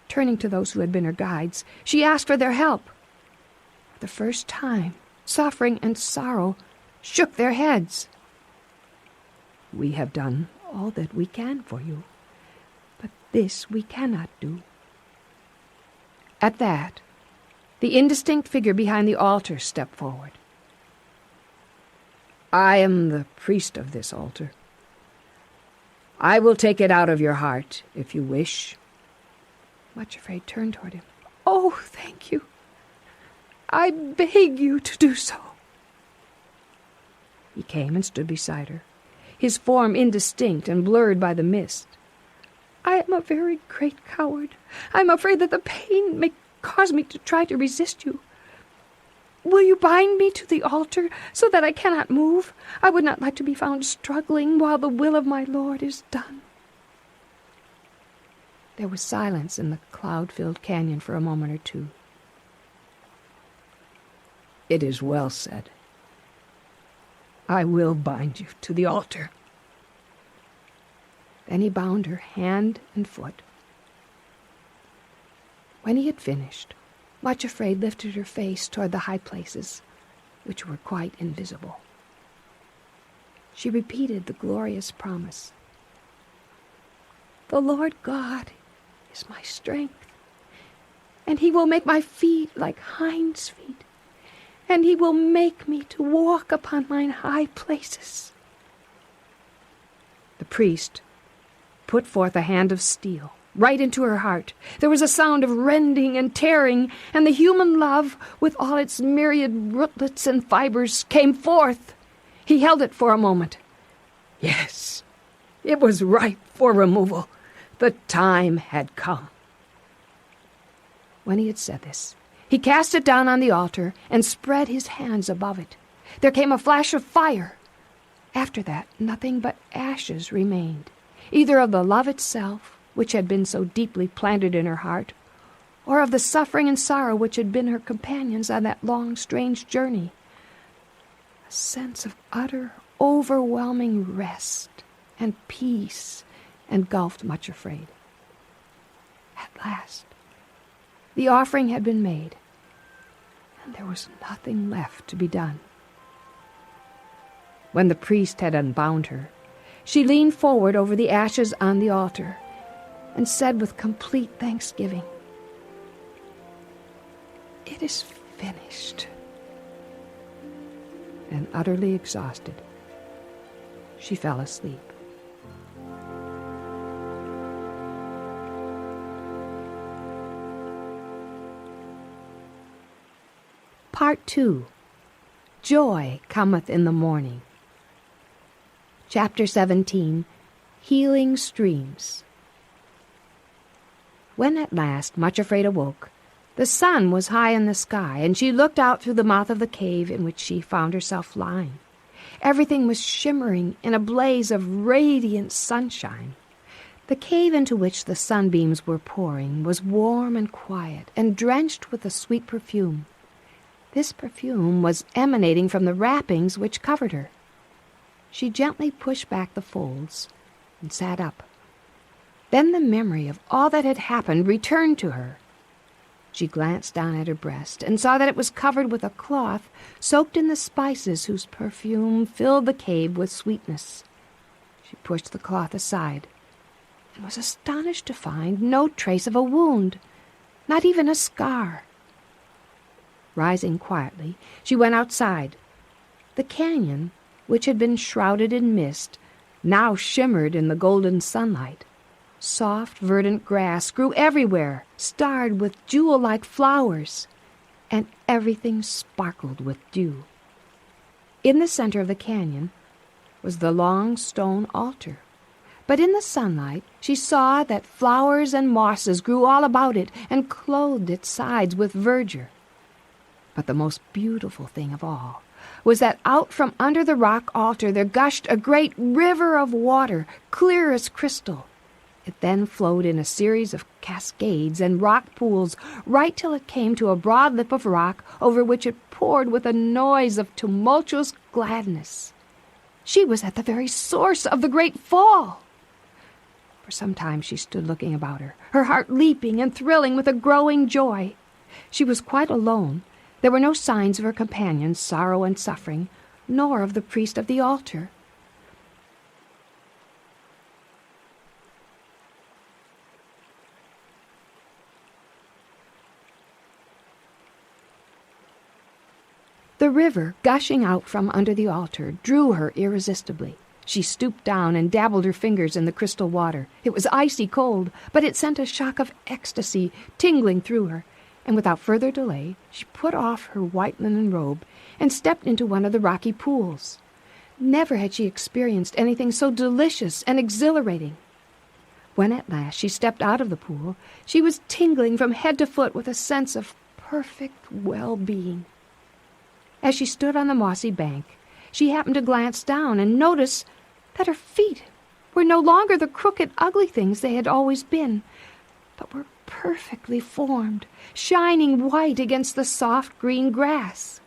Turning to those who had been her guides, she asked for their help. For the first time, suffering and sorrow shook their heads. "We have done all that we can for you, but this we cannot do." At that, the indistinct figure behind the altar stepped forward. "I am the priest of this altar. I will take it out of your heart, if you wish." Much Afraid turned toward him. "Oh, thank you. I beg you to do so." He came and stood beside her, his form indistinct and blurred by the mist. "I am a very great coward. I am afraid that the pain may cause me to try to resist you. Will you bind me to the altar so that I cannot move? I would not like to be found struggling while the will of my Lord is done." There was silence in the cloud-filled canyon for a moment or two. "It is well said. I will bind you to the altar." Then he bound her hand and foot. When he had finished, Much Afraid lifted her face toward the high places, which were quite invisible. She repeated the glorious promise. "The Lord God is my strength, and he will make my feet like hinds' feet, and he will make me to walk upon mine high places." The priest put forth a hand of steel, right into her heart. There was a sound of rending and tearing, and the human love, with all its myriad rootlets and fibers, came forth. He held it for a moment. Yes, it was ripe for removal. The time had come. When he had said this, he cast it down on the altar and spread his hands above it. There came a flash of fire. After that, nothing but ashes remained, either of the love itself, which had been so deeply planted in her heart, or of the suffering and sorrow which had been her companions on that long, strange journey. A sense of utter, overwhelming rest and peace engulfed Much Afraid. At last, the offering had been made, and there was nothing left to be done. When the priest had unbound her, she leaned forward over the ashes on the altar and said with complete thanksgiving, "It is finished." And utterly exhausted, she fell asleep. Part 2. Joy Cometh in the Morning. Chapter 17. Healing Streams. When at last Much Afraid awoke, the sun was high in the sky, and she looked out through the mouth of the cave in which she found herself lying. Everything was shimmering in a blaze of radiant sunshine. The cave into which the sunbeams were pouring was warm and quiet, and drenched with a sweet perfume. This perfume was emanating from the wrappings which covered her. She gently pushed back the folds and sat up. Then the memory of all that had happened returned to her. She glanced down at her breast and saw that it was covered with a cloth soaked in the spices whose perfume filled the cave with sweetness. She pushed the cloth aside and was astonished to find no trace of a wound, not even a scar. Rising quietly, she went outside. The canyon, which had been shrouded in mist, now shimmered in the golden sunlight. Soft, verdant grass grew everywhere, starred with jewel-like flowers, and everything sparkled with dew. In the center of the canyon was the long stone altar, but in the sunlight she saw that flowers and mosses grew all about it and clothed its sides with verdure. But the most beautiful thing of all was that out from under the rock altar there gushed a great river of water, clear as crystal. It then flowed in a series of cascades and rock pools right till it came to a broad lip of rock over which it poured with a noise of tumultuous gladness. She was at the very source of the great fall. For some time she stood looking about her heart leaping and thrilling with a growing joy. She was quite alone. There were no signs of her companions' sorrow and suffering, nor of the priest of the altar. The river, gushing out from under the altar, drew her irresistibly. She stooped down and dabbled her fingers in the crystal water. It was icy cold, but it sent a shock of ecstasy tingling through her, and without further delay she put off her white linen robe and stepped into one of the rocky pools. Never had she experienced anything so delicious and exhilarating. When at last she stepped out of the pool, she was tingling from head to foot with a sense of perfect well-being. As she stood on the mossy bank, she happened to glance down and notice that her feet were no longer the crooked, ugly things they had always been, but were perfectly formed, shining white against the soft green grass.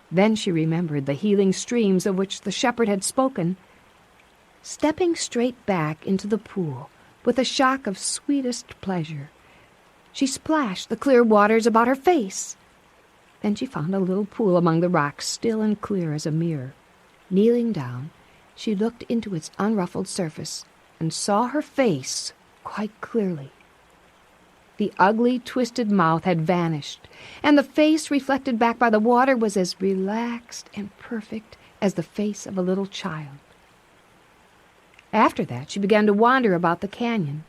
Then she remembered the healing streams of which the shepherd had spoken. Stepping straight back into the pool with a shock of sweetest pleasure, she splashed the clear waters about her face. Then she found a little pool among the rocks, still and clear as a mirror. Kneeling down, she looked into its unruffled surface and saw her face quite clearly. The ugly, twisted mouth had vanished, and the face reflected back by the water was as relaxed and perfect as the face of a little child. After that, she began to wander about the canyon,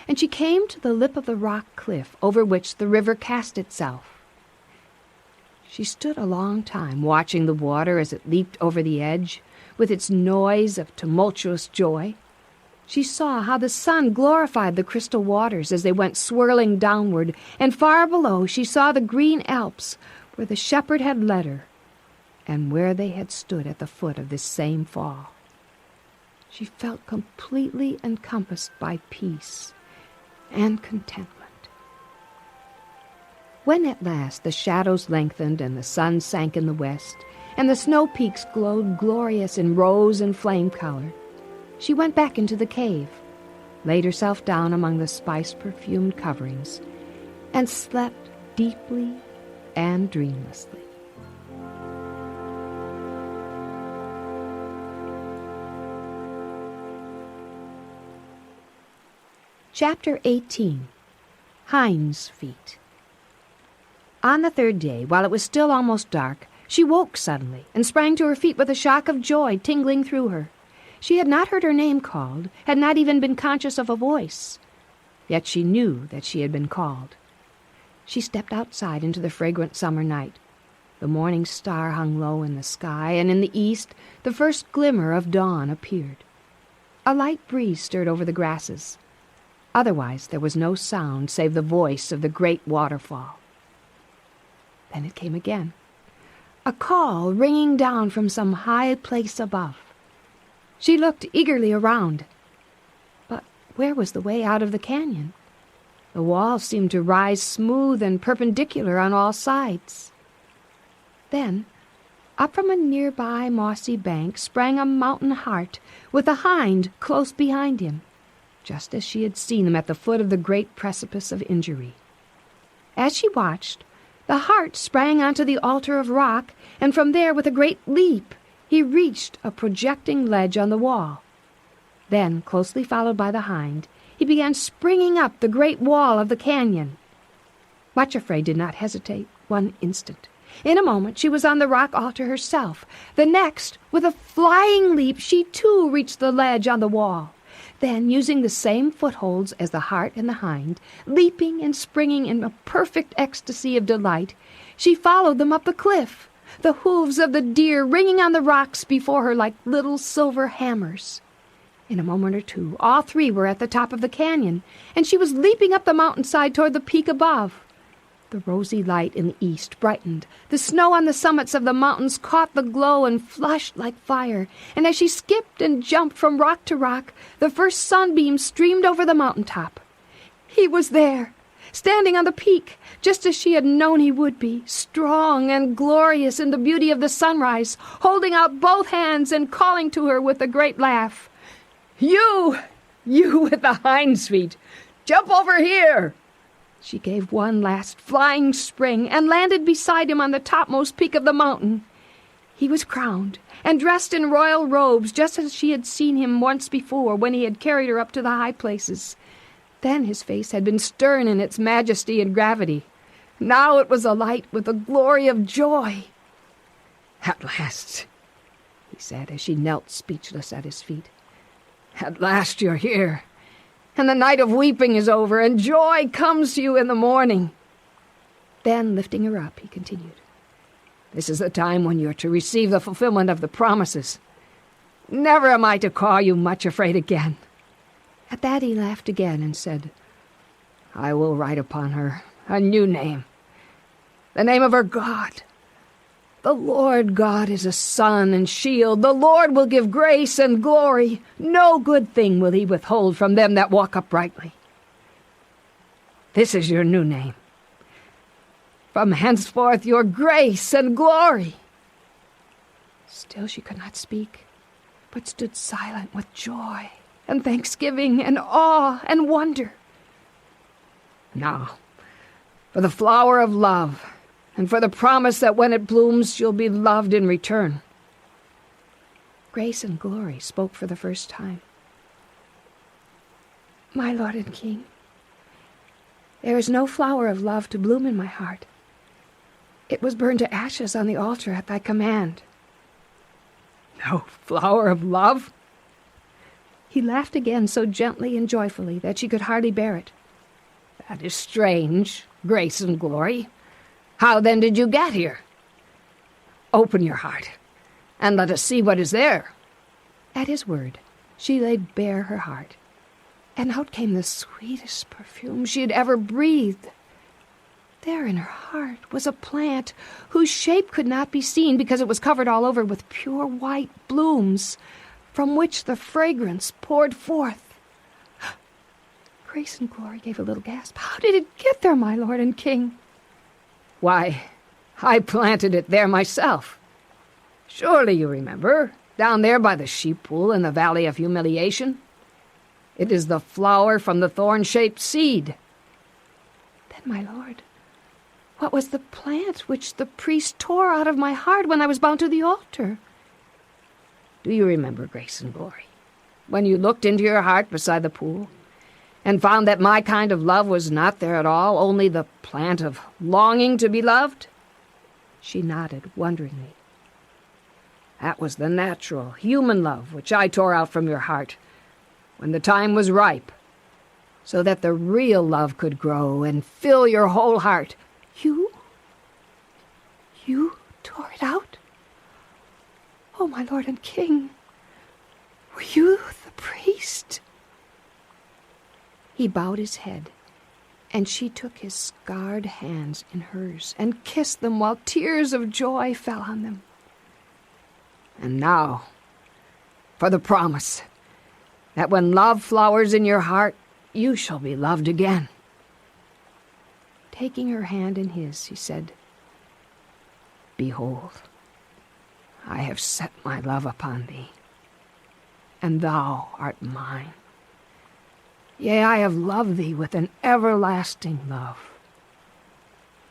and she came to the lip of the rock cliff over which the river cast itself. She stood a long time watching the water as it leaped over the edge, with its noise of tumultuous joy. She saw how the sun glorified the crystal waters as they went swirling downward, and far below she saw the green Alps where the shepherd had led her, and where they had stood at the foot of this same fall. She felt completely encompassed by peace and contentment. When at last the shadows lengthened and the sun sank in the west, and the snow peaks glowed glorious in rose and flame color, she went back into the cave, laid herself down among the spice-perfumed coverings, and slept deeply and dreamlessly. Chapter 18. Hinds' Feet. On the third day, while it was still almost dark, she woke suddenly and sprang to her feet with a shock of joy tingling through her. She had not heard her name called, had not even been conscious of a voice. Yet she knew that she had been called. She stepped outside into the fragrant summer night. The morning star hung low in the sky, and in the east the first glimmer of dawn appeared. A light breeze stirred over the grasses. Otherwise there was no sound save the voice of the great waterfall. Then it came again, a call ringing down from some high place above. She looked eagerly around. But where was the way out of the canyon? The walls seemed to rise smooth and perpendicular on all sides. Then, up from a nearby mossy bank sprang a mountain hart with a hind close behind him, just as she had seen him at the foot of the great precipice of injury. As she watched, the hart sprang onto the altar of rock, and from there, with a great leap, he reached a projecting ledge on the wall. Then, closely followed by the hind, he began springing up the great wall of the canyon. Much Afraid did not hesitate one instant. In a moment she was on the rock altar herself. The next, with a flying leap, she too reached the ledge on the wall. Then, using the same footholds as the hart and the hind, leaping and springing in a perfect ecstasy of delight, she followed them up the cliff, the hooves of the deer ringing on the rocks before her like little silver hammers. In a moment or two, all three were at the top of the canyon, and she was leaping up the mountainside toward the peak above. The rosy light in the east brightened. The snow on the summits of the mountains caught the glow and flushed like fire, and as she skipped and jumped from rock to rock, the first sunbeam streamed over the mountaintop. He was there, standing on the peak, just as she had known he would be, strong and glorious in the beauty of the sunrise, holding out both hands and calling to her with a great laugh. You with the hind's feet, jump over here!" She gave one last flying spring and landed beside him on the topmost peak of the mountain. He was crowned and dressed in royal robes, just as she had seen him once before when he had carried her up to the high places. Then his face had been stern in its majesty and gravity. Now it was alight with the glory of joy. "At last," he said as she knelt speechless at his feet. "At last you're here, and the night of weeping is over, and joy comes to you in the morning." Then, lifting her up, he continued, "This is the time when you're to receive the fulfillment of the promises. Never am I to call you much afraid again." At that he laughed again and said, "I will write upon her a new name, the name of her God. The Lord God is a sun and shield. The Lord will give grace and glory. No good thing will he withhold from them that walk uprightly. This is your new name. From henceforth your grace and glory." Still she could not speak, but stood silent with joy and thanksgiving and awe and wonder. "Now, for the flower of love, and for the promise that when it blooms you'll be loved in return." Grace and Glory spoke for the first time. "My lord and king, there is no flower of love to bloom in my heart. It was burned to ashes on the altar at thy command." "No flower of love?" He laughed again so gently and joyfully that she could hardly bear it. "That is strange, Grace and Glory. How then did you get here? Open your heart, and let us see what is there." At his word, she laid bare her heart, and out came the sweetest perfume she had ever breathed. There in her heart was a plant whose shape could not be seen because it was covered all over with pure white blooms, from which the fragrance poured forth. Grace and Glory gave a little gasp. "How did it get there, my lord and king?" "Why, I planted it there myself. Surely you remember, down there by the sheep pool in the Valley of Humiliation. It is the flower from the thorn-shaped seed." "Then, my lord, what was the plant which the priest tore out of my heart when I was bound to the altar?" "Do you remember, Grace and Glory, when you looked into your heart beside the pool, and found that my kind of love was not there at all, only the plant of longing to be loved?" She nodded wonderingly. "That was the natural, human love which I tore out from your heart when the time was ripe, so that the real love could grow and fill your whole heart." You tore it out? Oh, my lord and king, were you the priest?" He bowed his head, and she took his scarred hands in hers and kissed them while tears of joy fell on them. "And now, for the promise that when love flowers in your heart, you shall be loved again." Taking her hand in his, he said, "Behold, I have set my love upon thee, and thou art mine. Yea, I have loved thee with an everlasting love.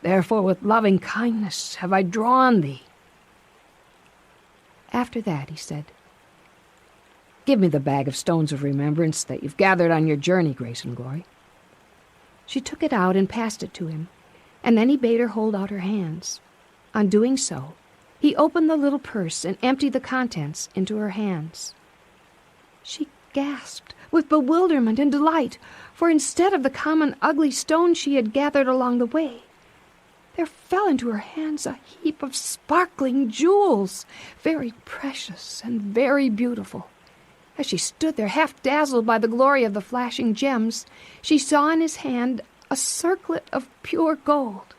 Therefore with loving kindness have I drawn thee." After that he said, "Give me the bag of stones of remembrance that you've gathered on your journey, Grace and Glory." She took it out and passed it to him, and then he bade her hold out her hands. On doing so, he opened the little purse and emptied the contents into her hands. She gasped with bewilderment and delight, for instead of the common ugly stones she had gathered along the way, there fell into her hands a heap of sparkling jewels, very precious and very beautiful. As she stood there, half dazzled by the glory of the flashing gems, she saw in his hand a circlet of pure gold.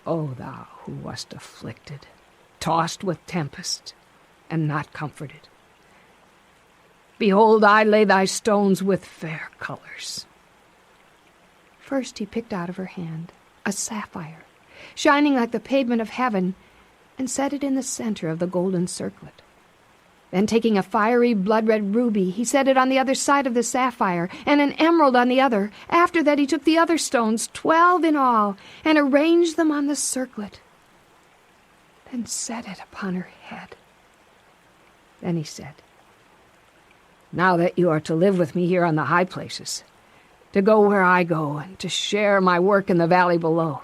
O thou who wast afflicted, tossed with tempest, and not comforted, behold, I lay thy stones with fair colors. First he picked out of her hand a sapphire, shining like the pavement of heaven, and set it in the center of the golden circlet. Then, taking a fiery blood-red ruby, he set it on the other side of the sapphire, and an emerald on the other. After that he took the other stones, 12 in all, and arranged them on the circlet, then set it upon her head. Then he said, Now that you are to live with me here on the high places, to go where I go, and to share my work in the valley below,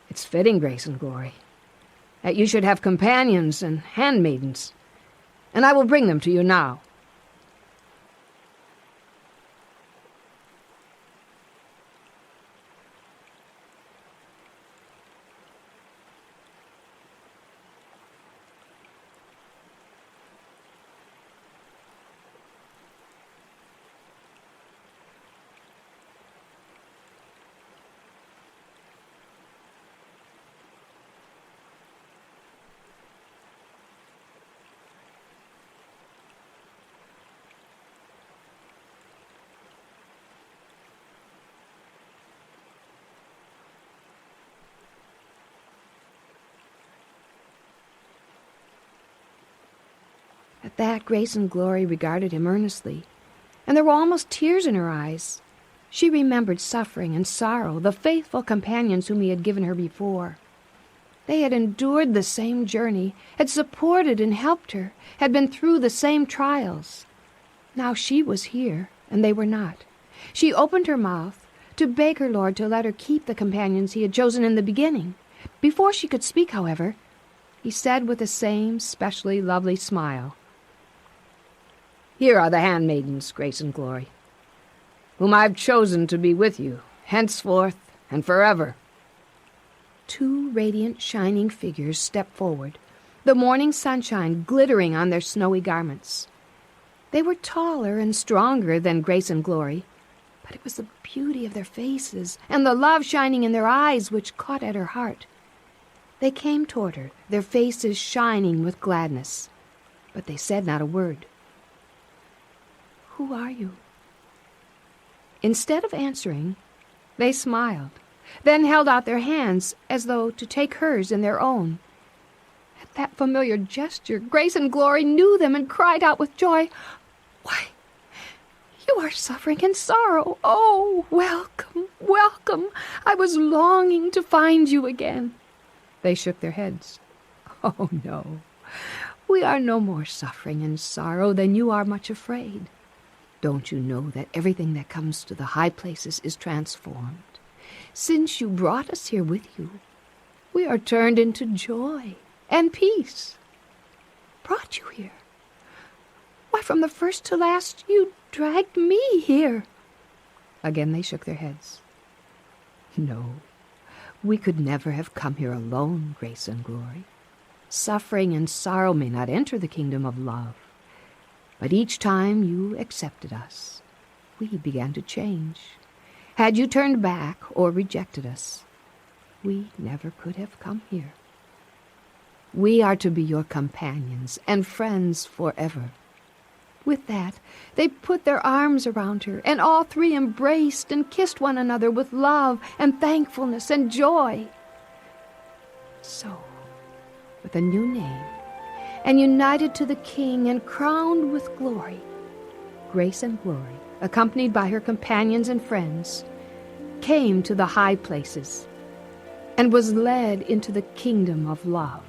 it's fitting, Grace and Glory, that you should have companions and handmaidens, and I will bring them to you now. At that, Grace and Glory regarded him earnestly, and there were almost tears in her eyes. She remembered suffering and sorrow, the faithful companions whom he had given her before. They had endured the same journey, had supported and helped her, had been through the same trials. Now she was here, and they were not. She opened her mouth to beg her Lord to let her keep the companions he had chosen in the beginning. Before she could speak, however, he said with the same specially lovely smile, Here are the handmaidens, Grace and Glory, whom I have chosen to be with you, henceforth and forever. 2 radiant, shining figures stepped forward, the morning sunshine glittering on their snowy garments. They were taller and stronger than Grace and Glory, but it was the beauty of their faces and the love shining in their eyes which caught at her heart. They came toward her, their faces shining with gladness, but they said not a word. Who are you? Instead of answering, they smiled, then held out their hands as though to take hers in their own. At that familiar gesture, Grace and Glory knew them and cried out with joy, Why, you are suffering in sorrow. Oh, welcome, welcome. I was longing to find you again. They shook their heads. Oh, no. We are no more suffering and sorrow than you are much afraid. Don't you know that everything that comes to the high places is transformed? Since you brought us here with you, we are turned into joy and peace. Brought you here? Why, from the first to last, you dragged me here. Again they shook their heads. No, we could never have come here alone, Grace and Glory. Suffering and sorrow may not enter the kingdom of love. But each time you accepted us, we began to change. Had you turned back or rejected us, we never could have come here. We are to be your companions and friends forever. With that, they put their arms around her, and all 3 embraced and kissed one another with love and thankfulness and joy. So, with a new name, and united to the King and crowned with glory, Grace and Glory, accompanied by her companions and friends, came to the high places and was led into the kingdom of love.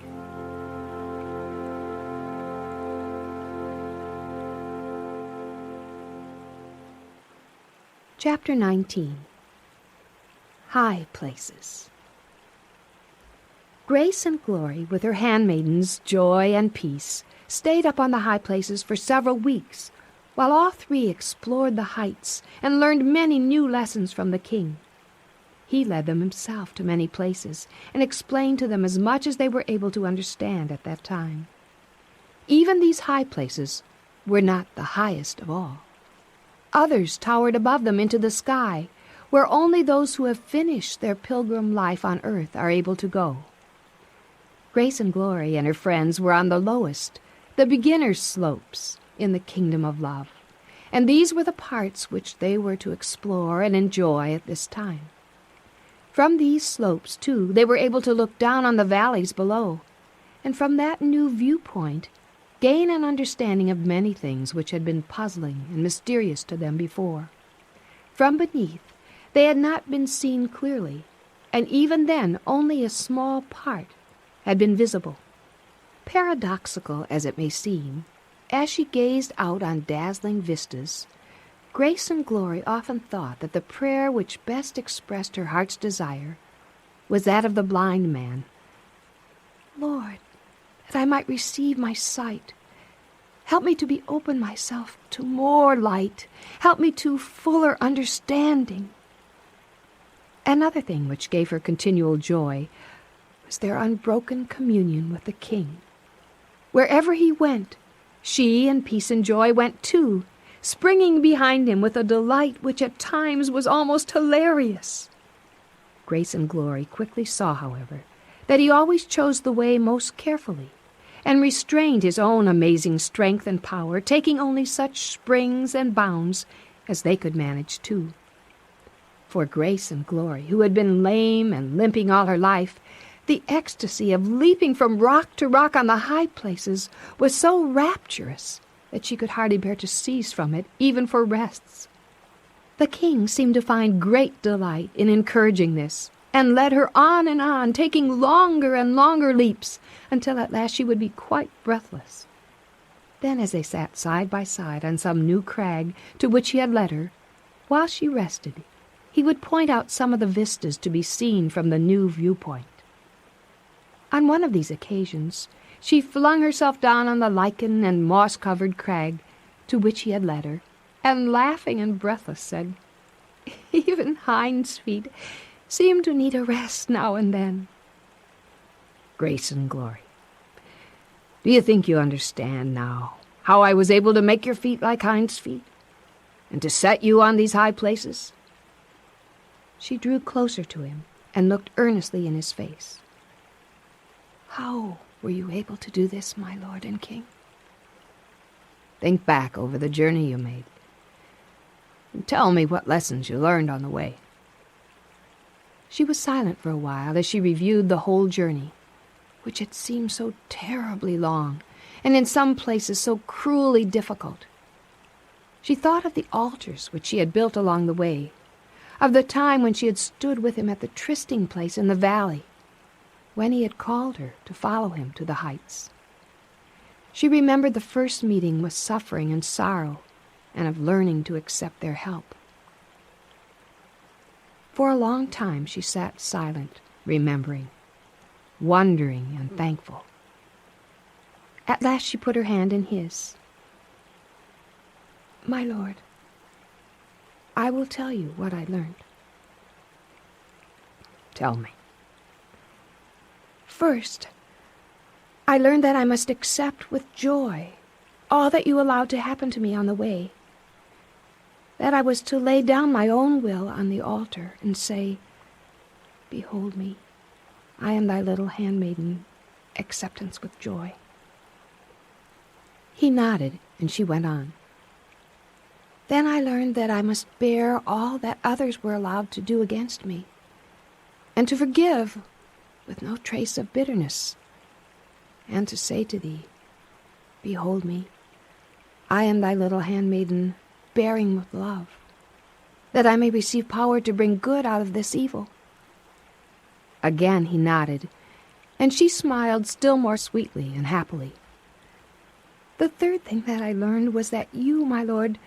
Chapter 19. High Places. Grace and Glory, with her handmaidens, Joy and Peace, stayed up on the high places for several weeks, while all three explored the heights and learned many new lessons from the king. He led them himself to many places and explained to them as much as they were able to understand at that time. Even these high places were not the highest of all. Others towered above them into the sky, where only those who have finished their pilgrim life on earth are able to go. Grace and Glory and her friends were on the lowest, the beginner's slopes in the kingdom of love, and these were the parts which they were to explore and enjoy at this time. From these slopes, too, they were able to look down on the valleys below, and from that new viewpoint gain an understanding of many things which had been puzzling and mysterious to them before. From beneath, they had not been seen clearly, and even then only a small part had been visible. Paradoxical as it may seem, as she gazed out on dazzling vistas, Grace and Glory often thought that the prayer which best expressed her heart's desire was that of the blind man. Lord, that I might receive my sight. Help me to be open myself to more light. Help me to fuller understanding. Another thing which gave her continual joy was their unbroken communion with the king. Wherever he went, she and Peace and Joy went too, springing behind him with a delight which at times was almost hilarious. Grace and Glory quickly saw, however, that he always chose the way most carefully, and restrained his own amazing strength and power, taking only such springs and bounds as they could manage too. For Grace and Glory, who had been lame and limping all her life, the ecstasy of leaping from rock to rock on the high places was so rapturous that she could hardly bear to cease from it, even for rests. The king seemed to find great delight in encouraging this, and led her on, taking longer and longer leaps, until at last she would be quite breathless. Then, as they sat side by side on some new crag to which he had led her, while she rested, he would point out some of the vistas to be seen from the new viewpoint. On one of these occasions, she flung herself down on the lichen and moss-covered crag to which he had led her, and laughing and breathless said, "Even Hinds' feet seem to need a rest now and then." Grace and Glory, do you think you understand now how I was able to make your feet like Hinds' feet, and to set you on these high places? She drew closer to him and looked earnestly in his face. How were you able to do this, my lord and king? Think back over the journey you made, and tell me what lessons you learned on the way. She was silent for a while as she reviewed the whole journey, which had seemed so terribly long, and in some places so cruelly difficult. She thought of the altars which she had built along the way, of the time when she had stood with him at the trysting place in the valley, when he had called her to follow him to the heights. She remembered the first meeting with suffering and sorrow, and of learning to accept their help. For a long time she sat silent, remembering, wondering and thankful. At last she put her hand in his. "My lord, I will tell you what I learned." "Tell me." "First, I learned that I must accept with joy all that you allowed to happen to me on the way. That I was to lay down my own will on the altar and say, 'Behold me, I am thy little handmaiden, acceptance with joy.'" He nodded, and she went on. "Then I learned that I must bear all that others were allowed to do against me, and to forgive with no trace of bitterness, and to say to thee, 'Behold me, I am thy little handmaiden, bearing with love, that I may receive power to bring good out of this evil.'" Again he nodded, and she smiled still more sweetly and happily. "The third thing that I learned was that you, my lord,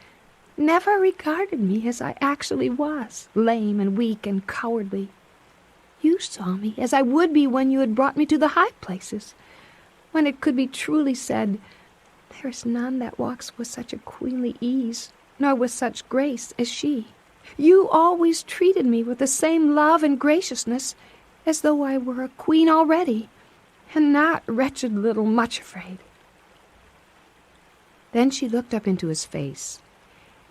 never regarded me as I actually was, lame and weak and cowardly. You saw me as I would be when you had brought me to the high places, when it could be truly said There is none that walks with such a queenly ease, nor with such grace as she. You always treated me with the same love and graciousness as though I were a queen already, and not wretched little Much-Afraid." Then she looked up into his face,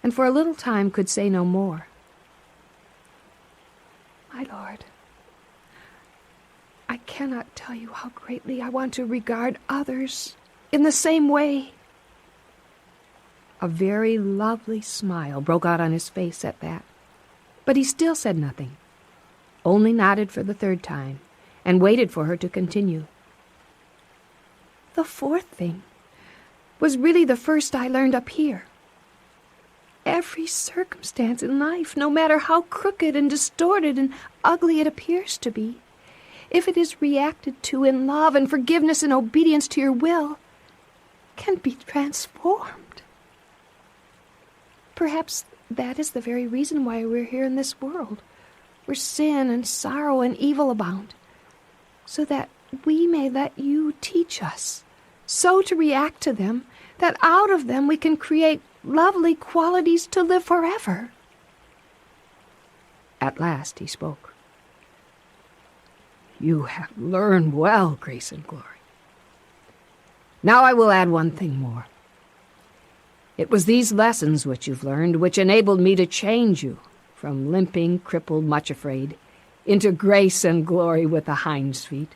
and for a little time could say no more. "My lord, I cannot tell you how greatly I want to regard others in the same way." A very lovely smile broke out on his face at that, but he still said nothing, only nodded for the third time, and waited for her to continue. "The fourth thing was really the first I learned up here. Every circumstance in life, no matter how crooked and distorted and ugly it appears to be, if it is reacted to in love and forgiveness and obedience to your will, can be transformed. Perhaps that is the very reason why we're here in this world, where sin and sorrow and evil abound, so that we may let you teach us so to react to them that out of them we can create lovely qualities to live forever." At last he spoke. "You have learned well, Grace and Glory. Now I will add one thing more. It was these lessons which you've learned which enabled me to change you from limping, crippled Much-Afraid into grace and glory with the Hinds feet.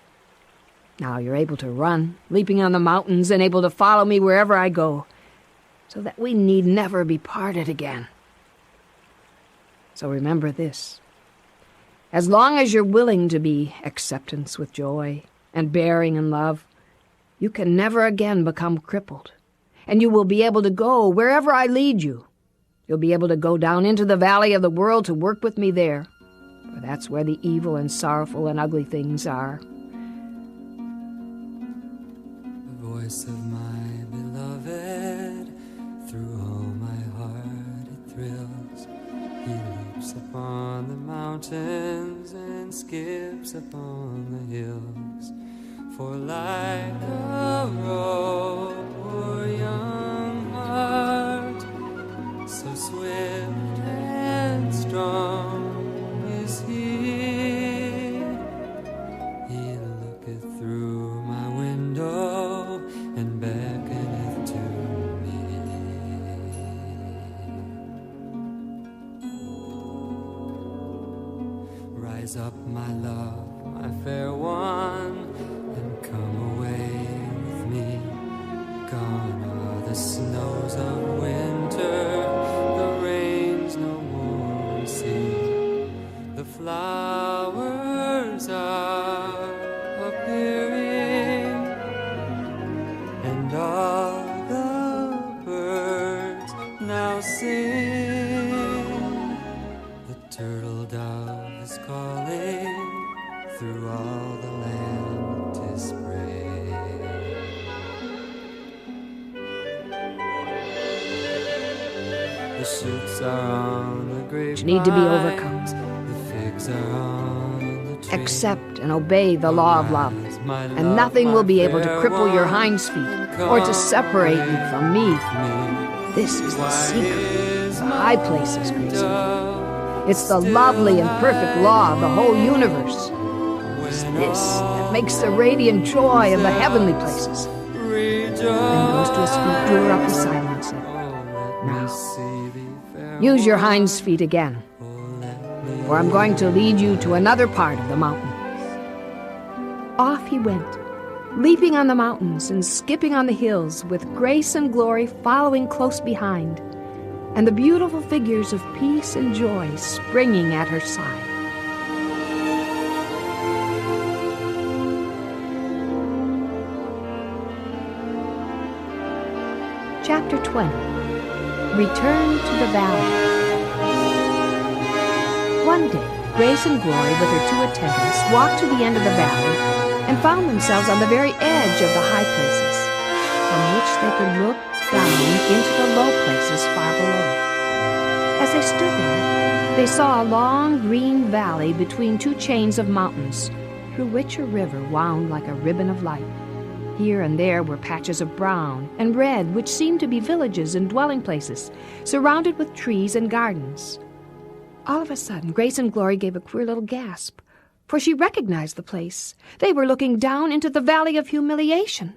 Now you're able to run, leaping on the mountains, and able to follow me wherever I go, so that we need never be parted again. So remember this. As long as you're willing to be acceptance with joy and bearing in love, you can never again become crippled, and you will be able to go wherever I lead you. You'll be able to go down into the valley of the world to work with me there, for that's where the evil and sorrowful and ugly things are." The voice of my beloved, through all my heart it thrills. He leaps upon the mountains and skips upon the hills. For like a roe or young heart, so swift and strong is he. He looketh through my window and beckoneth to me. Rise up, my love, my fair one, and come away with me. Gone are the snows of winter, the rains no more we see. The flowers are appearing, and all the birds now sing. The turtle dove is calling, through all the land 'tis spring. The shoots are on the grapevine, Need to be overcome. the figs are on the tree. Accept and obey the law of love, and nothing will be able to cripple your hinds feet or to separate you from me. This is the secret of the high places, Grace. It's the lovely and perfect law of the whole universe. It's this that makes the radiant joy of the heavenly places. Then rose to his feet, drew her up beside him, and said, "Now, use your hinds feet again, for I'm going to lead you to another part of the mountain." Off he went, leaping on the mountains and skipping on the hills, with Grace and Glory following close behind, and the beautiful figures of peace and joy springing at her side. Chapter 20. Return to the Valley. One day, Grace and Glory, with her two attendants, walked to the end of the valley and found themselves on the very edge of the high places, from which they could look down into the low places far below. As they stood there, they saw a long green valley between two chains of mountains, through which a river wound like a ribbon of light. Here and there were patches of brown and red, which seemed to be villages and dwelling places, surrounded with trees and gardens. All of a sudden, Grace and Glory gave a queer little gasp, for she recognized the place. They were looking down into the Valley of Humiliation.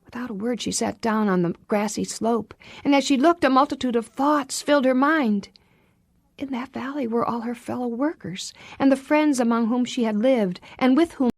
Without a word, she sat down on the grassy slope, and as she looked, a multitude of thoughts filled her mind. In that valley were all her fellow workers, and the friends among whom she had lived, and with whom